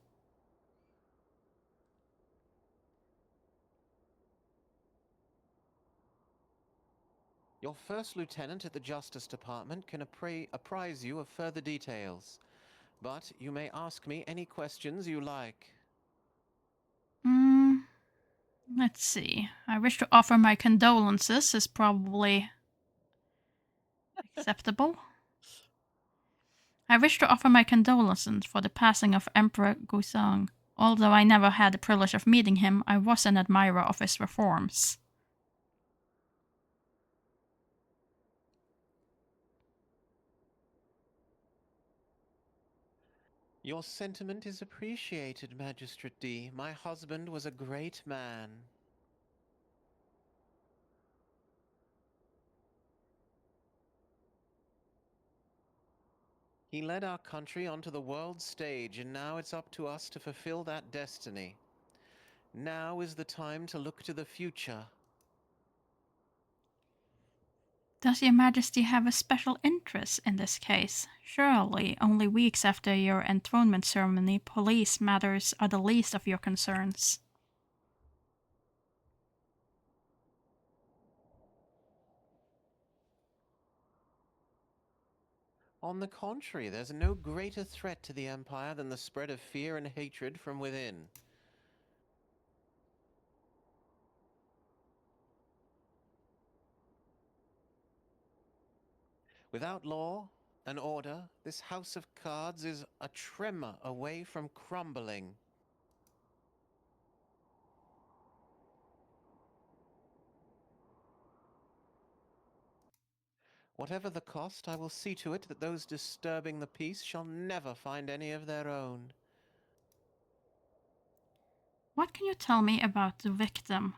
Your first lieutenant at the Justice Department can apprise you of further details, but you may ask me any questions you like. Let's see. I wish to offer my condolences is probably acceptable. I wish to offer my condolences for the passing of Emperor Guzang. Although I never had the privilege of meeting him, I was an admirer of his reforms. Your sentiment is appreciated, Magistrate D. My husband was a great man. He led our country onto the world stage, and now it's up to us to fulfill that destiny. Now is the time to look to the future. Does your majesty have a special interest in this case? Surely, only weeks after your enthronement ceremony, police matters are the least of your concerns. On the contrary, there's no greater threat to the Empire than the spread of fear and hatred from within. Without law and order, this house of cards is a tremor away from crumbling. Whatever the cost, I will see to it that those disturbing the peace shall never find any of their own. What can you tell me about the victim?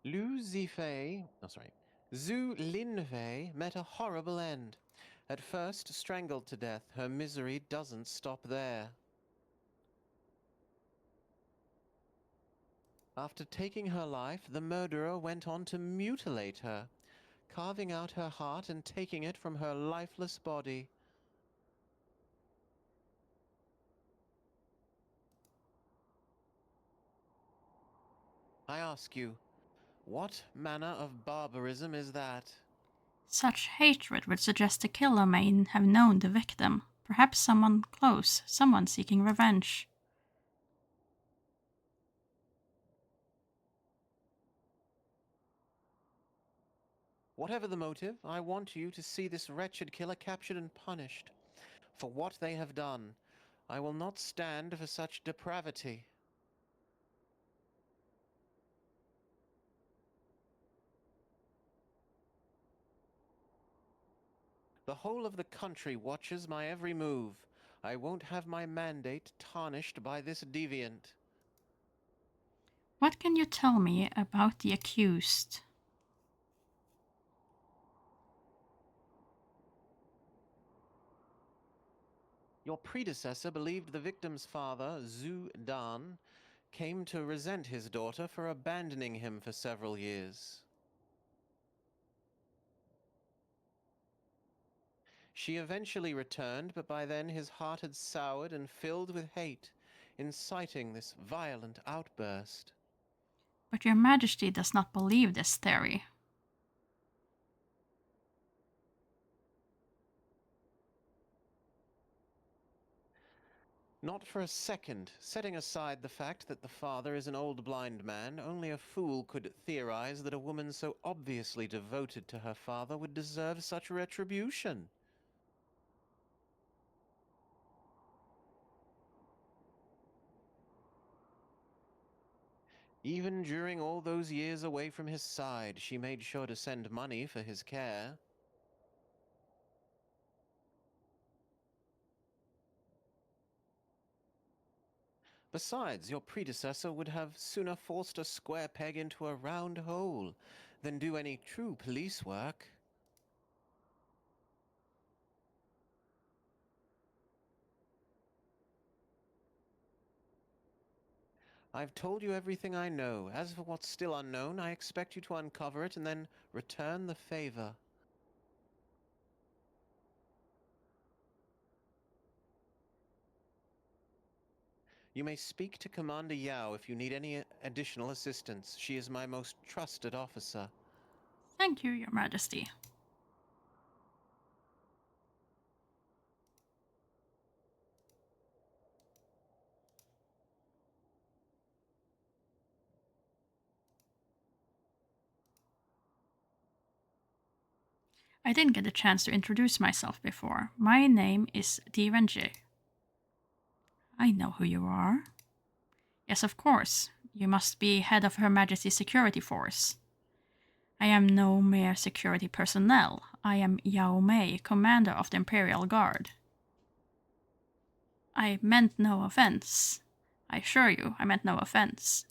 Zhu Linfei met a horrible end. At first strangled to death, her misery doesn't stop there. After taking her life, the murderer went on to mutilate her, carving out her heart and taking it from her lifeless body. I ask you, what manner of barbarism is that? Such hatred would suggest the killer may have known the victim. Perhaps someone close, someone seeking revenge. Whatever the motive, I want you to see this wretched killer captured and punished for what they have done. I will not stand for such depravity. The whole of the country watches my every move. I won't have my mandate tarnished by this deviant. What can you tell me about the accused? Your predecessor believed the victim's father, Zhu Dan, came to resent his daughter for abandoning him for several years. She eventually returned, but by then his heart had soured and filled with hate, inciting this violent outburst. But your Majesty does not believe this theory. Not for a second. Setting aside the fact that the father is an old blind man, only a fool could theorize that a woman so obviously devoted to her father would deserve such retribution. Even during all those years away from his side, she made sure to send money for his care. Besides, your predecessor would have sooner forced a square peg into a round hole than do any true police work. I've told you everything I know. As for what's still unknown, I expect you to uncover it and then return the favor. You may speak to Commander Yao if you need any additional assistance. She is my most trusted officer. Thank you, Your Majesty. I didn't get a chance to introduce myself before. My name is Direnji. I know who you are. Yes, of course. You must be head of Her Majesty's security force. I am no mere security personnel. I am Yao Mei, commander of the Imperial Guard. I meant no offense. I assure you, I meant no offense.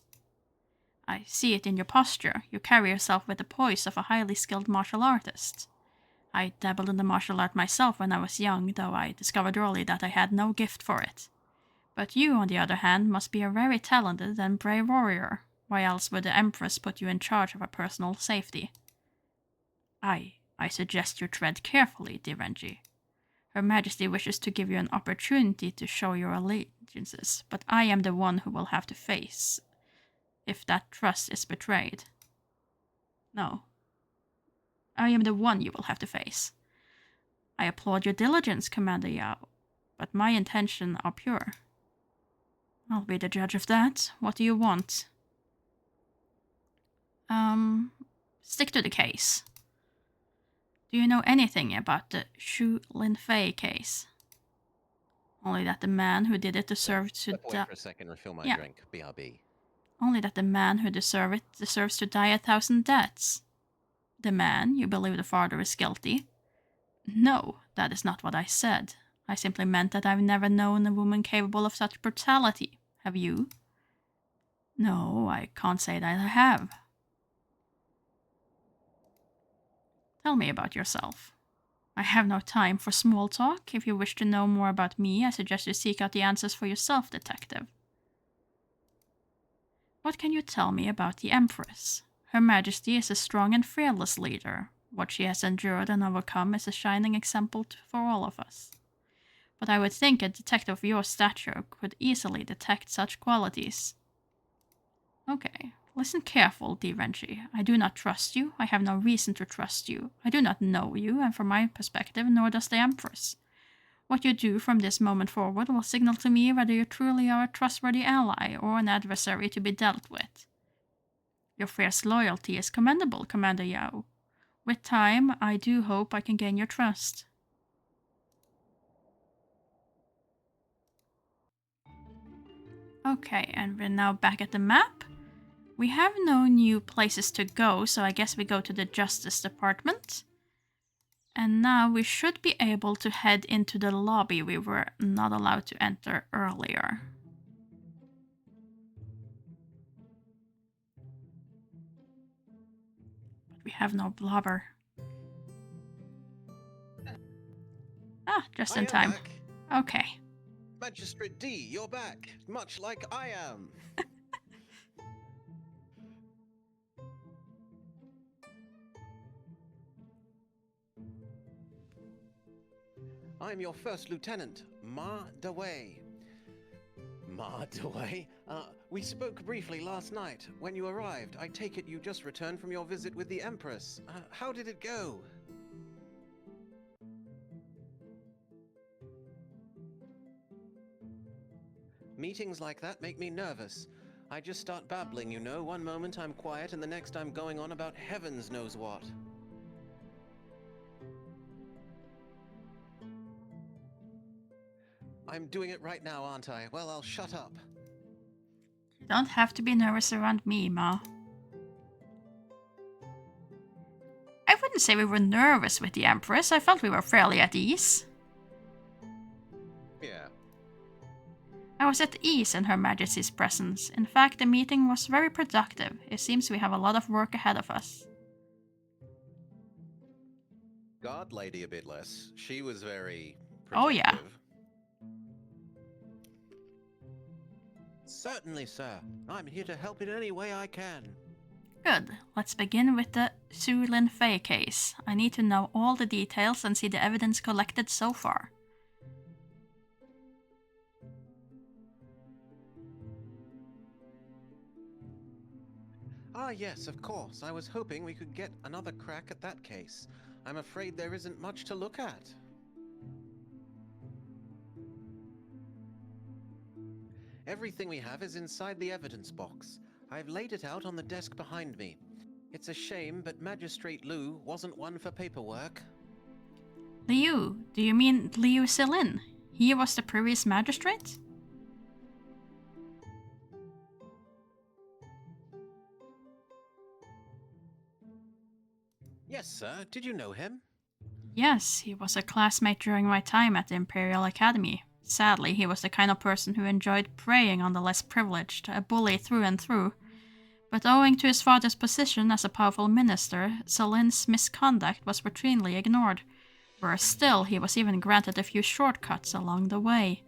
I see it in your posture. You carry yourself with the poise of a highly skilled martial artist. I dabbled in the martial art myself when I was young, though I discovered early that I had no gift for it. But you, on the other hand, must be a very talented and brave warrior. Why else would the Empress put you in charge of her personal safety? I suggest you tread carefully, Direnji. Her Majesty wishes to give you an opportunity to show your allegiances, but I am the one who will have to face if that trust is betrayed. No. I am the one you will have to face. I applaud your diligence, Commander Yao, but my intentions are pure. I'll be the judge of that. What do you want? Stick to the case. Do you know anything about the Xu Linfei case? Only that the man who did it deserves to die. For a second, refill my drink. BRB. Only that the man who deserves it deserves to die 1,000 deaths. The man, you believe the father is guilty? No, that is not what I said. I simply meant that I've never known a woman capable of such brutality. Have you? No, I can't say that I have. Tell me about yourself. I have no time for small talk. If you wish to know more about me, I suggest you seek out the answers for yourself, detective. What can you tell me about the Empress? Her Majesty is a strong and fearless leader. What she has endured and overcome is a shining example for all of us. But I would think a detective of your stature could easily detect such qualities. Okay, Listen careful, Direnji. I do not trust you. I have no reason to trust you. I do not know you, and from my perspective, nor does the Empress. What you do from this moment forward will signal to me whether you truly are a trustworthy ally or an adversary to be dealt with. Your fierce loyalty is commendable, Commander Yao. With time, I do hope I can gain your trust. Okay, and we're now back at the map. We have no new places to go, so I guess we go to the Justice Department. And now we should be able to head into the lobby we were not allowed to enter earlier. But we have no blobber. Ah, just in time. Back. Okay. Magistrate D, you're back, much like I am. I'm your first lieutenant, Ma Dawei. Ma Dawei? We spoke briefly last night. When you arrived, I take it you just returned from your visit with the Empress. How did it go? Meetings like that make me nervous. I just start babbling, you know. One moment I'm quiet and the next I'm going on about heavens knows what. I'm doing it right now, aren't I? Well, I'll shut up. You don't have to be nervous around me, Ma. I wouldn't say we were nervous with the Empress. I felt we were fairly at ease. Yeah. I was at ease in Her Majesty's presence. In fact, the meeting was very productive. It seems we have a lot of work ahead of us. Guard lady a bit less. She was very protective. Oh, yeah. Certainly, sir. I'm here to help in any way I can. Good. Let's begin with the Su Lin Fei case. I need to know all the details and see the evidence collected so far. Ah, yes, of course. I was hoping we could get another crack at that case. I'm afraid there isn't much to look at. Everything we have is inside the evidence box. I've laid it out on the desk behind me. It's a shame, but Magistrate Liu wasn't one for paperwork. Liu? Do you mean Liu Silin? He was the previous magistrate? Yes, sir. Did you know him? Yes, he was a classmate during my time at the Imperial Academy. Sadly, he was the kind of person who enjoyed preying on the less privileged, a bully through and through. But owing to his father's position as a powerful minister, Selin's misconduct was routinely ignored. Worse still, he was even granted a few shortcuts along the way.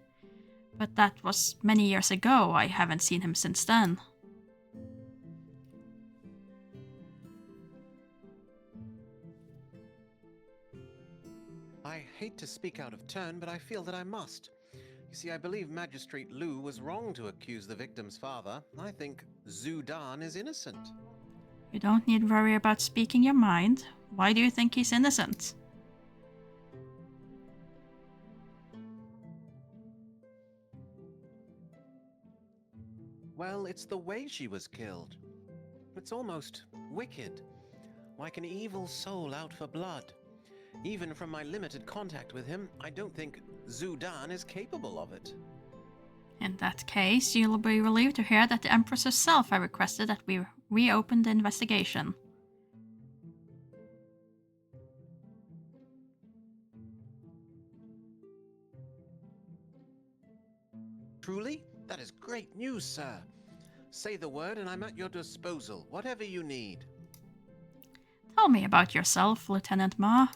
But that was many years ago. I haven't seen him since then. I hate to speak out of turn, but I feel that I must. You see, I believe Magistrate Liu was wrong to accuse the victim's father. I think Zhu Dan is innocent. You don't need worry about speaking your mind. Why do you think he's innocent? Well, it's the way she was killed. It's almost wicked. Like an evil soul out for blood. Even from my limited contact with him, I don't think Zhu Dan is capable of it. In that case, you'll be relieved to hear that the Empress herself had requested that we reopen the investigation. Truly? That is great news, sir. Say the word and I'm at your disposal, whatever you need. Tell me about yourself, Lieutenant Ma.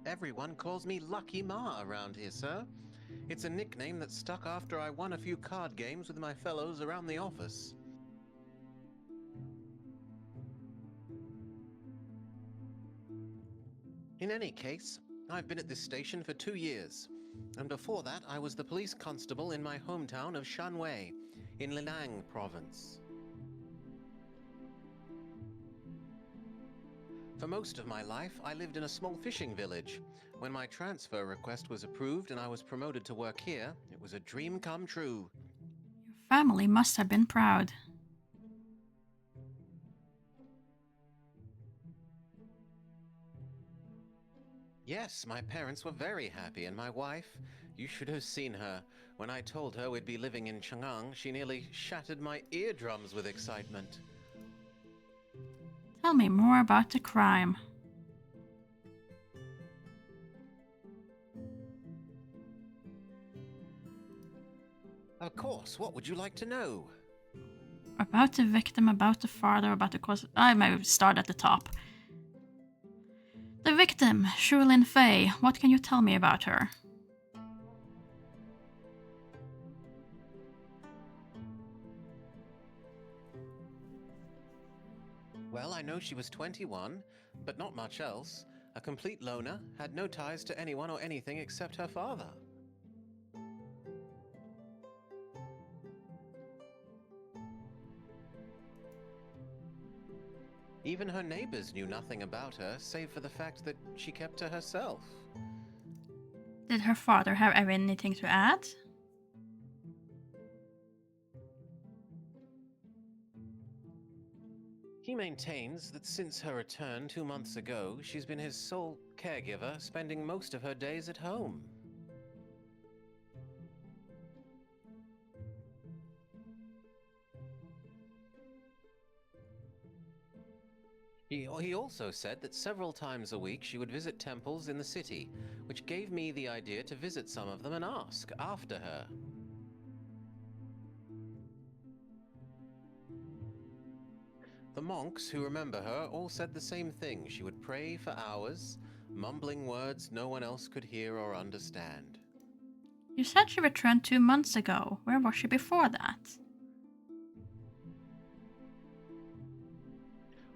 Everyone calls me Lucky Ma around here, sir. It's a nickname that stuck after I won a few card games with my fellows around the office. In any case, I've been at this station for 2 years, and before that I was the police constable in my hometown of Shanwei, in Linang province. For most of my life, I lived in a small fishing village. When my transfer request was approved and I was promoted to work here, it was a dream come true. Your family must have been proud. Yes, my parents were very happy, and my wife, you should have seen her. When I told her we'd be living in Chang'an, she nearly shattered my eardrums with excitement. Tell me more about the crime. Of course, what would you like to know? About the victim, about the father, about the cause. I may start at the top. The victim, Shulin Fei. What can you tell me about her? Well, I know she was 21, but not much else. A complete loner, had no ties to anyone or anything except her father. Even her neighbors knew nothing about her, save for the fact that she kept to herself. Did her father have anything to add? He maintains that since her return 2 months ago, she's been his sole caregiver, spending most of her days at home. He also said that several times a week she would visit temples in the city, which gave me the idea to visit some of them and ask after her. The monks who remember her all said the same thing. She would pray for hours, mumbling words no one else could hear or understand. You said she returned 2 months ago. Where was she before that?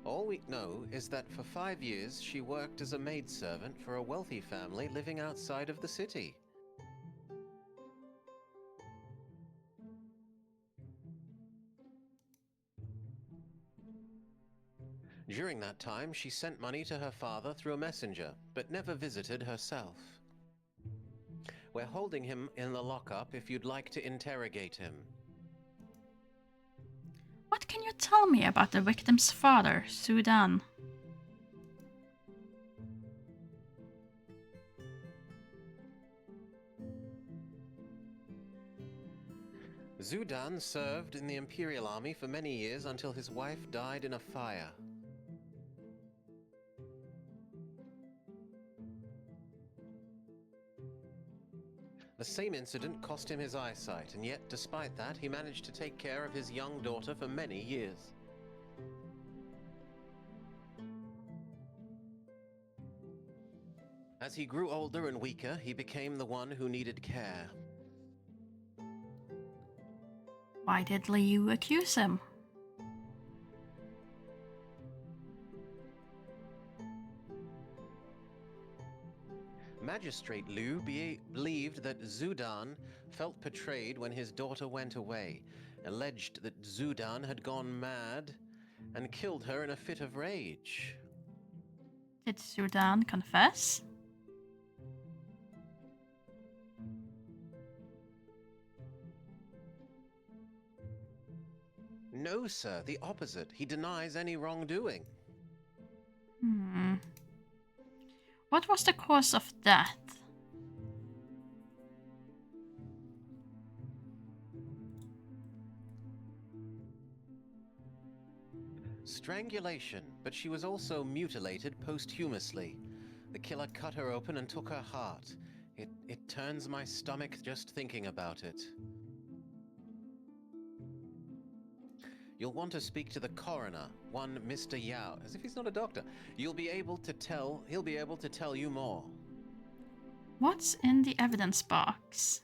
All we know is that for 5 years she worked as a maidservant for a wealthy family living outside of the city. During that time, she sent money to her father through a messenger, but never visited herself. We're holding him in the lockup if you'd like to interrogate him. What can you tell me about the victim's father, Sudan? Zudan served in the Imperial Army for many years until his wife died in a fire. The same incident cost him his eyesight, and yet, despite that, he managed to take care of his young daughter for many years. As he grew older and weaker, he became the one who needed care. Why did Liu accuse him? Magistrate Liu believed that Zudan felt betrayed when his daughter went away, alleged that Zudan had gone mad, and killed her in a fit of rage. Did Sudan confess? No, sir, the opposite. He denies any wrongdoing. What was the cause of death? Strangulation, but she was also mutilated posthumously. The killer cut her open and took her heart. It turns my stomach just thinking about it. You'll want to speak to the coroner, one Mr. Yao, as if he's not a doctor. He'll be able to tell you more. What's in the evidence box?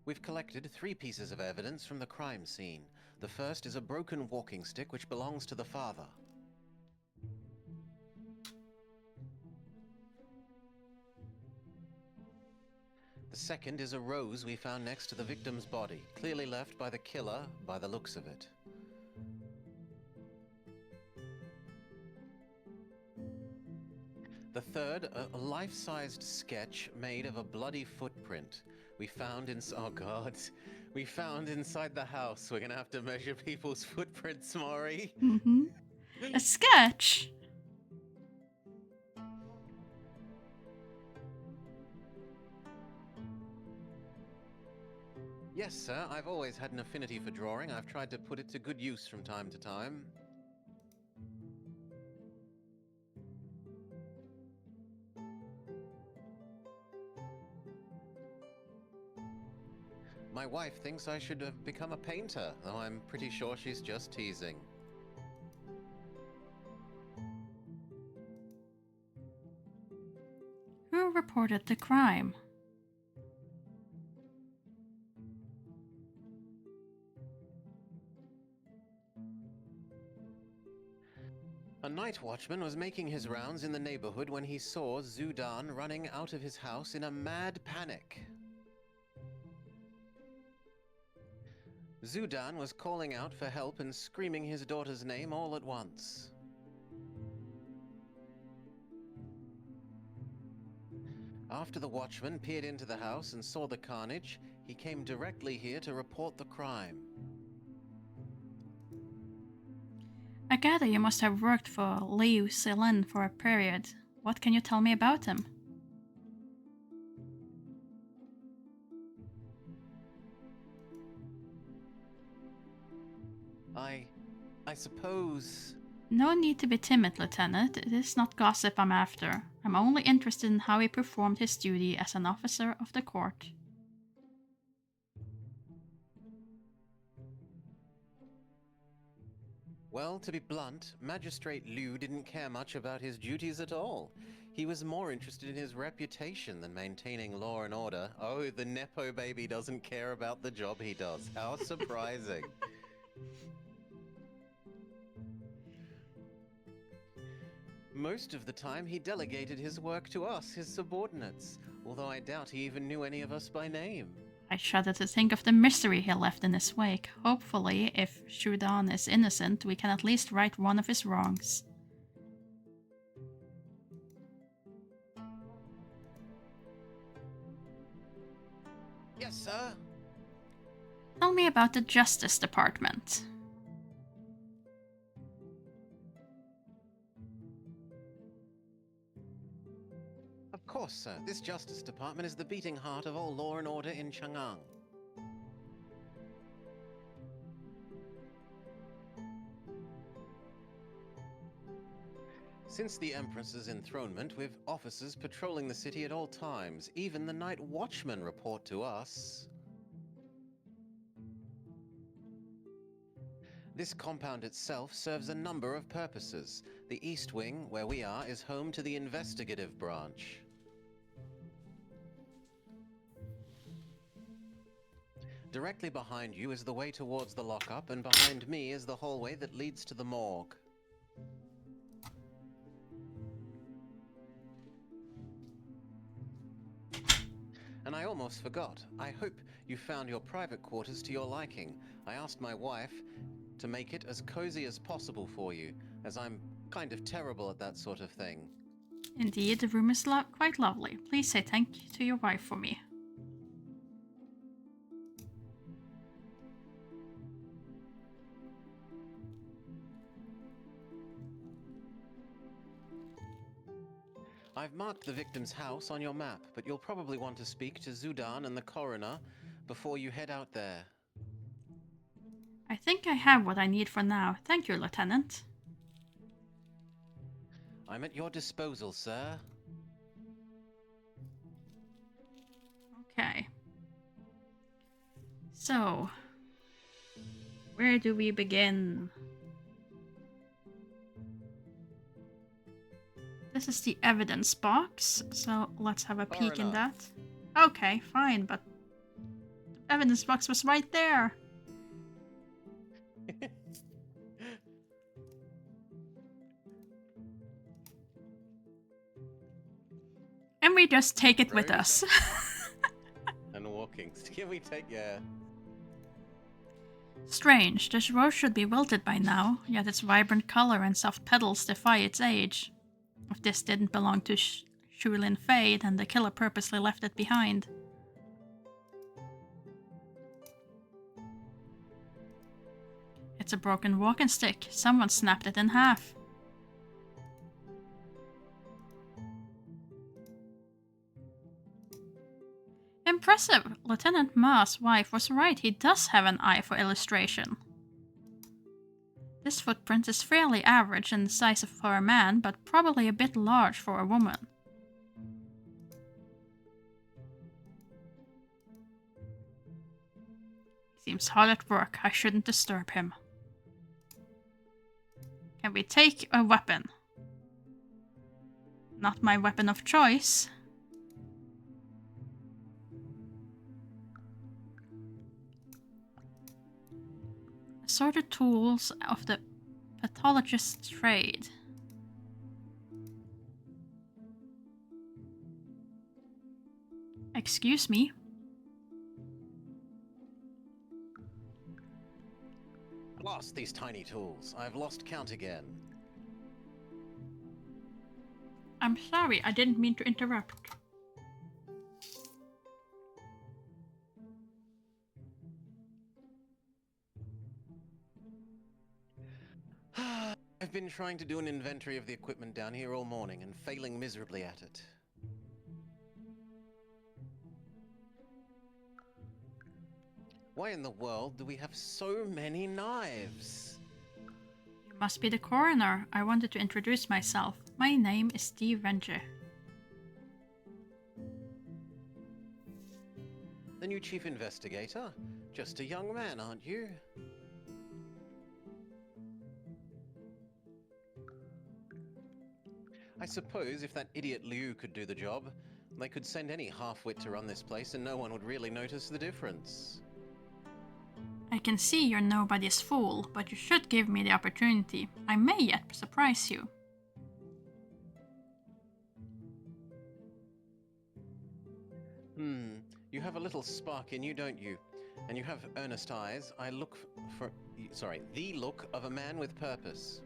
We've collected 3 pieces of evidence from the crime scene. The first is a broken walking stick which belongs to the father. The second is a rose we found next to the victim's body, clearly left by the killer by the looks of it. The third, a life-sized sketch made of a bloody footprint we found in... Oh god. We found inside the house. We're gonna have to measure people's footprints, Mari. Mm-hmm. A sketch! Yes, sir. I've always had an affinity for drawing. I've tried to put it to good use from time to time. My wife thinks I should have become a painter, though I'm pretty sure she's just teasing. Who reported the crime? A night watchman was making his rounds in the neighborhood when he saw Zudan running out of his house in a mad panic. Zudan was calling out for help and screaming his daughter's name all at once. After the watchman peered into the house and saw the carnage, he came directly here to report the crime. I gather you must have worked for Liu Zilin for a period. What can you tell me about him? I suppose... No need to be timid, Lieutenant. It is not gossip I'm after. I'm only interested in how he performed his duty as an officer of the court. Well, to be blunt, Magistrate Liu didn't care much about his duties at all. He was more interested in his reputation than maintaining law and order. Oh, the Nepo baby doesn't care about the job he does. How surprising. Most of the time, he delegated his work to us, his subordinates, although I doubt he even knew any of us by name. I shudder to think of the misery he left in his wake. Hopefully, if Shudan is innocent, we can at least right one of his wrongs. Yes, sir. Tell me about the Justice Department. Of course, sir. This Justice Department is the beating heart of all law and order in Chang'an. Since the Empress's enthronement, we've officers patrolling the city at all times. Even the night watchmen report to us. This compound itself serves a number of purposes. The East Wing, where we are, is home to the investigative branch. Directly behind you is the way towards the lockup, and behind me is the hallway that leads to the morgue. And I almost forgot. I hope you found your private quarters to your liking. I asked my wife to make it as cozy as possible for you, as I'm kind of terrible at that sort of thing. Indeed, the room is quite lovely. Please say thank you to your wife for me. I've marked the victim's house on your map, but you'll probably want to speak to Zudan and the coroner before you head out there. I think I have what I need for now. Thank you, Lieutenant. I'm at your disposal, sir. Okay. So, where do we begin? This is the evidence box, so let's have a peek in that. Okay, fine, but the Evidence box was right there. And we just take it with Road. us. And walking. Can we take, yeah. Strange, this rose should be wilted by now, yet its vibrant color and soft petals defy its age. If this didn't belong to Shulin Fei, then the killer purposely left it behind. It's a broken walking stick. Someone snapped it in half. Impressive! Lieutenant Ma's wife was right, he does have an eye for illustration. This footprint is fairly average in the size for a man, but probably a bit large for a woman. Seems hard at work, I shouldn't disturb him. Can we take a weapon? Not my weapon of choice. Assorted tools of the pathologist's trade. Excuse me. Lost these tiny tools. I've lost count again. I'm sorry, I didn't mean to interrupt. I've been trying to do an inventory of the equipment down here all morning and failing miserably at it. Why in the world do we have so many knives? You must be the coroner. I wanted to introduce myself. My name is Steve Venture. The new chief investigator? Just a young man, aren't you? I suppose if that idiot Liu could do the job, they could send any half-wit to run this place and no one would really notice the difference. I can see you're nobody's fool, but you should give me the opportunity. I may yet surprise you. You have a little spark in you, don't you? And you have earnest eyes. I look for... Sorry, the look of a man with purpose.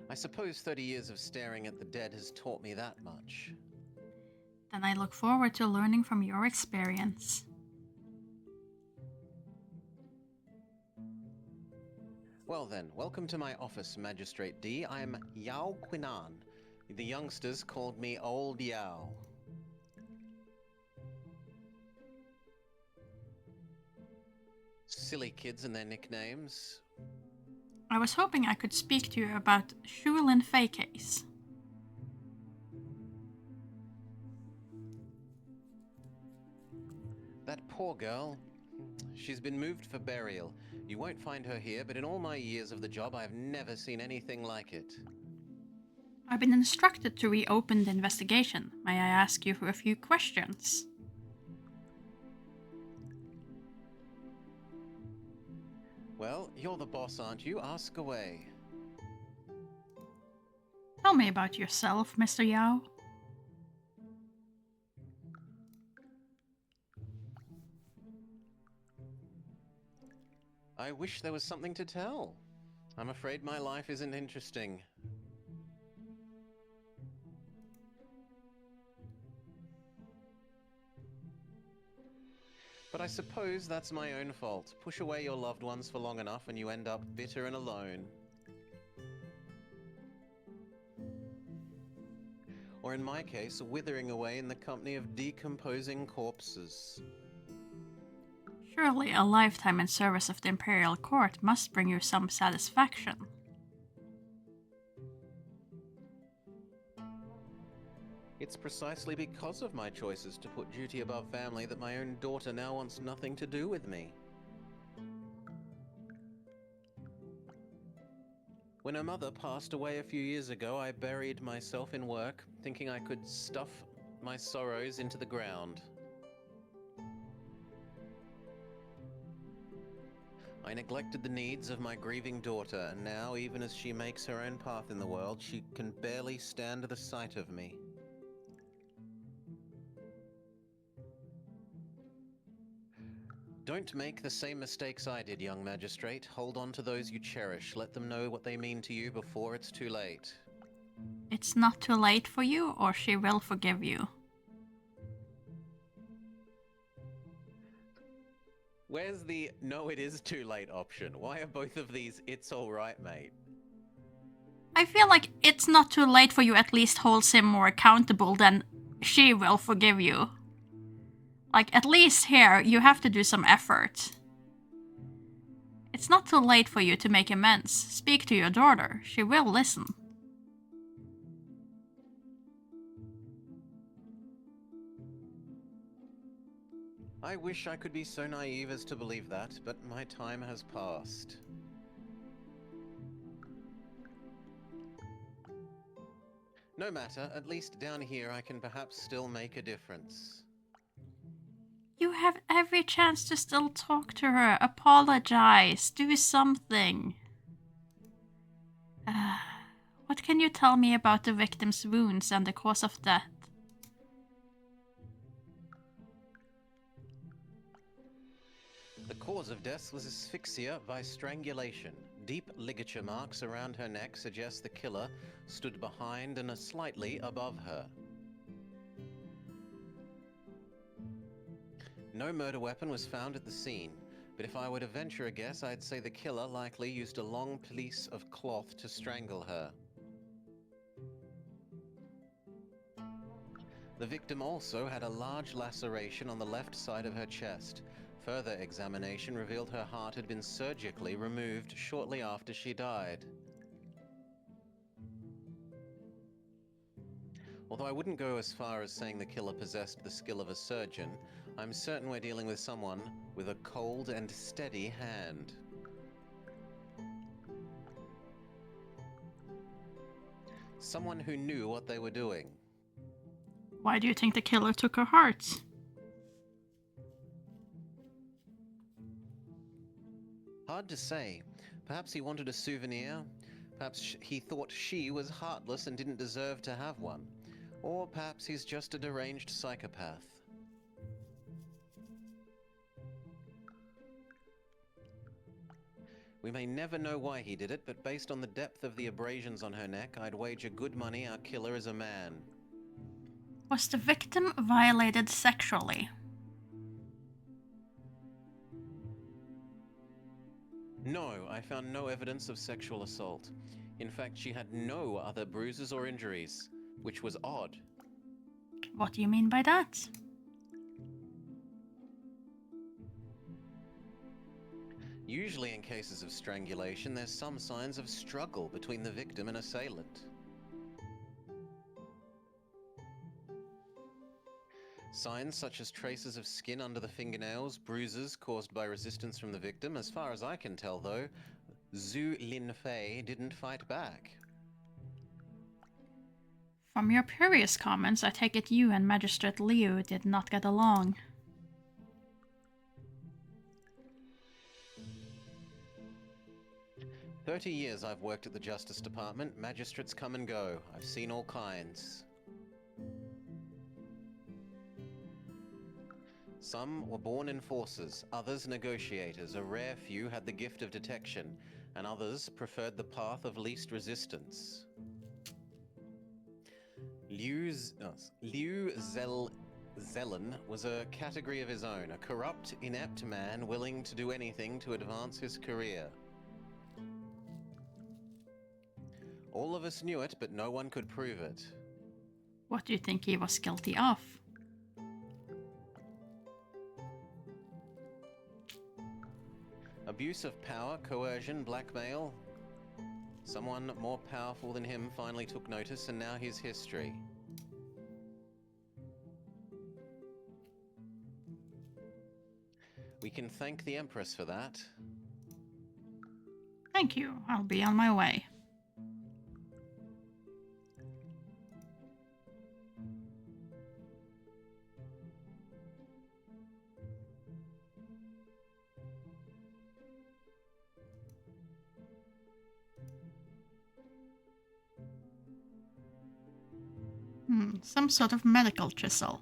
I suppose 30 years of staring at the dead has taught me that much. Then I look forward to learning from your experience. Well then, welcome to my office, Magistrate D. I'm Yao Quinan. The youngsters called me Old Yao. Silly kids and their nicknames. I was hoping I could speak to you about Shulin Fei case. That poor girl. She's been moved for burial. You won't find her here, but in all my years of the job, I've never seen anything like it. I've been instructed to reopen the investigation. May I ask you a few questions? Well, you're the boss, aren't you? Ask away. Tell me about yourself, Mr. Yao. I wish there was something to tell. I'm afraid my life isn't interesting. But I suppose that's my own fault. Push away your loved ones for long enough and you end up bitter and alone. Or in my case, withering away in the company of decomposing corpses. Surely a lifetime in service of the Imperial Court must bring you some satisfaction. It's precisely because of my choices to put duty above family that my own daughter now wants nothing to do with me. When her mother passed away a few years ago, I buried myself in work, thinking I could stuff my sorrows into the ground. I neglected the needs of my grieving daughter, and now, even as she makes her own path in the world, she can barely stand the sight of me. Don't make the same mistakes I did, young magistrate. Hold on to those you cherish. Let them know what they mean to you before it's too late. It's not too late for you, or she will forgive you. Where's the no it is too late option? Why are both of these it's alright, mate? I feel like it's not too late for you at least holds him more accountable than she will forgive you. Like, at least here, you have to do some effort. It's not too late for you to make amends. Speak to your daughter. She will listen. I wish I could be so naive as to believe that, but my time has passed. No matter, at least down here I can perhaps still make a difference. You have every chance to still talk to her, apologize, do something. What can you tell me about the victim's wounds and the cause of death? The cause of death was asphyxia by strangulation. Deep ligature marks around her neck suggest the killer stood behind and slightly above her. No murder weapon was found at the scene, but if I were to venture a guess, I'd say the killer likely used a long piece of cloth to strangle her. The victim also had a large laceration on the left side of her chest. Further examination revealed her heart had been surgically removed shortly after she died. Although I wouldn't go as far as saying the killer possessed the skill of a surgeon, I'm certain we're dealing with someone with a cold and steady hand. Someone who knew what they were doing. Why do you think the killer took her heart? Hard to say. Perhaps he wanted a souvenir. Perhaps he thought she was heartless and didn't deserve to have one. Or perhaps he's just a deranged psychopath. We may never know why he did it, but based on the depth of the abrasions on her neck, I'd wager good money our killer is a man. Was the victim violated sexually? No, I found no evidence of sexual assault. In fact, she had no other bruises or injuries, which was odd. What do you mean by that? Usually in cases of strangulation, there's some signs of struggle between the victim and assailant. Signs such as traces of skin under the fingernails, bruises caused by resistance from the victim. As far as I can tell, though, Zhu Linfei didn't fight back. From your previous comments, I take it you and Magistrate Liu did not get along. For 30 years I've worked at the Justice Department. Magistrates come and go. I've seen all kinds. Some were born enforcers, others negotiators. A rare few had the gift of detection, and others preferred the path of least resistance. Liu Zelen was a category of his own, a corrupt, inept man willing to do anything to advance his career. All of us knew it, but no one could prove it. What do you think he was guilty of? Abuse of power, coercion, blackmail. Someone more powerful than him finally took notice, and now he's history. We can thank the Empress for that. Thank you. I'll be on my way. Some sort of medical chisel.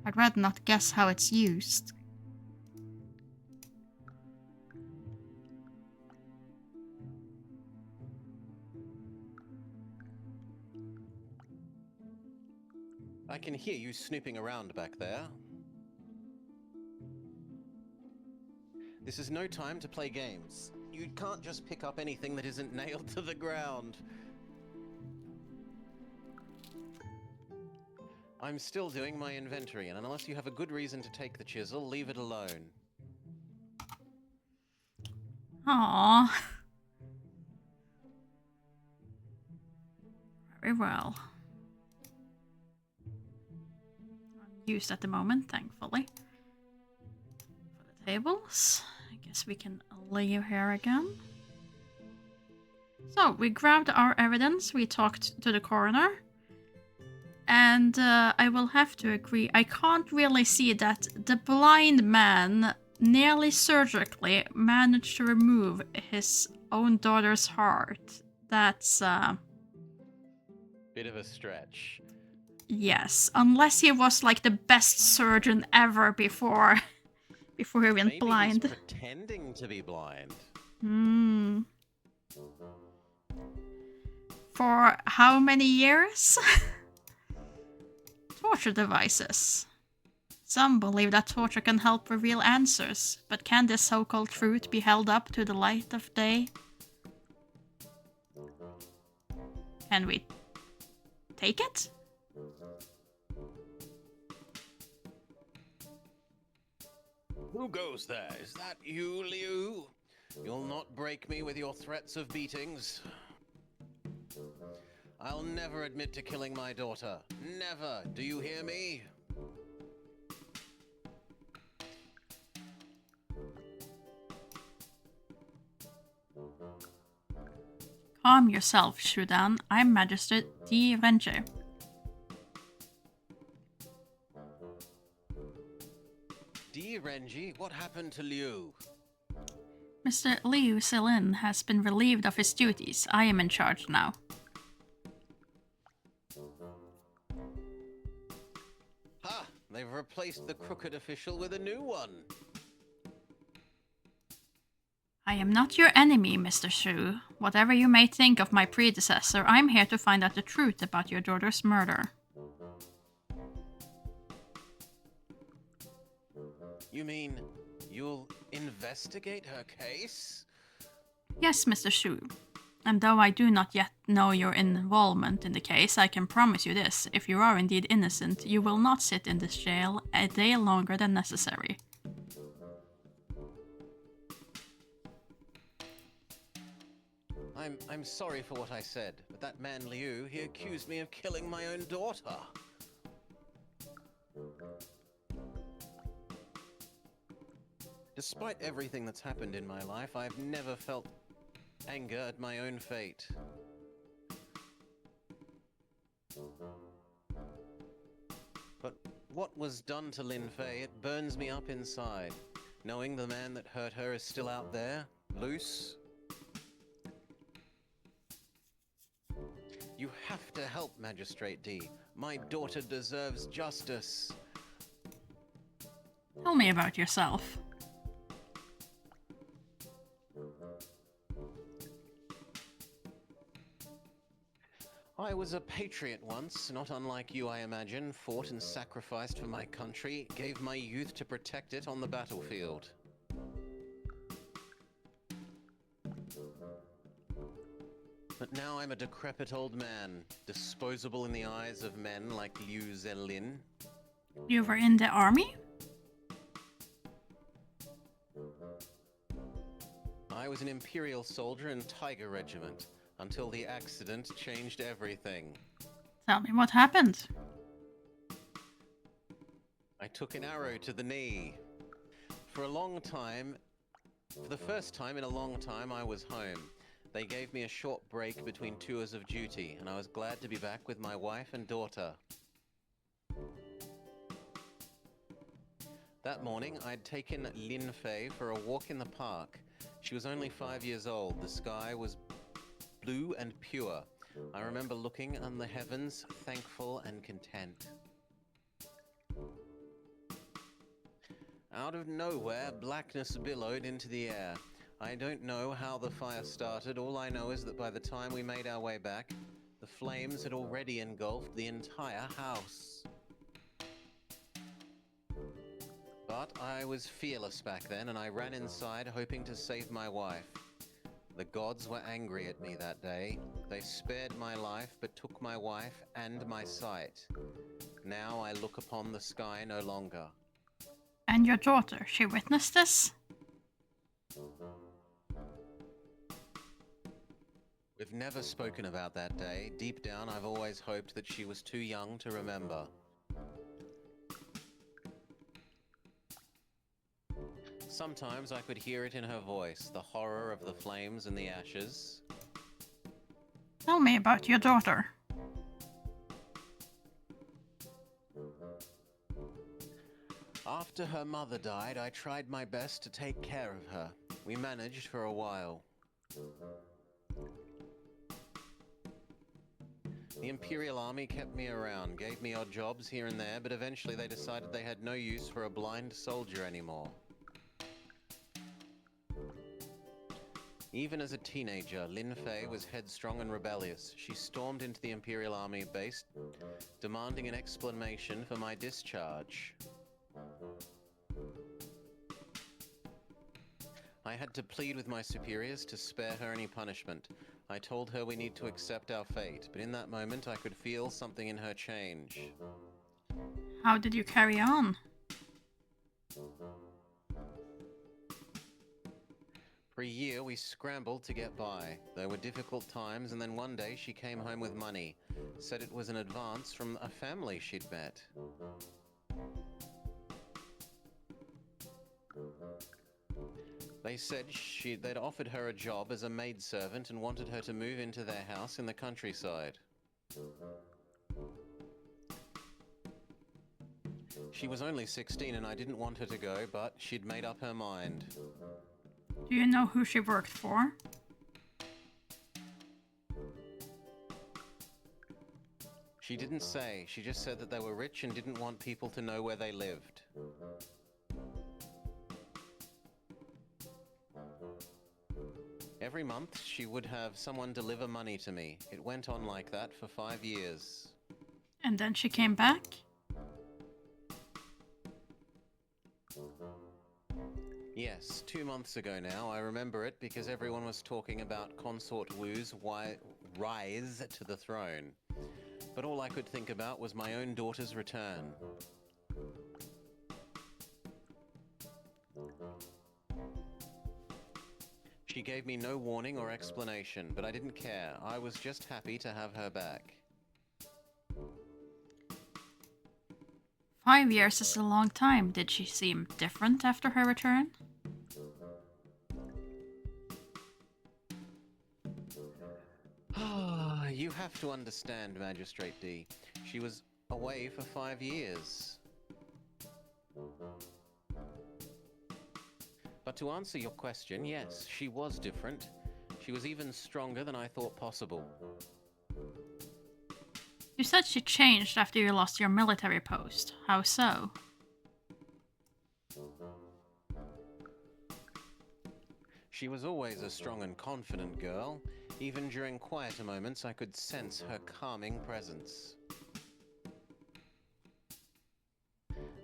I'd rather not guess how it's used. I can hear you snooping around back there. This is no time to play games. You can't just pick up anything that isn't nailed to the ground. I'm still doing my inventory, and unless you have a good reason to take the chisel, leave it alone. Aww. Very well. Unused at the moment, thankfully. For the tables, I guess we can leave here again. So, we grabbed our evidence, we talked to the coroner. And I will have to agree, I can't really see that the blind man nearly surgically managed to remove his own daughter's heart. That's Bit of a stretch. yes, unless he was like the best surgeon ever before he went Maybe blind. he's pretending to be blind. For how many years? Torture devices. Some believe that torture can help reveal answers, but can this so-called truth be held up to the light of day? Can we take it? Who goes there? Is that you, Liu? You'll not break me with your threats of beatings. I'll never admit to killing my daughter. Never. Do you hear me? Calm yourself, Shudan. I'm Magistrate D. Renche. D. Renji, what happened to Liu? Mr. Liu Silin has been relieved of his duties. I am in charge now. Ha! They've replaced the crooked official with a new one. I am not your enemy, Mr. Shu. Whatever you may think of my predecessor, I'm here to find out the truth about your daughter's murder. You mean you'll investigate her case? Yes, Mr. Shu. And though I do not yet know your involvement in the case, I can promise you this. If you are indeed innocent, you will not sit in this jail a day longer than necessary. I'm sorry for what I said, but that man Liu, he accused me of killing my own daughter. Despite everything that's happened in my life, I've never felt anger at my own fate. But what was done to Lin Fei, it burns me up inside. Knowing the man that hurt her is still out there, loose. You have to help, Magistrate D. My daughter deserves justice. Tell me about yourself. I was a patriot once, not unlike you, I imagine. Fought and sacrificed for my country, gave my youth to protect it on the battlefield. But now I'm a decrepit old man, disposable in the eyes of men like Liu Zelin. You were in the army? I was an Imperial soldier in Tiger Regiment, until the accident changed everything. Tell me what happened. I took an arrow to the knee. For the first time in a long time, I was home. They gave me a short break between tours of duty, and I was glad to be back with my wife and daughter. That morning, I'd taken Lin Fei for a walk in the park. She was only 5 years old. The sky was blue and pure. I remember looking on the heavens, thankful and content. Out of nowhere, blackness billowed into the air. I don't know how the fire started. All I know is that by the time we made our way back, the flames had already engulfed the entire house. But I was fearless back then, and I ran inside hoping to save my wife. The gods were angry at me that day. They spared my life, but took my wife and my sight. Now I look upon the sky no longer. And your daughter, she witnessed this? We've never spoken about that day. Deep down, I've always hoped that she was too young to remember. Sometimes I could hear it in her voice, the horror of the flames and the ashes. Tell me about your daughter. After her mother died, I tried my best to take care of her. We managed for a while. The Imperial Army kept me around, gave me odd jobs here and there, but eventually they decided they had no use for a blind soldier anymore. Even as a teenager, Lin Fei was headstrong and rebellious. She stormed into the Imperial Army base, demanding an explanation for my discharge. I had to plead with my superiors to spare her any punishment. I told her we need to accept our fate, but in that moment I could feel something in her change. How did you carry on? For a year we scrambled to get by. There were difficult times, and then one day she came home with money. Said it was an advance from a family she'd met. They said they'd offered her a job as a maidservant and wanted her to move into their house in the countryside. She was only 16 and I didn't want her to go, but she'd made up her mind. Do you know who she worked for? She didn't say. She just said that they were rich and didn't want people to know where they lived. Every month, she would have someone deliver money to me. It went on like that for 5 years. And then she came back? Yes, 2 months ago now. I remember it because everyone was talking about Consort Wu's rise to the throne. But all I could think about was my own daughter's return. She gave me no warning or explanation, but I didn't care. I was just happy to have her back. 5 years is a long time. Did she seem different after her return? You have to understand, Magistrate D. She was away for 5 years. But to answer your question, yes, she was different. She was even stronger than I thought possible. You said she changed after you lost your military post. How so? She was always a strong and confident girl. Even during quieter moments, I could sense her calming presence.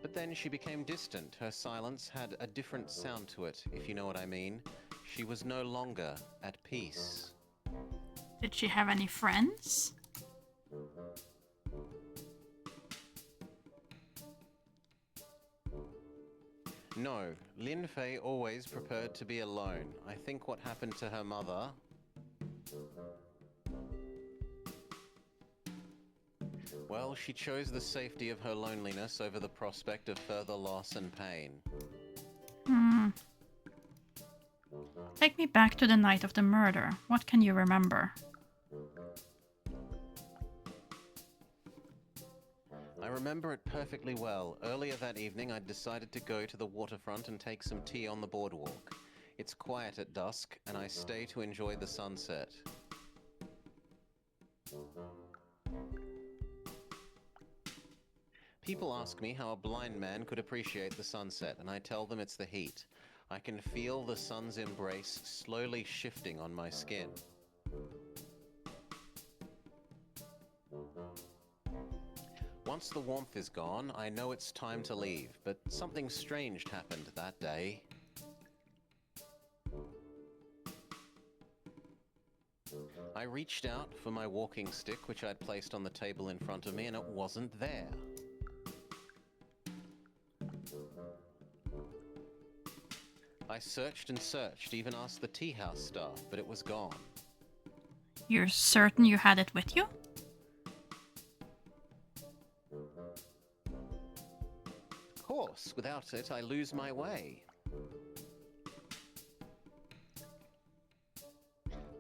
But then she became distant. Her silence had a different sound to it, if you know what I mean. She was no longer at peace. Did she have any friends? No, Lin Fei always preferred to be alone. I think what happened to her mother... Well, she chose the safety of her loneliness over the prospect of further loss and pain. Take me back to the night of the murder. What can you remember? I remember it perfectly well. Earlier that evening, I'd decided to go to the waterfront and take some tea on the boardwalk. It's quiet at dusk, and I stay to enjoy the sunset. People ask me how a blind man could appreciate the sunset, and I tell them it's the heat. I can feel the sun's embrace slowly shifting on my skin. Once the warmth is gone, I know it's time to leave, but something strange happened that day. I reached out for my walking stick, which I'd placed on the table in front of me, and it wasn't there. I searched and searched, even asked the tea house staff, but it was gone. You're certain you had it with you? Of course, without it, I lose my way.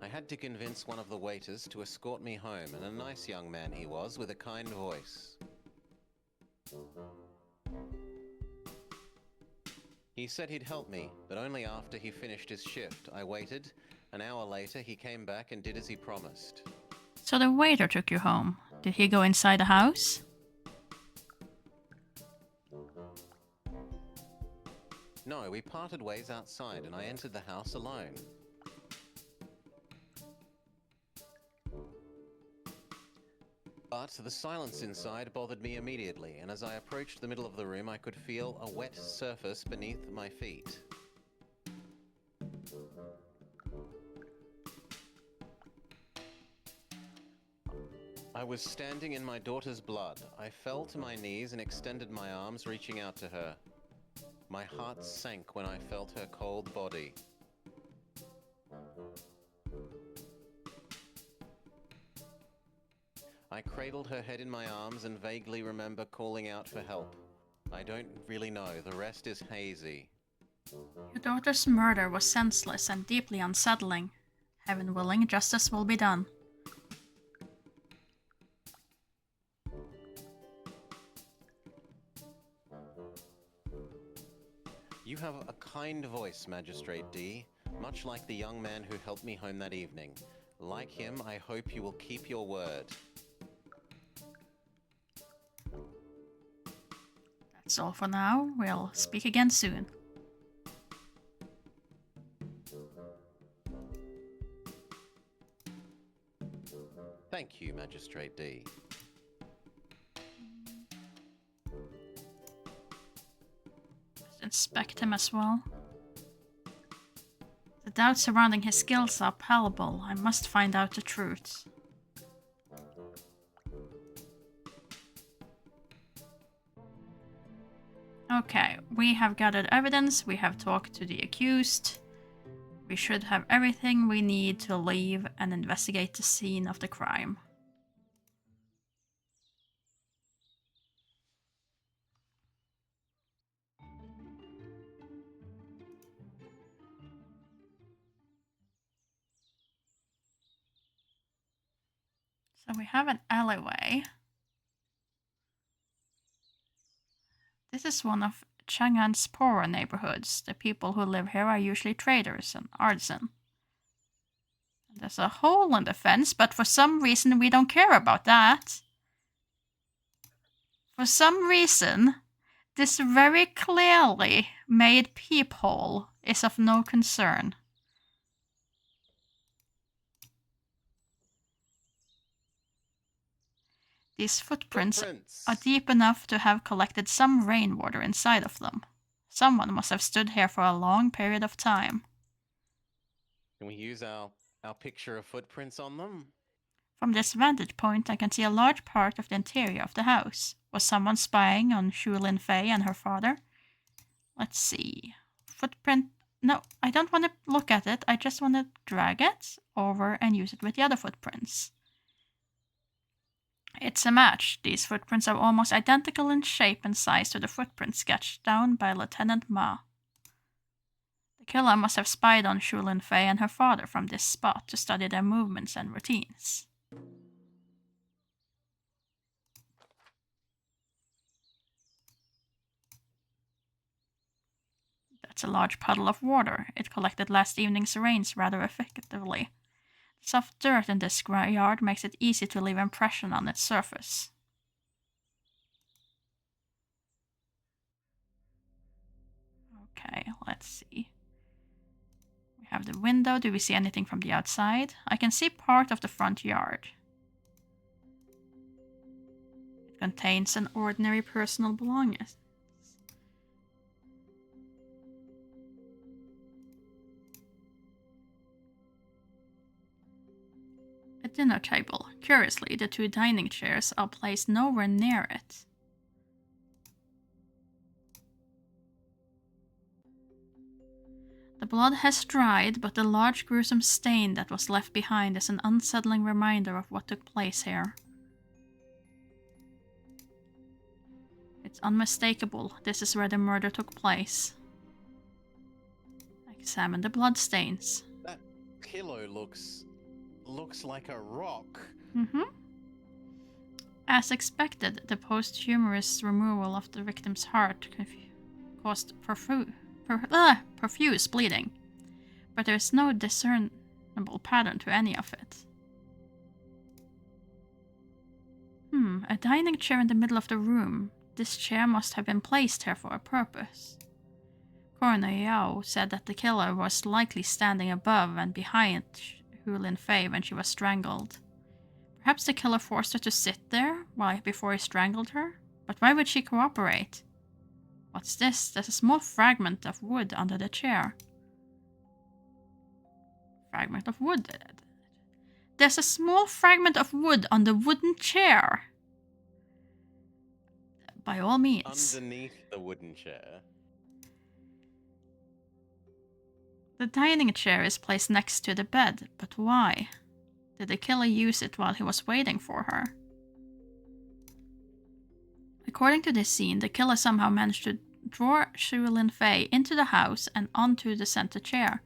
I had to convince one of the waiters to escort me home, and a nice young man he was, with a kind voice. He said he'd help me, but only after he finished his shift. I waited. An hour later, he came back and did as he promised. So the waiter took you home. Did he go inside the house? No, we parted ways outside, and I entered the house alone. But the silence inside bothered me immediately, and as I approached the middle of the room, I could feel a wet surface beneath my feet. I was standing in my daughter's blood. I fell to my knees and extended my arms, reaching out to her. My heart sank when I felt her cold body. I cradled her head in my arms and vaguely remember calling out for help. I don't really know. The rest is hazy. Your daughter's murder was senseless and deeply unsettling. Heaven willing, justice will be done. You have a kind voice, Magistrate D, much like the young man who helped me home that evening. Like him, I hope you will keep your word. That's all for now. We'll speak again soon. Thank you, Magistrate D. Let's inspect him as well. The doubts surrounding his skills are palpable. I must find out the truth. Okay, we have gathered evidence, we have talked to the accused. We should have everything we need to leave and investigate the scene of the crime. So we have an alleyway. This is one of Chang'an's poorer neighborhoods. The people who live here are usually traders and artisans. There's a hole in the fence, but for some reason we don't care about that. For some reason, this very clearly made peephole is of no concern. These footprints are deep enough to have collected some rainwater inside of them. Someone must have stood here for a long period of time. Can we use our picture of footprints on them? From this vantage point, I can see a large part of the interior of the house. Was someone spying on Xu Linfei and her father? Let's see. Footprint. No, I don't want to look at it. I just want to drag it over and use it with the other footprints. It's a match. These footprints are almost identical in shape and size to the footprints sketched down by Lieutenant Ma. The killer must have spied on Xu Linfei and her father from this spot to study their movements and routines. That's a large puddle of water. It collected last evening's rains rather effectively. The soft dirt in this yard makes it easy to leave impression on its surface. Okay, let's see. We have the window. Do we see anything from the outside? I can see part of the front yard. It contains an ordinary personal belongings. A dinner table. Curiously, the 2 dining chairs are placed nowhere near it. The blood has dried, but the large gruesome stain that was left behind is an unsettling reminder of what took place here. It's unmistakable. This is where the murder took place. Examine the bloodstains. That pillow looks like a rock. As expected, the posthumous removal of the victim's heart caused profuse bleeding, but there is no discernible pattern to any of it. A dining chair in the middle of the room. This chair must have been placed here for a purpose. Coroner Yao said that the killer was likely standing above and behind Hu Lin Fei when she was strangled. Perhaps the killer forced her to sit there before he strangled her? But why would she cooperate? What's this? There's a small fragment of wood under the chair. Fragment of wood. There's a small fragment of wood on the wooden chair. By all means. Underneath the wooden chair. The dining chair is placed next to the bed, but why? Did the killer use it while he was waiting for her? According to this scene, the killer somehow managed to draw Hu Lin Fei into the house and onto the center chair.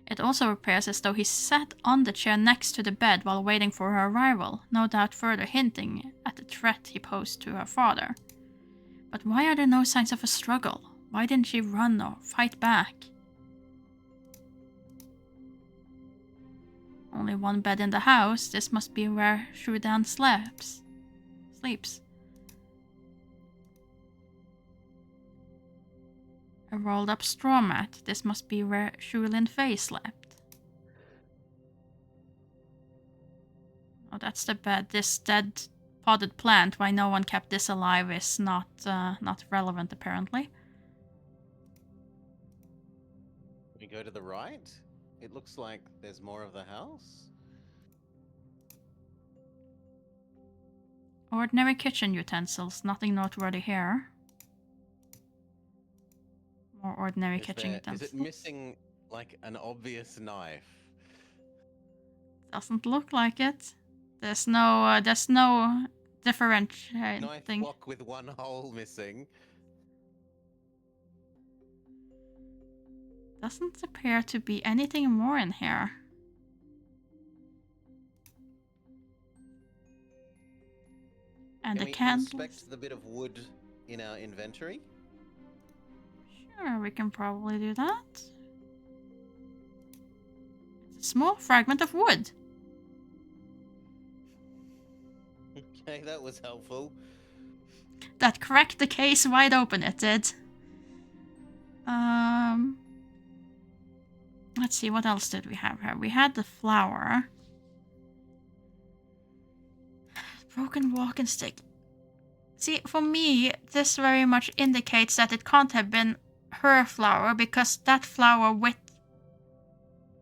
It also appears as though he sat on the chair next to the bed while waiting for her arrival, no doubt further hinting at the threat he posed to her father. But why are there no signs of a struggle? Why didn't she run or fight back? Only one bed in the house. This must be where Shu Dan sleeps. A rolled up straw mat. This must be where Hu Lin Fei slept. Oh, that's the bed. This dead potted plant, why no one kept this alive, is not relevant apparently. We go to the right? It looks like there's more of the house. Ordinary kitchen utensils, nothing noteworthy here. More ordinary kitchen utensils. Is it missing like an obvious knife? Doesn't look like it. There's no differentiating. Knife block with one hole missing. Doesn't appear to be anything more in here. And the candles. Can we inspect the bit of wood in our inventory? Sure, we can probably do that. It's a small fragment of wood. Okay, that was helpful. That cracked the case wide open, it did. Let's see, what else did we have here? We had the flower. Broken walking stick. See, for me, this very much indicates that it can't have been her flower, because that flower with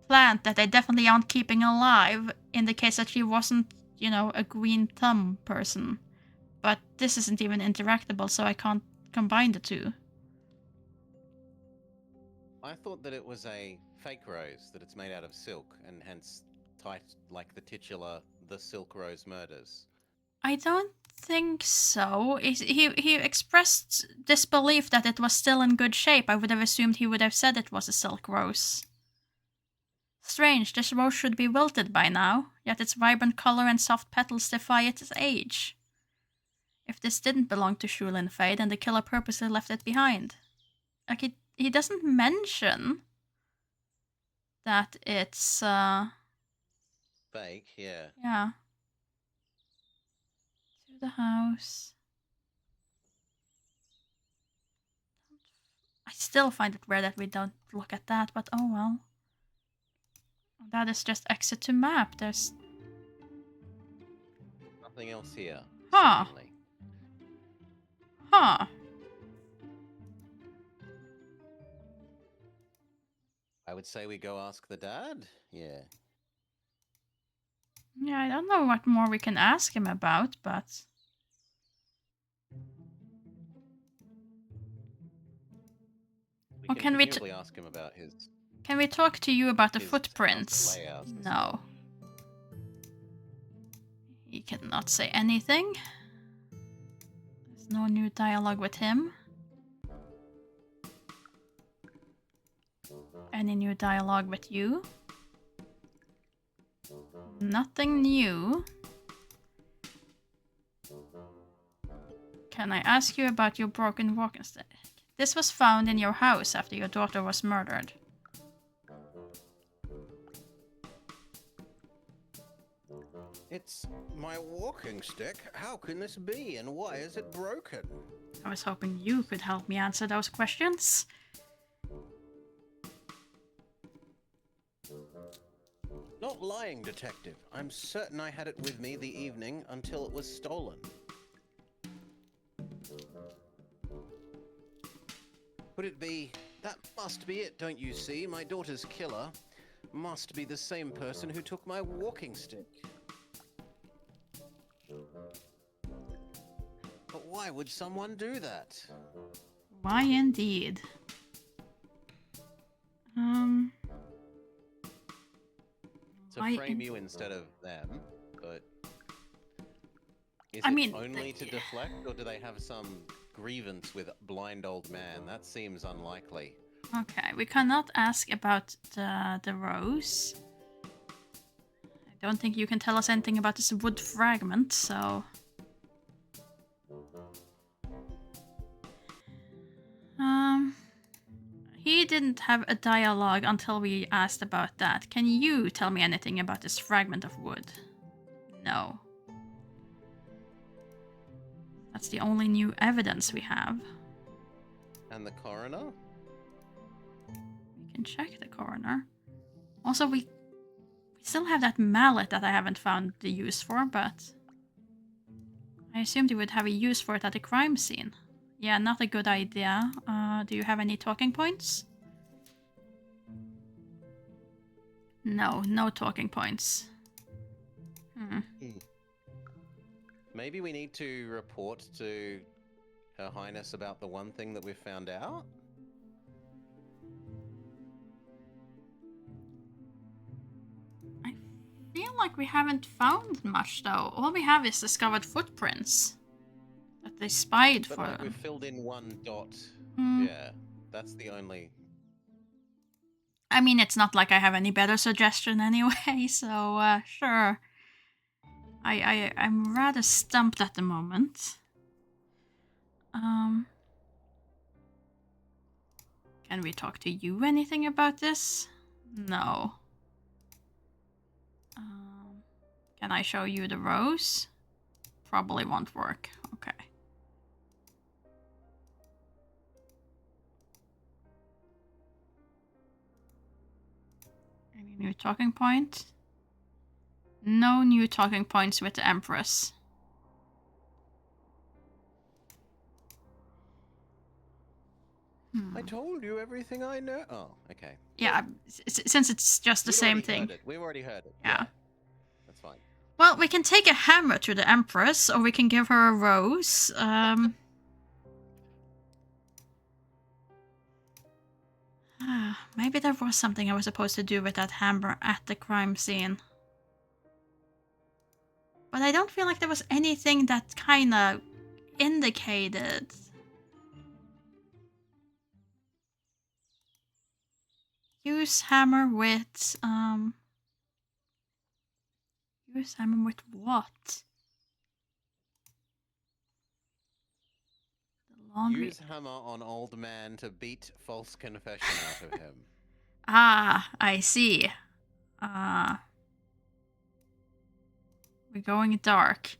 plant that they definitely aren't keeping alive indicates that she wasn't, you know, a green thumb person. But this isn't even interactable, so I can't combine the two. I thought that it was a fake rose, that it's made out of silk, and hence tight like the titular The Silk Rose Murders. I don't think so. He expressed disbelief that it was still in good shape. I would have assumed he would have said it was a silk rose. Strange, this rose should be wilted by now, yet its vibrant color and soft petals defy its age. If this didn't belong to Hu Lin Fei, then the killer purposely left it behind. Like, he doesn't mention that it's, Fake, yeah. yeah. To the house. still find it weird that we don't look at that, but oh well. That is just exit to map. There's Nothing else here. Huh. seemingly. Huh. I would say we go ask the dad. Yeah. Yeah, I don't know what more we can ask him about, but We Or can can we presumably ask him about his. can we talk to you about the His footprints? layout and No. He cannot say anything. There's no new dialogue with him. Any new dialogue with you? Nothing new. Can I ask you about your broken walking stick? This was found in your house after your daughter was murdered. It's my walking stick. How can this be, and why is it broken? I was hoping you could help me answer those questions. Not lying, detective. I'm certain I had it with me the evening until it was stolen. Could it be? That must be it, don't you see? My daughter's killer must be the same person who took my walking stick. But why would someone do that? Why indeed? To Why frame in- you instead of them, but is I it mean, only to deflect, or do they have some grievance with blind old man? That seems unlikely. Okay, we cannot ask about the rose. I don't think you can tell us anything about this wood fragment, so... He didn't have a dialogue until we asked about that. Can you tell me anything about this fragment of wood? No. That's the only new evidence we have. And the coroner? We can check the coroner. Also, we still have that mallet that I haven't found the use for, but I assumed you would have a use for it at the crime scene. Yeah, not a good idea. Do you have any talking points? No, no talking points. Maybe we need to report to Her Highness about the one thing that we've found out? I feel like we haven't found much, though. All we have is discovered footprints that they spied But for. like we've filled in one dot. Hmm. Yeah, that's the only... I mean, it's not like I have any better suggestion anyway, so sure. I'm rather stumped at the moment. Can we talk to you anything about this? No. Can I show you the rose? Probably won't work. Okay. Any new talking point? No new talking points with the Empress. I told you everything I know. Oh, okay. Yeah, since it's just the same thing. We've already heard it. Yeah. That's fine. Well, we can take a hammer to the Empress, or we can give her a rose. Maybe there was something I was supposed to do with that hammer at the crime scene. But I don't feel like there was anything that kind of indicated. Use hammer with, Use hammer with what? The laundry. Use hammer on old man to beat false confession out of him. Ah, I see. We're going dark.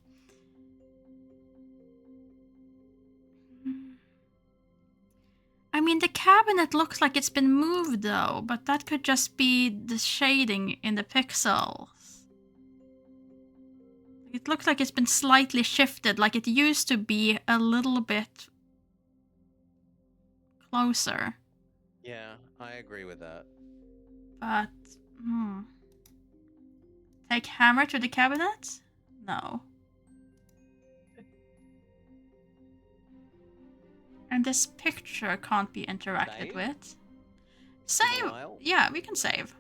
I mean, the cabinet looks like it's been moved though, but that could just be the shading in the pixels. It looks like it's been slightly shifted, like it used to be a little bit closer. Yeah, I agree with that. But, Take hammer to the cabinet? No. And this picture can't be interacted Save? with. Save! While? Yeah, we can save.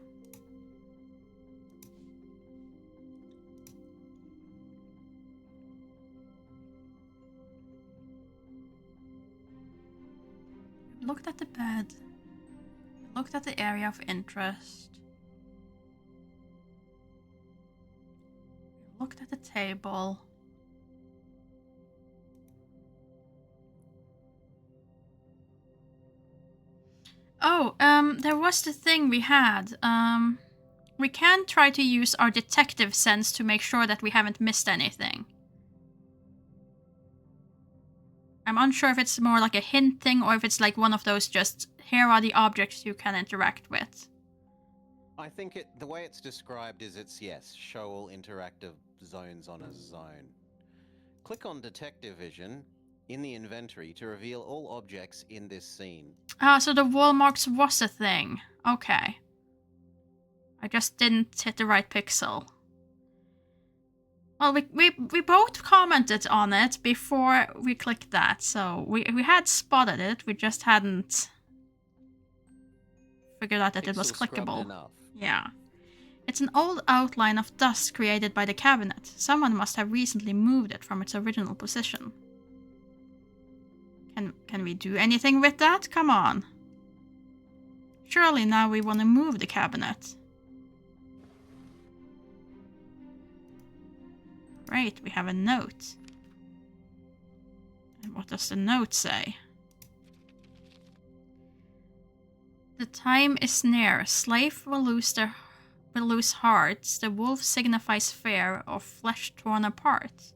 Looked at the bed. Looked at the area of interest. Looked at the table. Oh, there was the thing we had. We can try to use our detective sense to make sure that we haven't missed anything. I'm unsure if it's more like a hint thing or if it's like one of those just, here are the objects you can interact with. I think the way it's described is yes, show all interactive zones on a zone. Click on Detective Vision in the inventory to reveal all objects in this scene. Ah, so the wall marks was a thing. Okay. I just didn't hit the right pixel. Well, we both commented on it before we clicked that, so we had spotted it, we just hadn't figured out that it was Pixel scrubbed clickable. enough. Yeah. It's an old outline of dust created by the cabinet. Someone must have recently moved it from its original position. Can we do anything with that? Come on. Surely now we want to move the cabinet. Great, we have a note. And what does the note say? The time is near. Slave will lose hearts. The wolf signifies fear of flesh torn apart.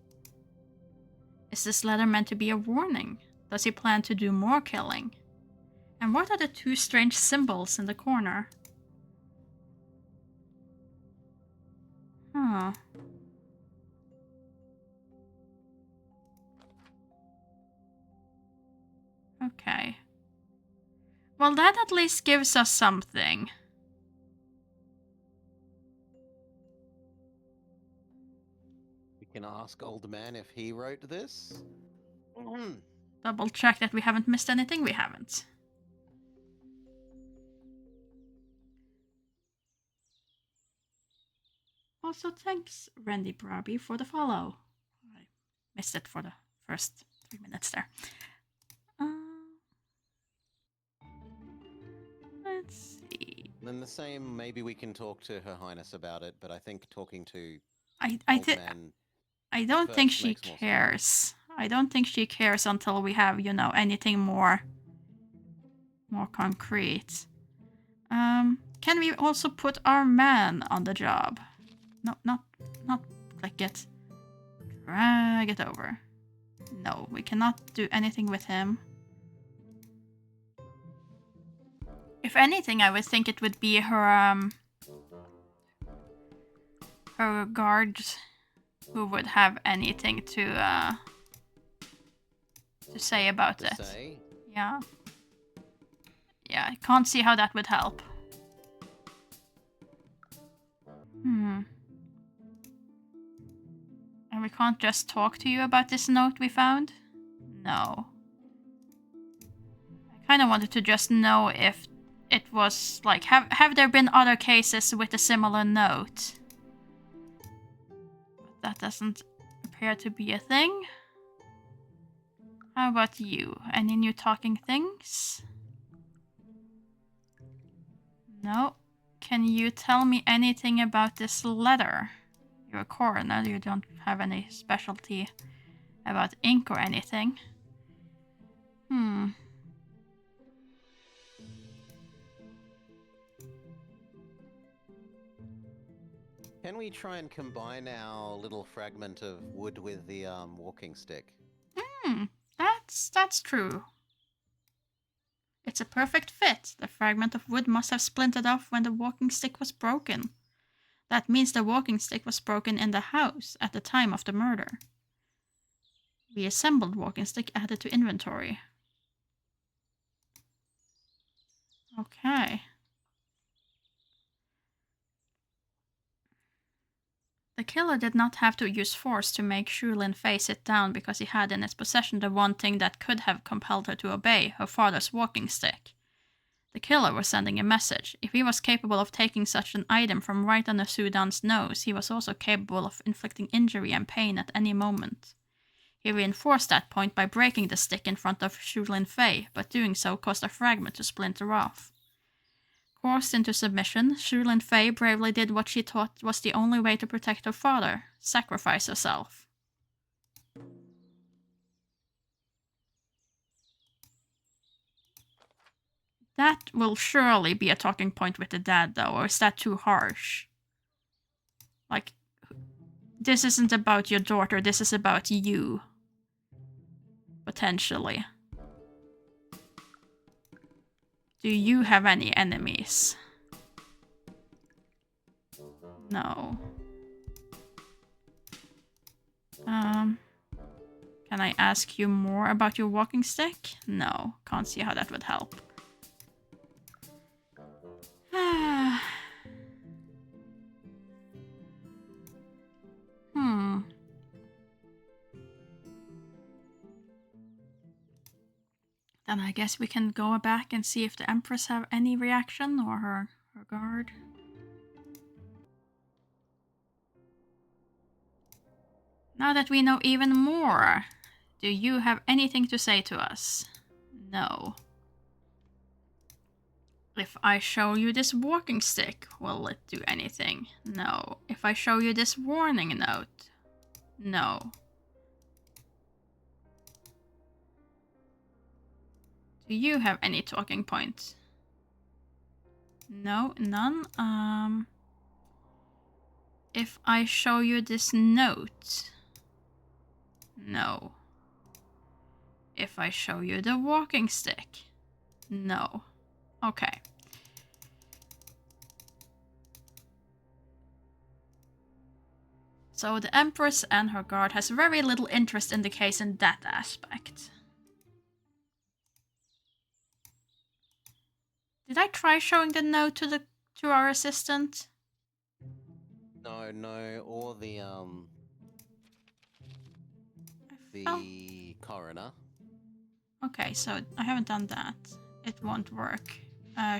Is this letter meant to be a warning? Does he plan to do more killing? And what are the two strange symbols in the corner? Huh. Okay. Well, that at least gives us something. We can ask Old Man if he wrote this. Double check that we haven't missed anything. We haven't. Also, thanks, Randy Braby, for the follow. I missed it for the first 3 minutes there. Let's see. Then the same, maybe we can talk to Her Highness about it, but I think talking to I don't first think she makes more sense. cares. I don't think she cares until we have, anything more concrete. Can we also put our man on the job? No, not click it. Drag it over. No, we cannot do anything with him. If anything, I would think it would be her guards who would have anything to say about it. Yeah. Yeah, I can't see how that would help. And we can't just talk to you about this note we found? No. I kind of wanted to just know if it was, like, have there been other cases with a similar note? But that doesn't appear to be a thing. How about you? Any new talking things? No. Can you tell me anything about this letter? You're a coroner, you don't have any specialty about ink or anything. Can we try and combine our little fragment of wood with the walking stick? That's true. It's a perfect fit. The fragment of wood must have splintered off when the walking stick was broken. That means the walking stick was broken in the house at the time of the murder. Reassembled walking stick added to inventory. Okay. The killer did not have to use force to make Shulin Fei sit down because he had in his possession the one thing that could have compelled her to obey, her father's walking stick. The killer was sending a message. If he was capable of taking such an item from right under Sudan's nose, he was also capable of inflicting injury and pain at any moment. He reinforced that point by breaking the stick in front of Shulin Fei, but doing so caused a fragment to splinter off. Forced into submission, Shulin Fei bravely did what she thought was the only way to protect her father: sacrifice herself. That will surely be a talking point with the dad, though, or is that too harsh? Like, this isn't about your daughter, this is about you. Potentially. Do you have any enemies? No. Can I ask you more about your walking stick? No, can't see how that would help. Then I guess we can go back and see if the Empress have any reaction, or her guard. Now that we know even more, do you have anything to say to us? No. If I show you this walking stick, will it do anything? No. If I show you this warning note? No. Do you have any talking points? No, none. If I show you this note? No. If I show you the walking stick? No. Okay. So the Empress and her guard has very little interest in the case in that aspect. Did I try showing the note to our assistant? No, or the coroner. Okay, so I haven't done that. It won't work.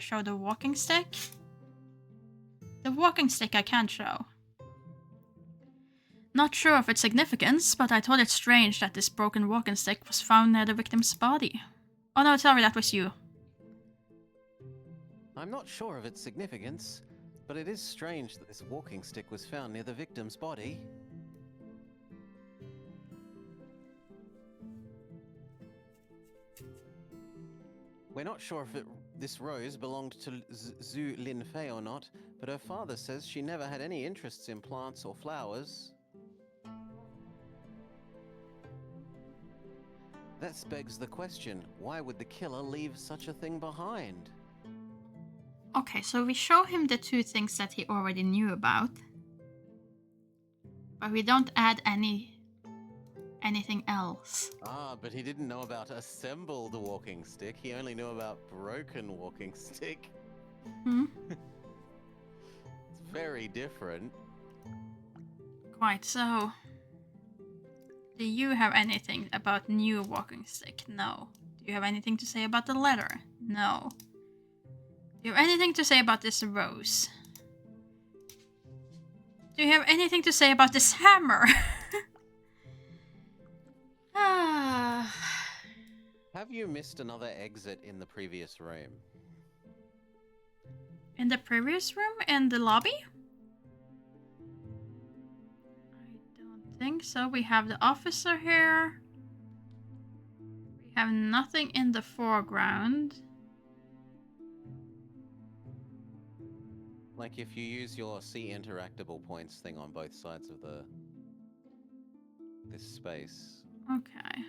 Show the walking stick? The walking stick I can't show. Not sure of its significance, but I thought it strange that this broken walking stick was found near the victim's body. Oh no, sorry, that was you. I'm not sure of its significance, but it is strange that this walking stick was found near the victim's body. We're not sure if this rose belonged to Zhu Linfei or not, but her father says she never had any interests in plants or flowers. That begs the question, why would the killer leave such a thing behind? Okay, so we show him the two things that he already knew about. But we don't add anything else. Ah, but he didn't know about assembled walking stick. He only knew about broken walking stick. It's very different. Quite so. Do you have anything about new walking stick? No. Do you have anything to say about the letter? No. Do you have anything to say about this rose? Do you have anything to say about this hammer? Have you missed another exit in the previous room? In the previous room? In the lobby? I don't think so. We have the officer here. We have nothing in the foreground. Like if you use your see interactable points thing on both sides of this space. Okay.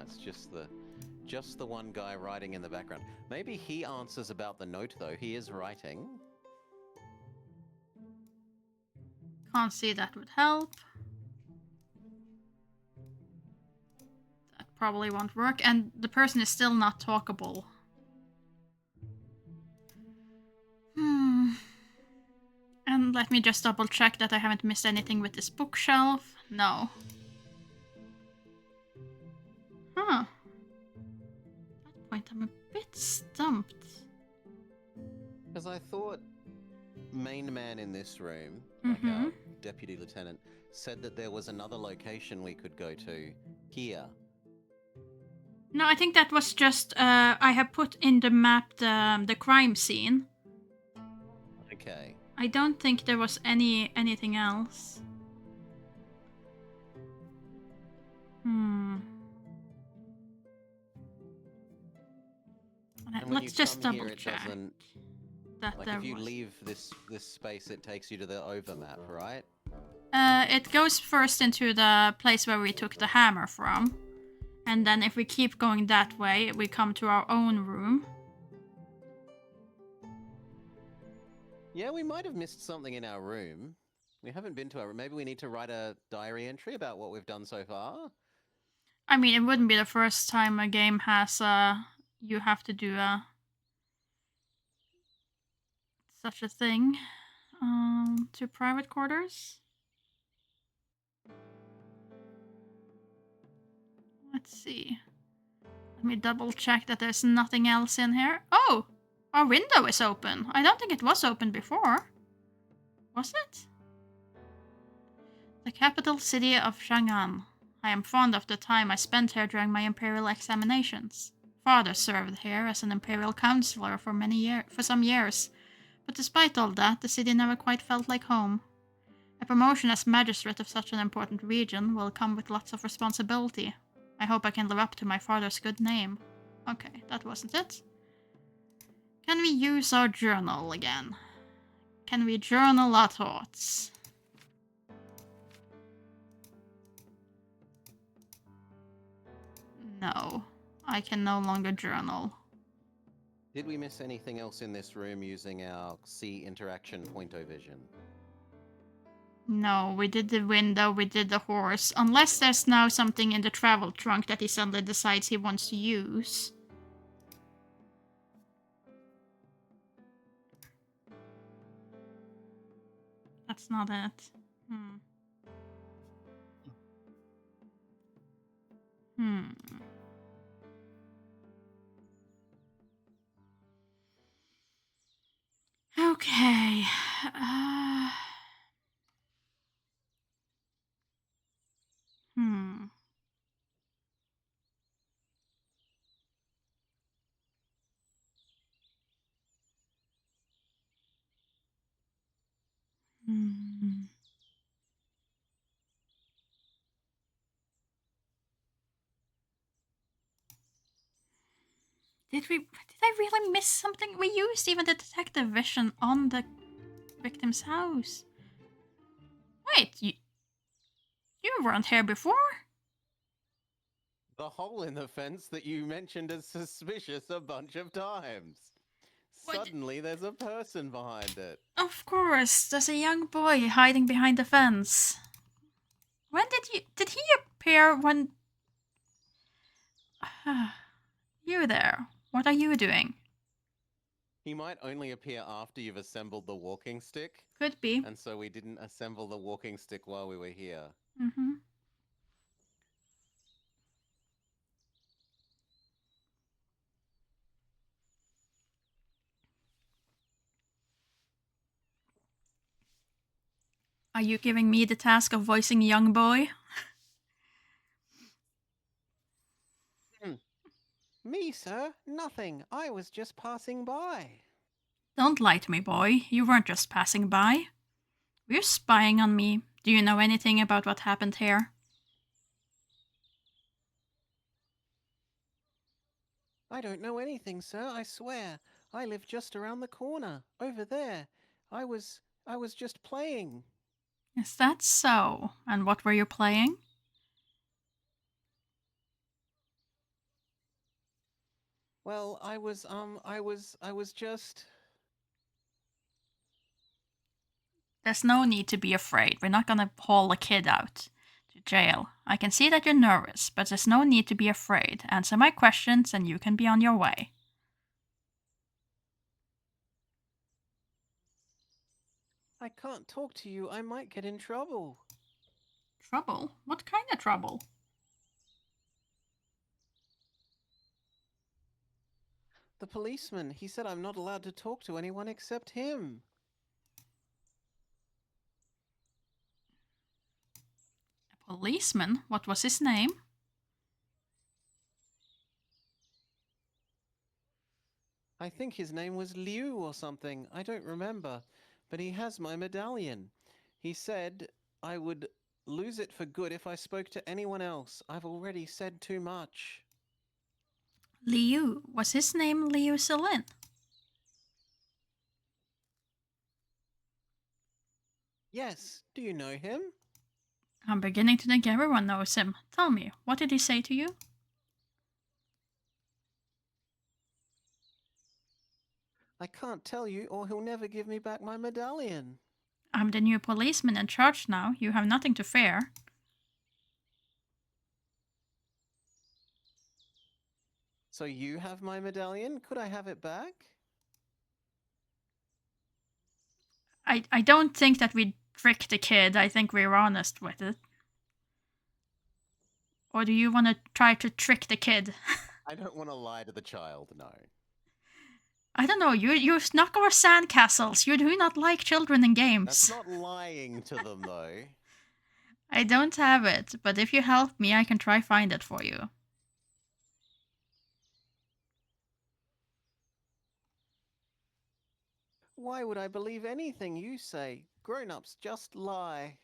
it's just the one guy writing in the background. Maybe he answers about the note though. He is writing. Can't see that would help. That probably won't work, and the person is still not talkable. And let me just double check that I haven't missed anything with this bookshelf. No. Huh. At that point, I'm a bit stumped. Because I thought main man in this room, like our deputy lieutenant, said that there was another location we could go to here. No, I think that was just, I have put in the map the crime scene. Okay. I don't think there was anything else. Let's just double check that like there if you was. leave this space, it takes you to the overmap, right? It goes first into the place where we took the hammer from. And then if we keep going that way, we come to our own room. Yeah, we might have missed something in our room. We haven't been to our room. Maybe we need to write a diary entry about what we've done so far. I mean, it wouldn't be the first time a game has you have to do such a thing. To private quarters. Let's see. Let me double check that there's nothing else in here. Oh! Our window is open. I don't think it was open before. Was it? The capital city of Chang'an. I am fond of the time I spent here during my imperial examinations. Father served here as an imperial counselor for some years, but despite all that, the city never quite felt like home. A promotion as magistrate of such an important region will come with lots of responsibility. I hope I can live up to my father's good name. Okay, that wasn't it. Can we use our journal again? Can we journal our thoughts? No, I can no longer journal. Did we miss anything else in this room using our C interaction point-o-vision? No, we did the window, we did the horse. Unless there's now something in the travel trunk that he suddenly decides he wants to use. That's not it. Okay. Did I really miss something? We used even the detective vision on the victim's house. Wait, you weren't here before? The hole in the fence that you mentioned as suspicious a bunch of times. What? Suddenly there's a person behind it. Of course, there's a young boy hiding behind the fence. When did he appear when... You there. What are you doing? He might only appear after you've assembled the walking stick. Could be. And so we didn't assemble the walking stick while we were here. Are you giving me the task of voicing young boy? Me, sir? Nothing. I was just passing by. Don't lie to me, boy. You weren't just passing by. Were you spying on me? Do you know anything about what happened here? I don't know anything, sir, I swear. I live just around the corner, over there. I was just playing. Is that so? And what were you playing? Well, I was just... There's no need to be afraid. We're not gonna haul a kid out to jail. I can see that you're nervous, but there's no need to be afraid. Answer my questions and you can be on your way. I can't talk to you. I might get in trouble. Trouble? What kind of trouble? The policeman, he said I'm not allowed to talk to anyone except him. A policeman? What was his name? I think his name was Liu or something. I don't remember. But he has my medallion. He said I would lose it for good if I spoke to anyone else. I've already said too much. Liu. Was his name Liu Selin? Yes, do you know him? I'm beginning to think everyone knows him. Tell me, what did he say to you? I can't tell you or he'll never give me back my medallion. I'm the new policeman in charge now. You have nothing to fear. So you have my medallion? Could I have it back? I don't think that we tricked the kid. I think we're honest with it. Or do you want to try to trick the kid? I don't want to lie to the child, no. I don't know. You snuck our sandcastles. You do not like children in games. That's not lying to them, though. I don't have it, but if you help me, I can try find it for you. Why would I believe anything you say? Grown-ups just lie.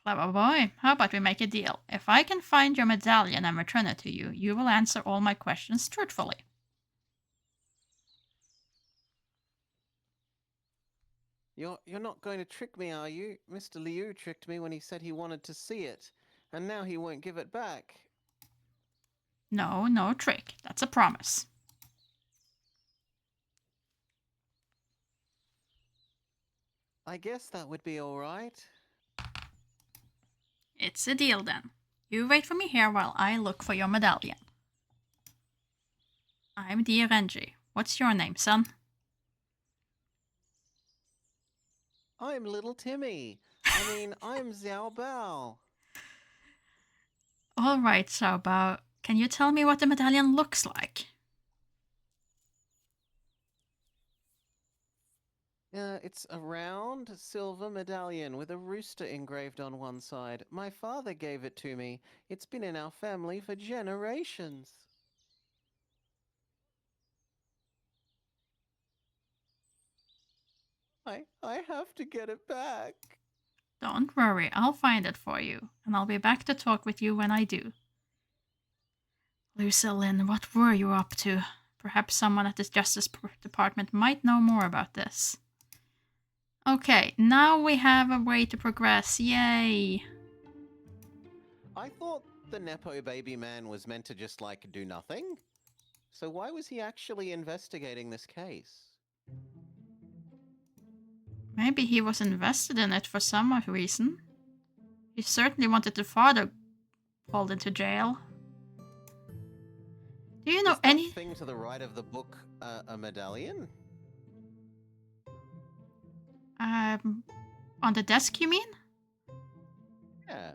Clever boy. How about we make a deal? If I can find your medallion and return it to you, you will answer all my questions truthfully. You're not going to trick me, are you? Mr. Liu tricked me when he said he wanted to see it, and now he won't give it back. No, no trick. That's a promise. I guess that would be all right. It's a deal then. You wait for me here while I look for your medallion. I'm Dear Renji. What's your name, son? I'm little Timmy. I'm Xiao Bao. All right, Xiao Bao. Can you tell me what the medallion looks like? It's a round silver medallion with a rooster engraved on one side. My father gave it to me. It's been in our family for generations. I have to get it back. Don't worry, I'll find it for you, and I'll be back to talk with you when I do. Lucilin, what were you up to? Perhaps someone at the Justice Department might know more about this. Okay, now we have a way to progress. Yay! I thought the Nepo baby man was meant to just, do nothing. So why was he actually investigating this case? Maybe he was invested in it for some reason. He certainly wanted the father pulled into jail. Do you know Is that any thing to the right of the book a medallion? on the desk, you mean? Yeah.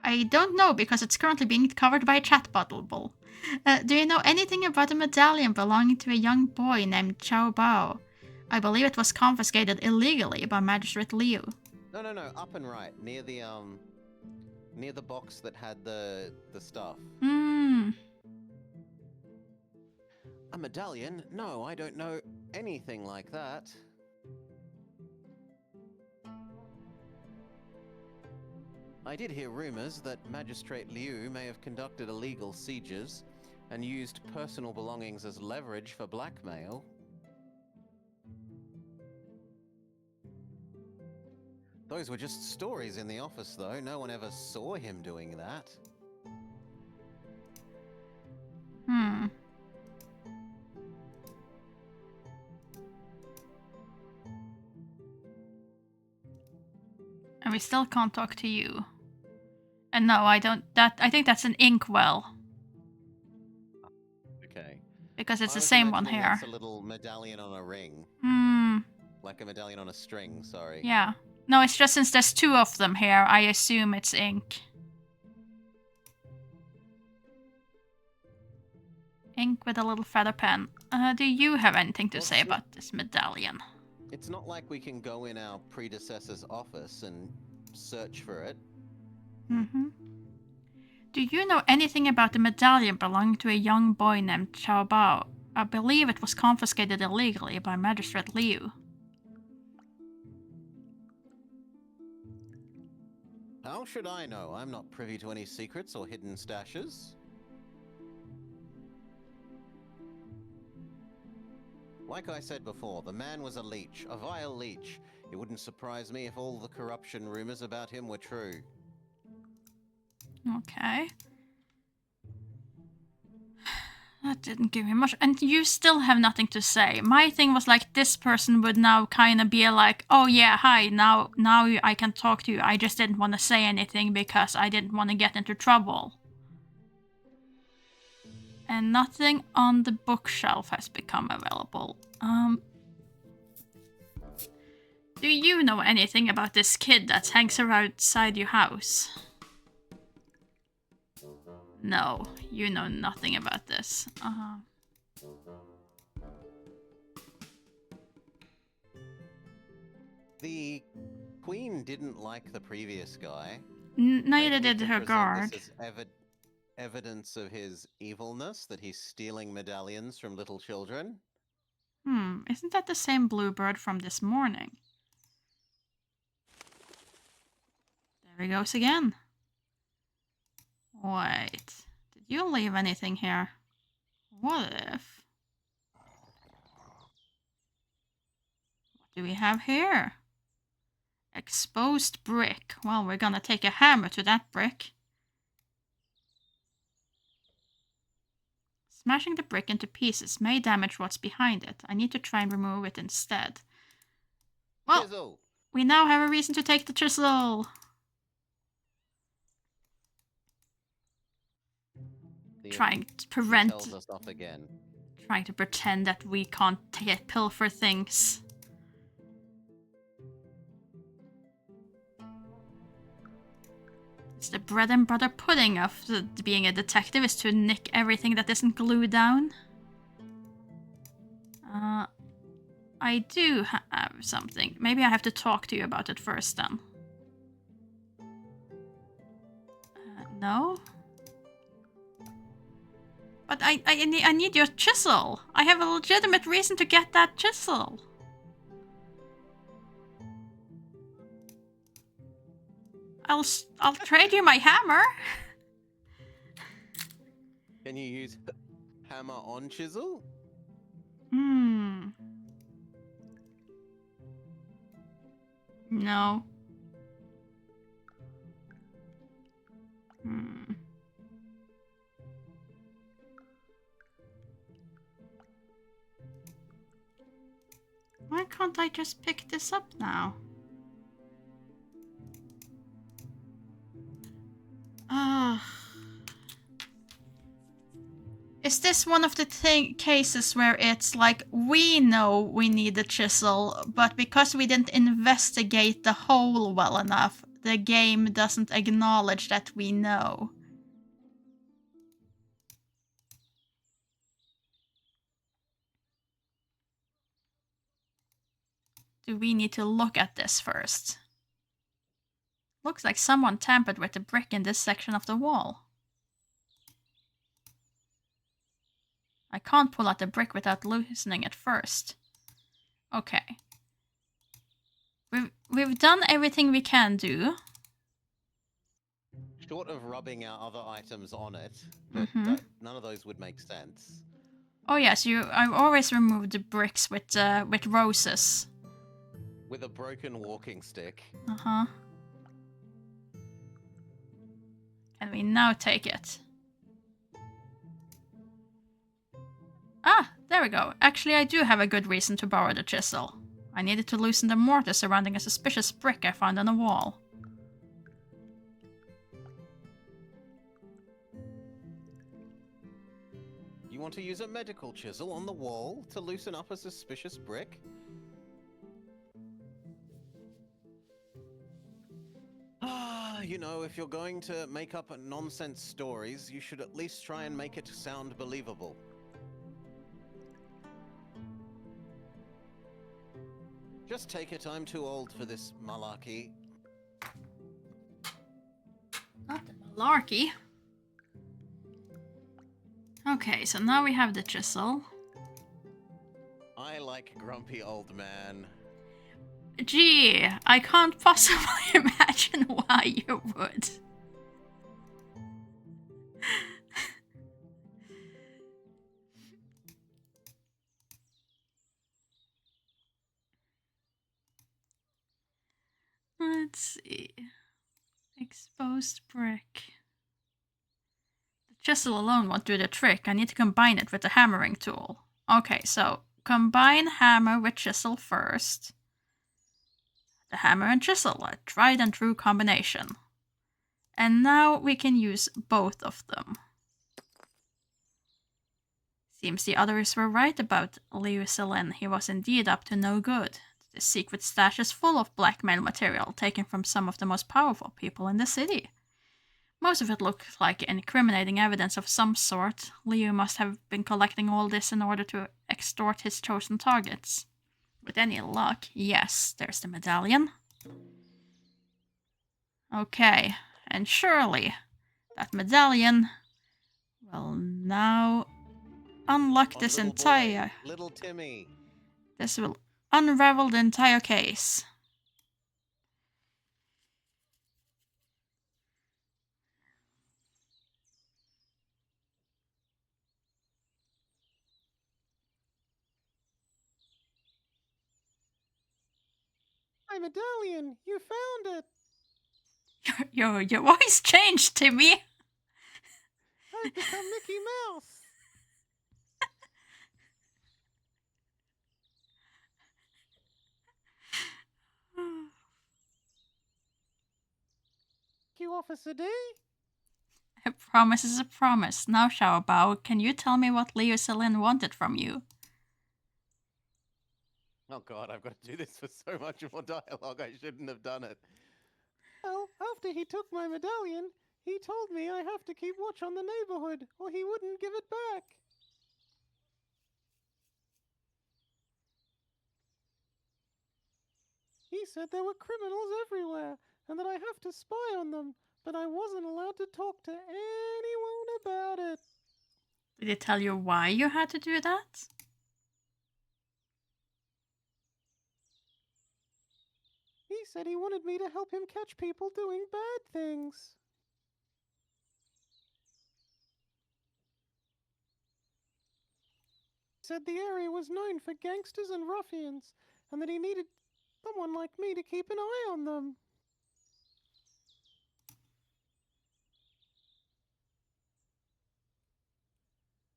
I don't know because it's currently being covered by a chat bubble. Do you know anything about a medallion belonging to a young boy named Xiao Bao? I believe it was confiscated illegally by Magistrate Liu. No, up and right, near the box that had the stuff. A medallion? No, I don't know anything like that. I did hear rumors that Magistrate Liu may have conducted illegal sieges and used personal belongings as leverage for blackmail. Those were just stories in the office, though. No one ever saw him doing that. And we still can't talk to you. And no, I don't. I think that's an inkwell. Okay. Because it's I the was same one imagining here. It's a little medallion on a ring. Hmm. Like a medallion on a string, sorry. Yeah. No, it's just since there's 2 of them here, I assume it's ink. Ink with a little feather pen. Do you have anything to Well, say about this medallion? It's not like we can go in our predecessor's office and search for it. Mm-hmm. Do you know anything about the medallion belonging to a young boy named Chao Bao? I believe it was confiscated illegally by Magistrate Liu. How should I know? I'm not privy to any secrets or hidden stashes. Like I said before, the man was a leech, a vile leech. It wouldn't surprise me if all the corruption rumors about him were true. Okay. That didn't give me much. And you still have nothing to say. My thing was like, this person would now kind of be like, oh yeah, hi, now I can talk to you. I just didn't want to say anything because I didn't want to get into trouble. And nothing on the bookshelf has become available. Do you know anything about this kid that hangs around outside your house? No, you know nothing about this. The queen didn't like the previous guy. Neither Maybe we did can her present guard. this as evidence of his evilness, that he's stealing medallions from little children. Isn't that the same bluebird from this morning? There he goes again. Wait, did you leave anything here? What if? What do we have here? Exposed brick. Well, we're gonna take a hammer to that brick. Smashing the brick into pieces may damage what's behind it. I need to try and remove it instead. Well, Chisel! we now have a reason to take the chisel. Trying to prevent... Tells us off again. Trying to pretend that we can't pilfer things. It's the bread and butter pudding of being a detective, is to nick everything that isn't glued down. I do have something. Maybe I have to talk to you about it first then. No? But I need your chisel. I have a legitimate reason to get that chisel. I'll trade you my hammer. Can you use hammer on chisel? No. Why can't I just pick this up now? Is this one of the cases where it's like, we know we need a chisel, but because we didn't investigate the hole well enough, the game doesn't acknowledge that we know? Do we need to look at this first? Looks like someone tampered with the brick in this section of the wall. I can't pull out the brick without loosening it first. Okay. We've done everything we can do. Short of rubbing our other items on it, none of those would make sense. Oh yes, I've always removed the bricks with roses. With a broken walking stick. Can we now take it? Ah, there we go. Actually, I do have a good reason to borrow the chisel. I needed to loosen the mortar surrounding a suspicious brick I found on the wall. You want to use a medical chisel on the wall to loosen up a suspicious brick? Ah, you know, if you're going to make up nonsense stories, you should at least try and make it sound believable. Just take it, I'm too old for this malarkey. Not the malarkey. Okay, so now we have the chisel. I like grumpy old man. Gee, I can't possibly imagine why you would. Let's see. Exposed brick. The chisel alone won't do the trick. I need to combine it with the hammering tool. Okay, so combine hammer with chisel first. The hammer and chisel, a tried and true combination. And now we can use both of them. Seems the others were right about Liu Selin. He was indeed up to no good. The secret stash is full of blackmail material taken from some of the most powerful people in the city. Most of it looks like incriminating evidence of some sort. Liu must have been collecting all this in order to extort his chosen targets. With any luck, yes, there's the medallion. Okay, and surely that medallion will now unlock Oh, this little entire... boy, little Timmy. This will unravel the entire case. My medallion! You found it! Your voice changed, Timmy. I've become Mickey Mouse! You, Officer D? A promise is a promise. Now, Xiao Bao, can you tell me what Liu Selin wanted from you? Oh god, I've got to do this for so much more dialogue. I shouldn't have done it. Well, after he took my medallion, he told me I have to keep watch on the neighborhood, or he wouldn't give it back. He said there were criminals everywhere, and that I have to spy on them, but I wasn't allowed to talk to anyone about it. Did he tell you why you had to do that? He said he wanted me to help him catch people doing bad things. He said the area was known for gangsters and ruffians, and that he needed someone like me to keep an eye on them.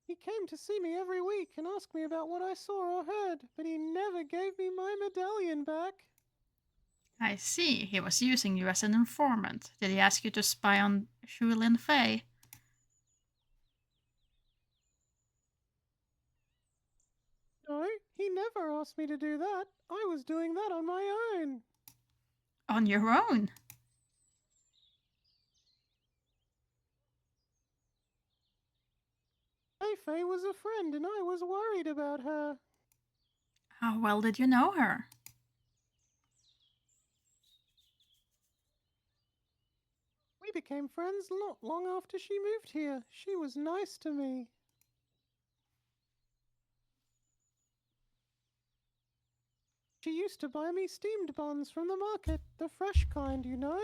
He came to see me every week and asked me about what I saw or heard, but he never gave me my medallion back. I see. He was using you as an informant. Did he ask you to spy on Xu Lin Fei? No, he never asked me to do that. I was doing that on my own. On your own? Fei was a friend and I was worried about her. How well did you know her? We became friends not long after she moved here. She was nice to me. She used to buy me steamed buns from the market, the fresh kind, you know.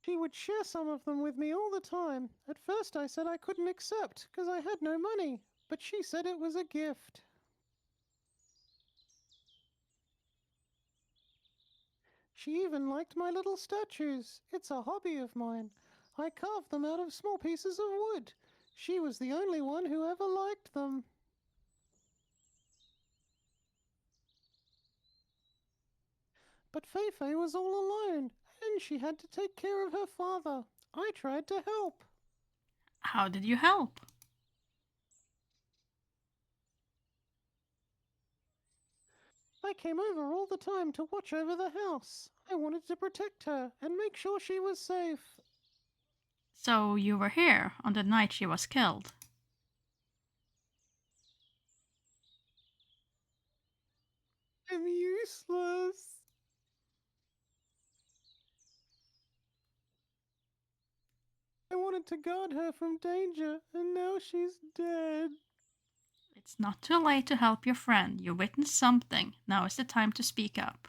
She would share some of them with me all the time. At first I said I couldn't accept, because I had no money, but she said it was a gift. She even liked my little statues. It's a hobby of mine. I carved them out of small pieces of wood. She was the only one who ever liked them. But Fei Fei was all alone, and she had to take care of her father. I tried to help. How did you help? I came over all the time to watch over the house. I wanted to protect her and make sure she was safe. So you were here on the night she was killed. I'm useless. I wanted to guard her from danger, and now she's dead. It's not too late to help your friend. You witnessed something. Now is the time to speak up.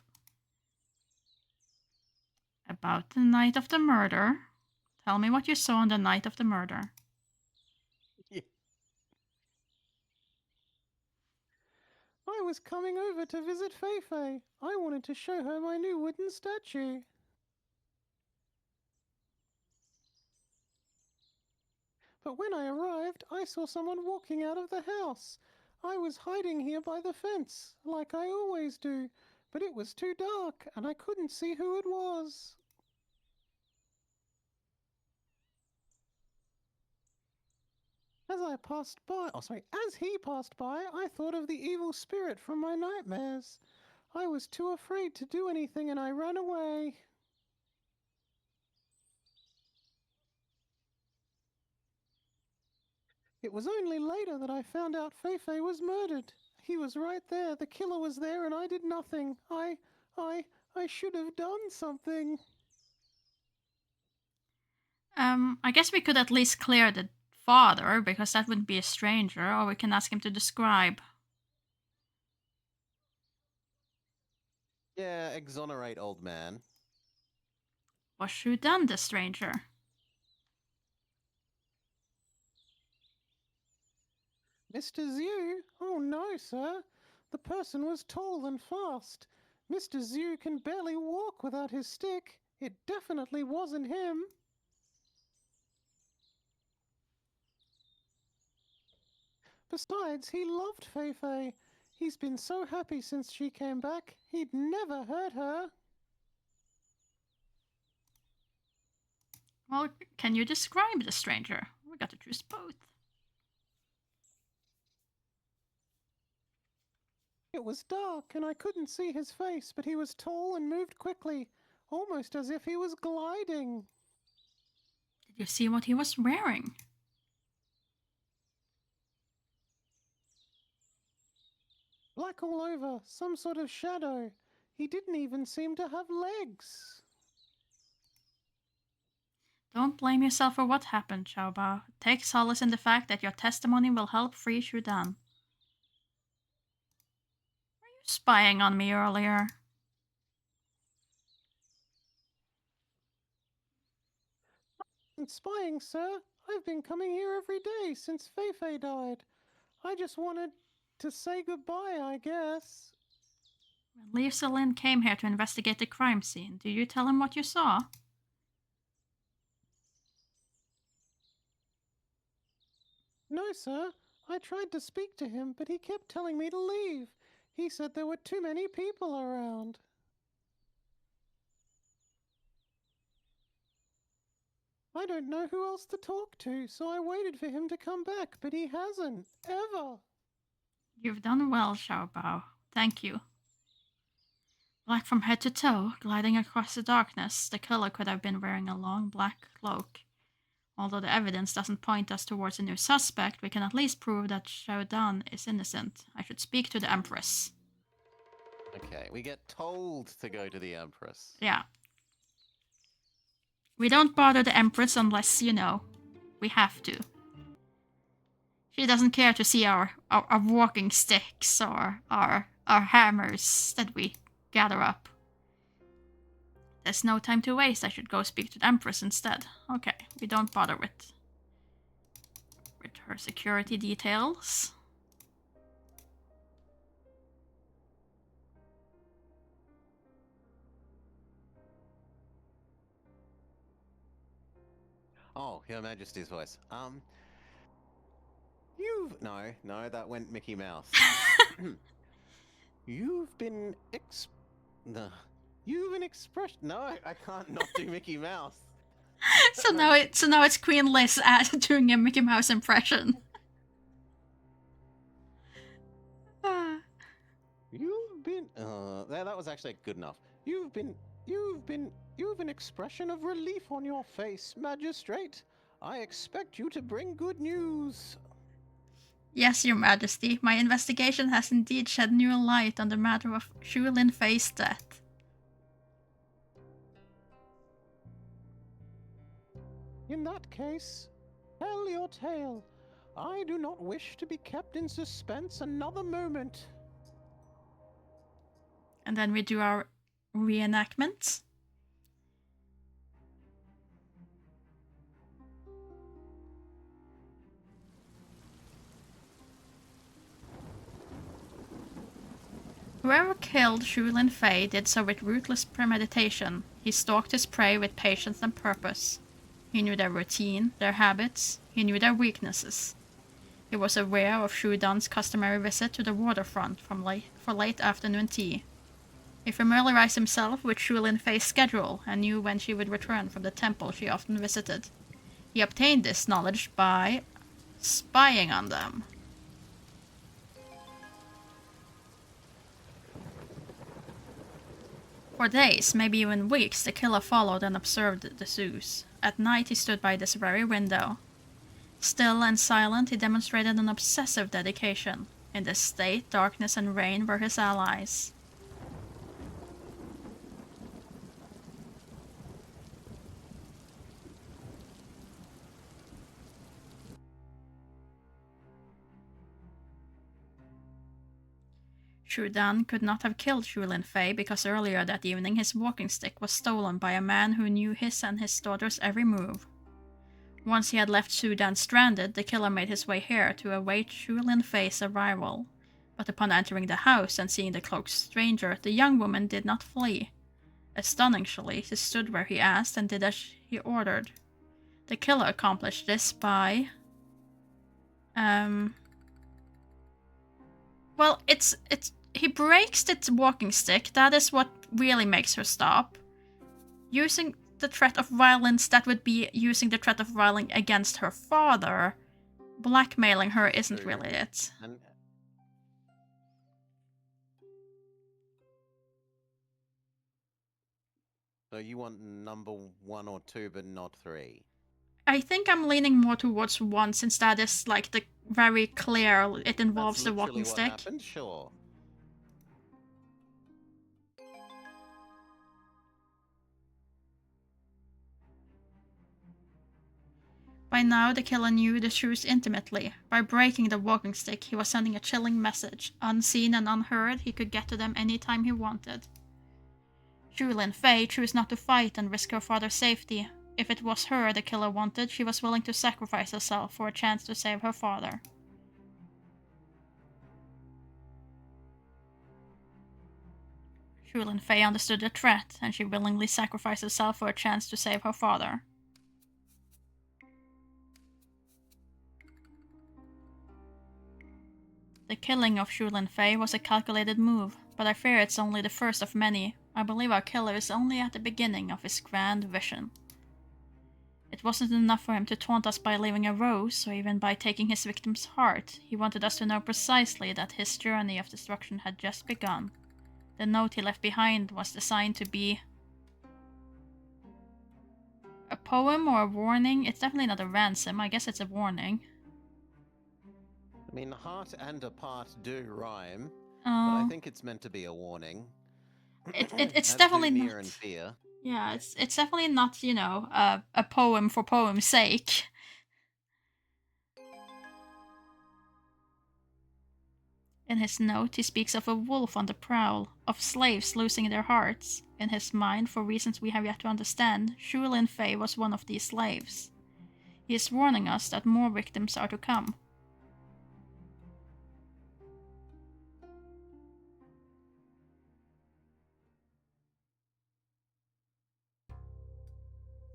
About the night of the murder. Tell me what you saw on the night of the murder. I was coming over to visit Feifei. I wanted to show her my new wooden statue. But when I arrived, I saw someone walking out of the house. I was hiding here by the fence, like I always do, but it was too dark and I couldn't see who it was. As he passed by, I thought of the evil spirit from my nightmares. I was too afraid to do anything and I ran away. It was only later that I found out Feifei was murdered. He was right there, the killer was there, and I did nothing. I should have done something. I guess we could at least clear the father, because that wouldn't be a stranger, or we can ask him to describe. Yeah, exonerate old man. Was who done the stranger? Mr. Zhu? Oh no, sir. The person was tall and fast. Mr. Zhu can barely walk without his stick. It definitely wasn't him. Besides, he loved Feifei. He's been so happy since she came back. He'd never hurt her. Well, can you describe the stranger? We got to choose both. It was dark and I couldn't see his face, but he was tall and moved quickly, almost as if he was gliding. Did you see what he was wearing? Black all over, some sort of shadow. He didn't even seem to have legs. Don't blame yourself for what happened, Xiaobao. Take solace in the fact that your testimony will help free Shudan. Were you spying on me earlier? And spying, sir. I've been coming here every day since Feifei died. I just wanted to say goodbye, I guess. When Liu Selin came here to investigate the crime scene, did you tell him what you saw? No, sir. I tried to speak to him, but he kept telling me to leave. He said there were too many people around. I don't know who else to talk to, so I waited for him to come back, but he hasn't. Ever. You've done well, Xiaobao. Thank you. Black from head to toe, gliding across the darkness, the killer could have been wearing a long black cloak. Although the evidence doesn't point us towards a new suspect, we can at least prove that Xiao Dan is innocent. I should speak to the Empress. Okay, we get told to go to the Empress. Yeah. We don't bother the Empress unless, we have to. She doesn't care to see our walking sticks or our hammers that we gather up. There's no time to waste. I should go speak to the Empress instead. Okay, we don't bother with her security details. Oh, Your Majesty's voice. No, that went Mickey Mouse. You've been You've an expression. No, I can't not do Mickey Mouse. So now it's Queen Liz doing a Mickey Mouse impression. Ah. You've been. That was actually good enough. You've an expression of relief on your face, Magistrate. I expect you to bring good news. Yes, Your Majesty, my investigation has indeed shed new light on the matter of Shu Lin Fei's death. In that case, tell your tale. I do not wish to be kept in suspense another moment. And then we do our reenactment. Whoever killed Shu Lin Fei did so with ruthless premeditation. He stalked his prey with patience and purpose. He knew their routine, their habits, he knew their weaknesses. He was aware of Shu Dan's customary visit to the waterfront for late afternoon tea. He familiarized himself with Shu Lin Fei's schedule and knew when she would return from the temple she often visited. He obtained this knowledge by spying on them. For days, maybe even weeks, the killer followed and observed the zoos. At night, he stood by this very window. Still and silent, he demonstrated an obsessive dedication. In this state, darkness and rain were his allies. Shu Dan could not have killed Shu Lin Fei because earlier that evening his walking stick was stolen by a man who knew his and his daughter's every move. Once he had left Shu Dan stranded, the killer made his way here to await Shu Lin Fei's arrival. But upon entering the house and seeing the cloaked stranger, the young woman did not flee. Astonishingly, she stood where he asked and did as he ordered. The killer accomplished this by... Well, he breaks its walking stick. That is what really makes her stop. Using the threat of violence, that would be using the threat of violence against her father. Blackmailing her isn't really it. So you want number 1 or 2, but not 3? I think I'm leaning more towards 1, since that is like the very clear, it involves the walking stick. Happened? Sure. By now, the killer knew the shoes intimately. By breaking the walking stick, he was sending a chilling message. Unseen and unheard, he could get to them anytime he wanted. Shu Lin Fei chose not to fight and risk her father's safety. If it was her the killer wanted, she was willing to sacrifice herself for a chance to save her father. Shu Lin Fei understood the threat, and she willingly sacrificed herself for a chance to save her father. The killing of Shu Lin Fei was a calculated move, but I fear it's only the first of many. I believe our killer is only at the beginning of his grand vision. It wasn't enough for him to taunt us by leaving a rose, or even by taking his victim's heart. He wanted us to know precisely that his journey of destruction had just begun. The note he left behind was designed to be a poem or a warning. It's definitely not a ransom. I guess it's a warning. I mean, heart and apart do rhyme, but I think it's meant to be a warning. It's definitely near not. And fear. Yeah, it's definitely not, you know, a poem for poem's sake. In his note, he speaks of a wolf on the prowl, of slaves losing their hearts. In his mind, for reasons we have yet to understand, Shu Lin Fei was one of these slaves. He is warning us that more victims are to come.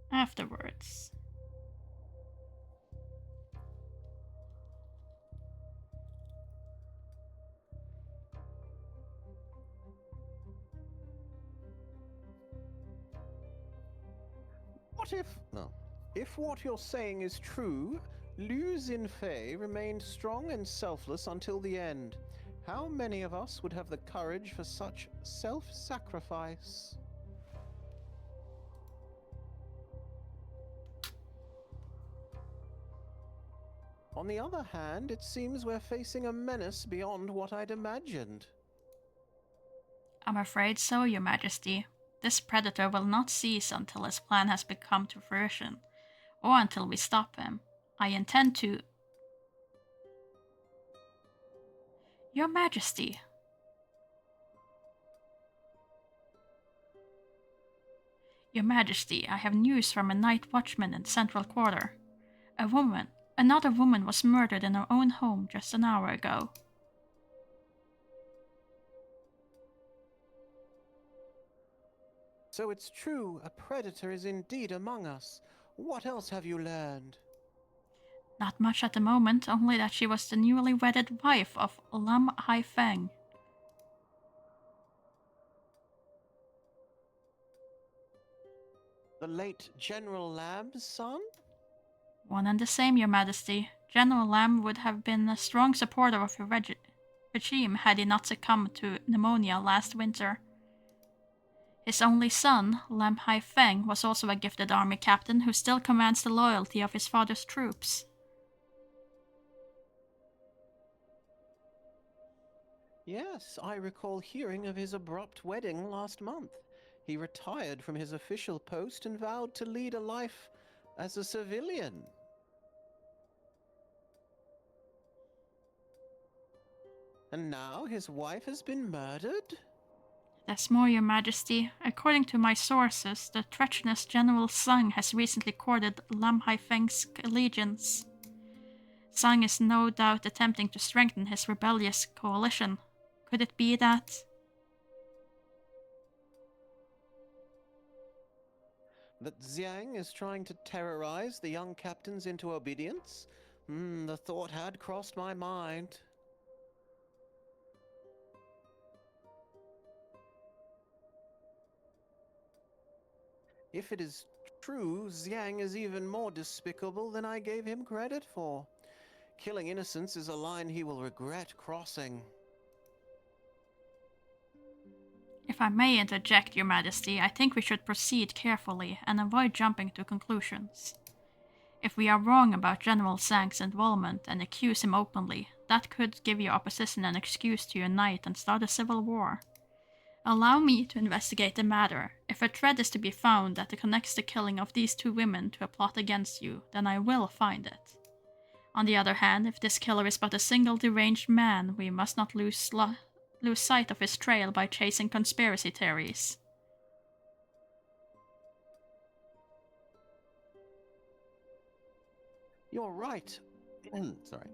Afterwards. what if... No. If what you're saying is true, Liu Xinfei remained strong and selfless until the end. How many of us would have the courage for such self-sacrifice? On the other hand, it seems we're facing a menace beyond what I'd imagined. I'm afraid so, Your Majesty. This predator will not cease until his plan has become to fruition, or until we stop him. I intend to... Your Majesty. Your Majesty, I have news from a night watchman in Central Quarter. Another woman was murdered in her own home just an hour ago. So it's true, a predator is indeed among us. What else have you learned? Not much at the moment, only that she was the newly wedded wife of Lam Haifeng. The late General Lamb's son? One and the same, Your Majesty. General Lam would have been a strong supporter of your regime had he not succumbed to pneumonia last winter. His only son, Lam Haifeng, was also a gifted army captain who still commands the loyalty of his father's troops. Yes, I recall hearing of his abrupt wedding last month. He retired from his official post and vowed to lead a life as a civilian. And now his wife has been murdered? There's more, Your Majesty. According to my sources, the treacherous General Zhang has recently courted Lam Haifeng's allegiance. Zhang is no doubt attempting to strengthen his rebellious coalition. Could it be that... That Xiang is trying to terrorize the young captains into obedience? The thought had crossed my mind. If it is true, Xiang is even more despicable than I gave him credit for. Killing innocents is a line he will regret crossing. If I may interject, Your Majesty, I think we should proceed carefully and avoid jumping to conclusions. If we are wrong about General Zhang's involvement and accuse him openly, that could give your opposition an excuse to unite and start a civil war. Allow me to investigate the matter. If a thread is to be found that connects the killing of these two women to a plot against you, then I will find it. On the other hand, if this killer is but a single deranged man, we must not lose sight of his trail by chasing conspiracy theories. You're right. Sorry.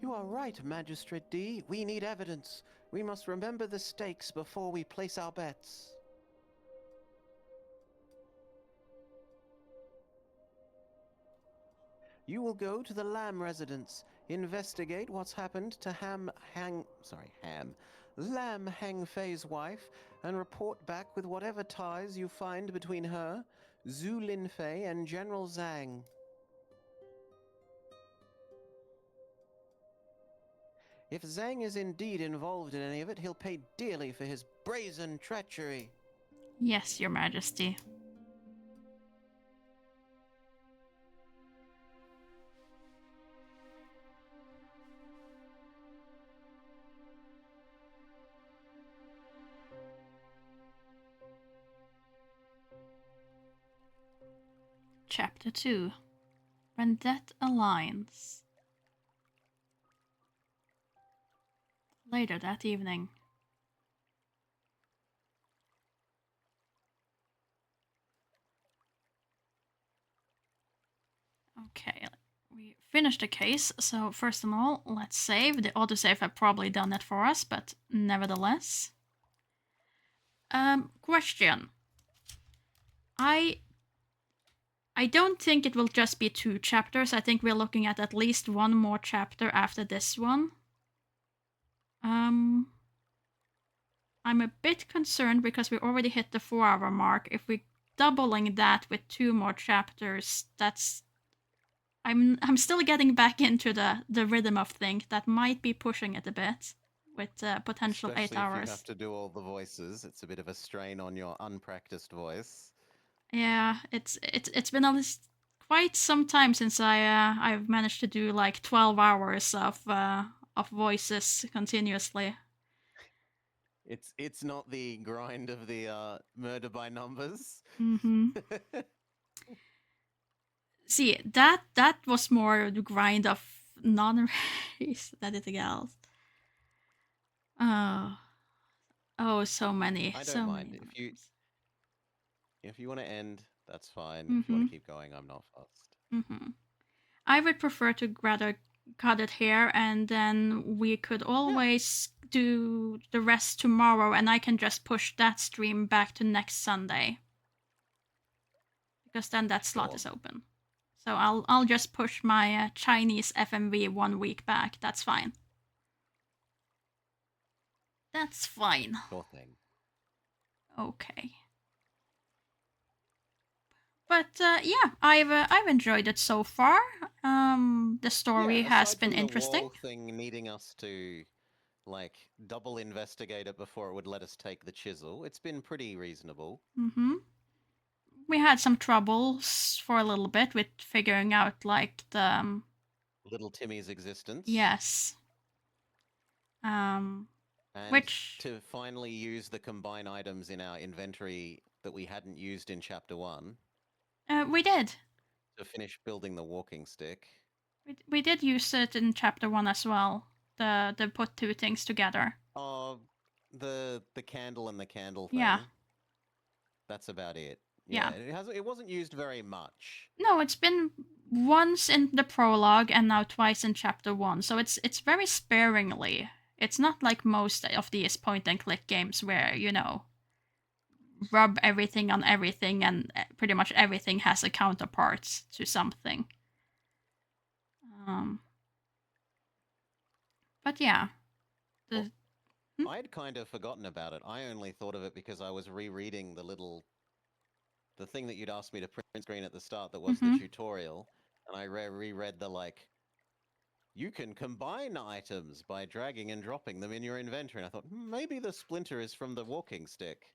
You are right, Magistrate D. We need evidence. We must remember the stakes before we place our bets. You will go to the Lam residence, investigate what's happened to Lam Hangfei's wife, and report back with whatever ties you find between her, Zhu Linfei, and General Zhang. If Zhang is indeed involved in any of it, he'll pay dearly for his brazen treachery. Yes, Your Majesty. Chapter 2. Vendette Alliance. Later that evening. Okay, we finished the case, so first of all, let's save. The autosave have probably done it for us, but nevertheless. Question. I don't think it will just be 2 chapters. I think we're looking at least one more chapter after this one. I'm a bit concerned because we already hit the 4-hour mark. If we doubling that with 2 more chapters, I'm still getting back into the rhythm of things. That might be pushing it a bit with potential 8 Especially if you hours. have to do all the voices, it's a bit of a strain on your unpracticed voice. Yeah, it's been quite some time since I've managed to do like 12 hours of voices continuously. It's not the grind of the murder by numbers. Mm-hmm. See, that was more the grind of non-race than anything else. Oh, so many, I so don't many mind murders. if you want to end, that's fine. If you Mm-hmm. want to keep going, I'm not fussed. Mm-hmm. I would prefer to rather cut it here, and then we could always do the rest tomorrow, and I can just push that stream back to next Sunday, because then that slot Sure. is open. So I'll just push my Chinese FMV 1 week back. That's fine. That's fine. Sure thing. Okay. But yeah, I've enjoyed it so far. The story Yeah, has aside been from the interesting. wall thing needing us to like double investigate it before it would let us take the chisel, it's been pretty reasonable. Mm-hmm. We had some troubles for a little bit with figuring out like the Little Timmy's existence. yes. And Which to finally use the combine items in our inventory that we hadn't used in chapter 1 we did. to finish building the walking stick. We did use it in chapter 1 as well. The put 2 things together. Oh, the candle and the candle thing. Yeah. That's about it. Yeah. It wasn't used very much. No, it's been once in the prologue and now twice in chapter 1. So it's very sparingly. It's not like most of these point and click games where, you know, rub everything on everything and pretty much everything has a counterpart to something. But yeah. I'd kind of forgotten about it. I only thought of it because I was rereading the thing that you'd asked me to print screen at the start that was the tutorial, and I reread the like, you can combine items by dragging and dropping them in your inventory. And I thought, maybe the splinter is from the walking stick.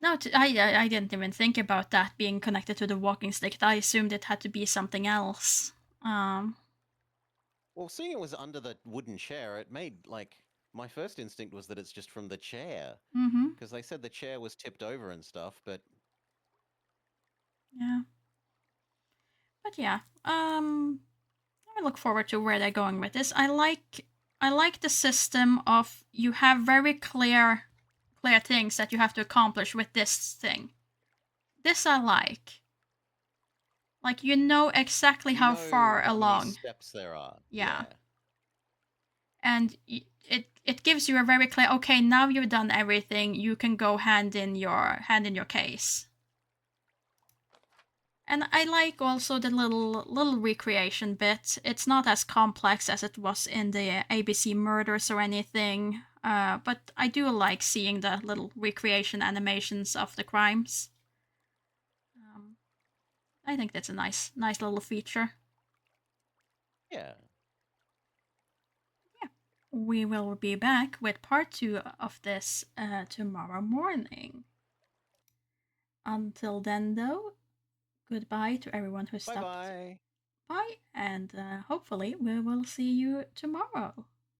No, I didn't even think about that being connected to the walking stick. I assumed it had to be something else. Well, seeing it was under the wooden chair, it made like my first instinct was that it's just from the chair, because they said the chair was tipped over and stuff. But yeah. But yeah, I look forward to where they're going with this. I like the system of you have very clear things that you have to accomplish with this thing. This I like. Like you know exactly how far how along. many steps there are. Yeah. And it gives you a very clear. Okay, now you've done everything. You can go hand in your case. And I like also the little recreation bit. It's not as complex as it was in the ABC Murders or anything, but I do like seeing the little recreation animations of the crimes. I think that's a nice little feature. Yeah. Yeah. We will be back with part 2 of this tomorrow morning. Until then, though, goodbye to everyone who stopped Bye-bye. by, and hopefully we will see you tomorrow.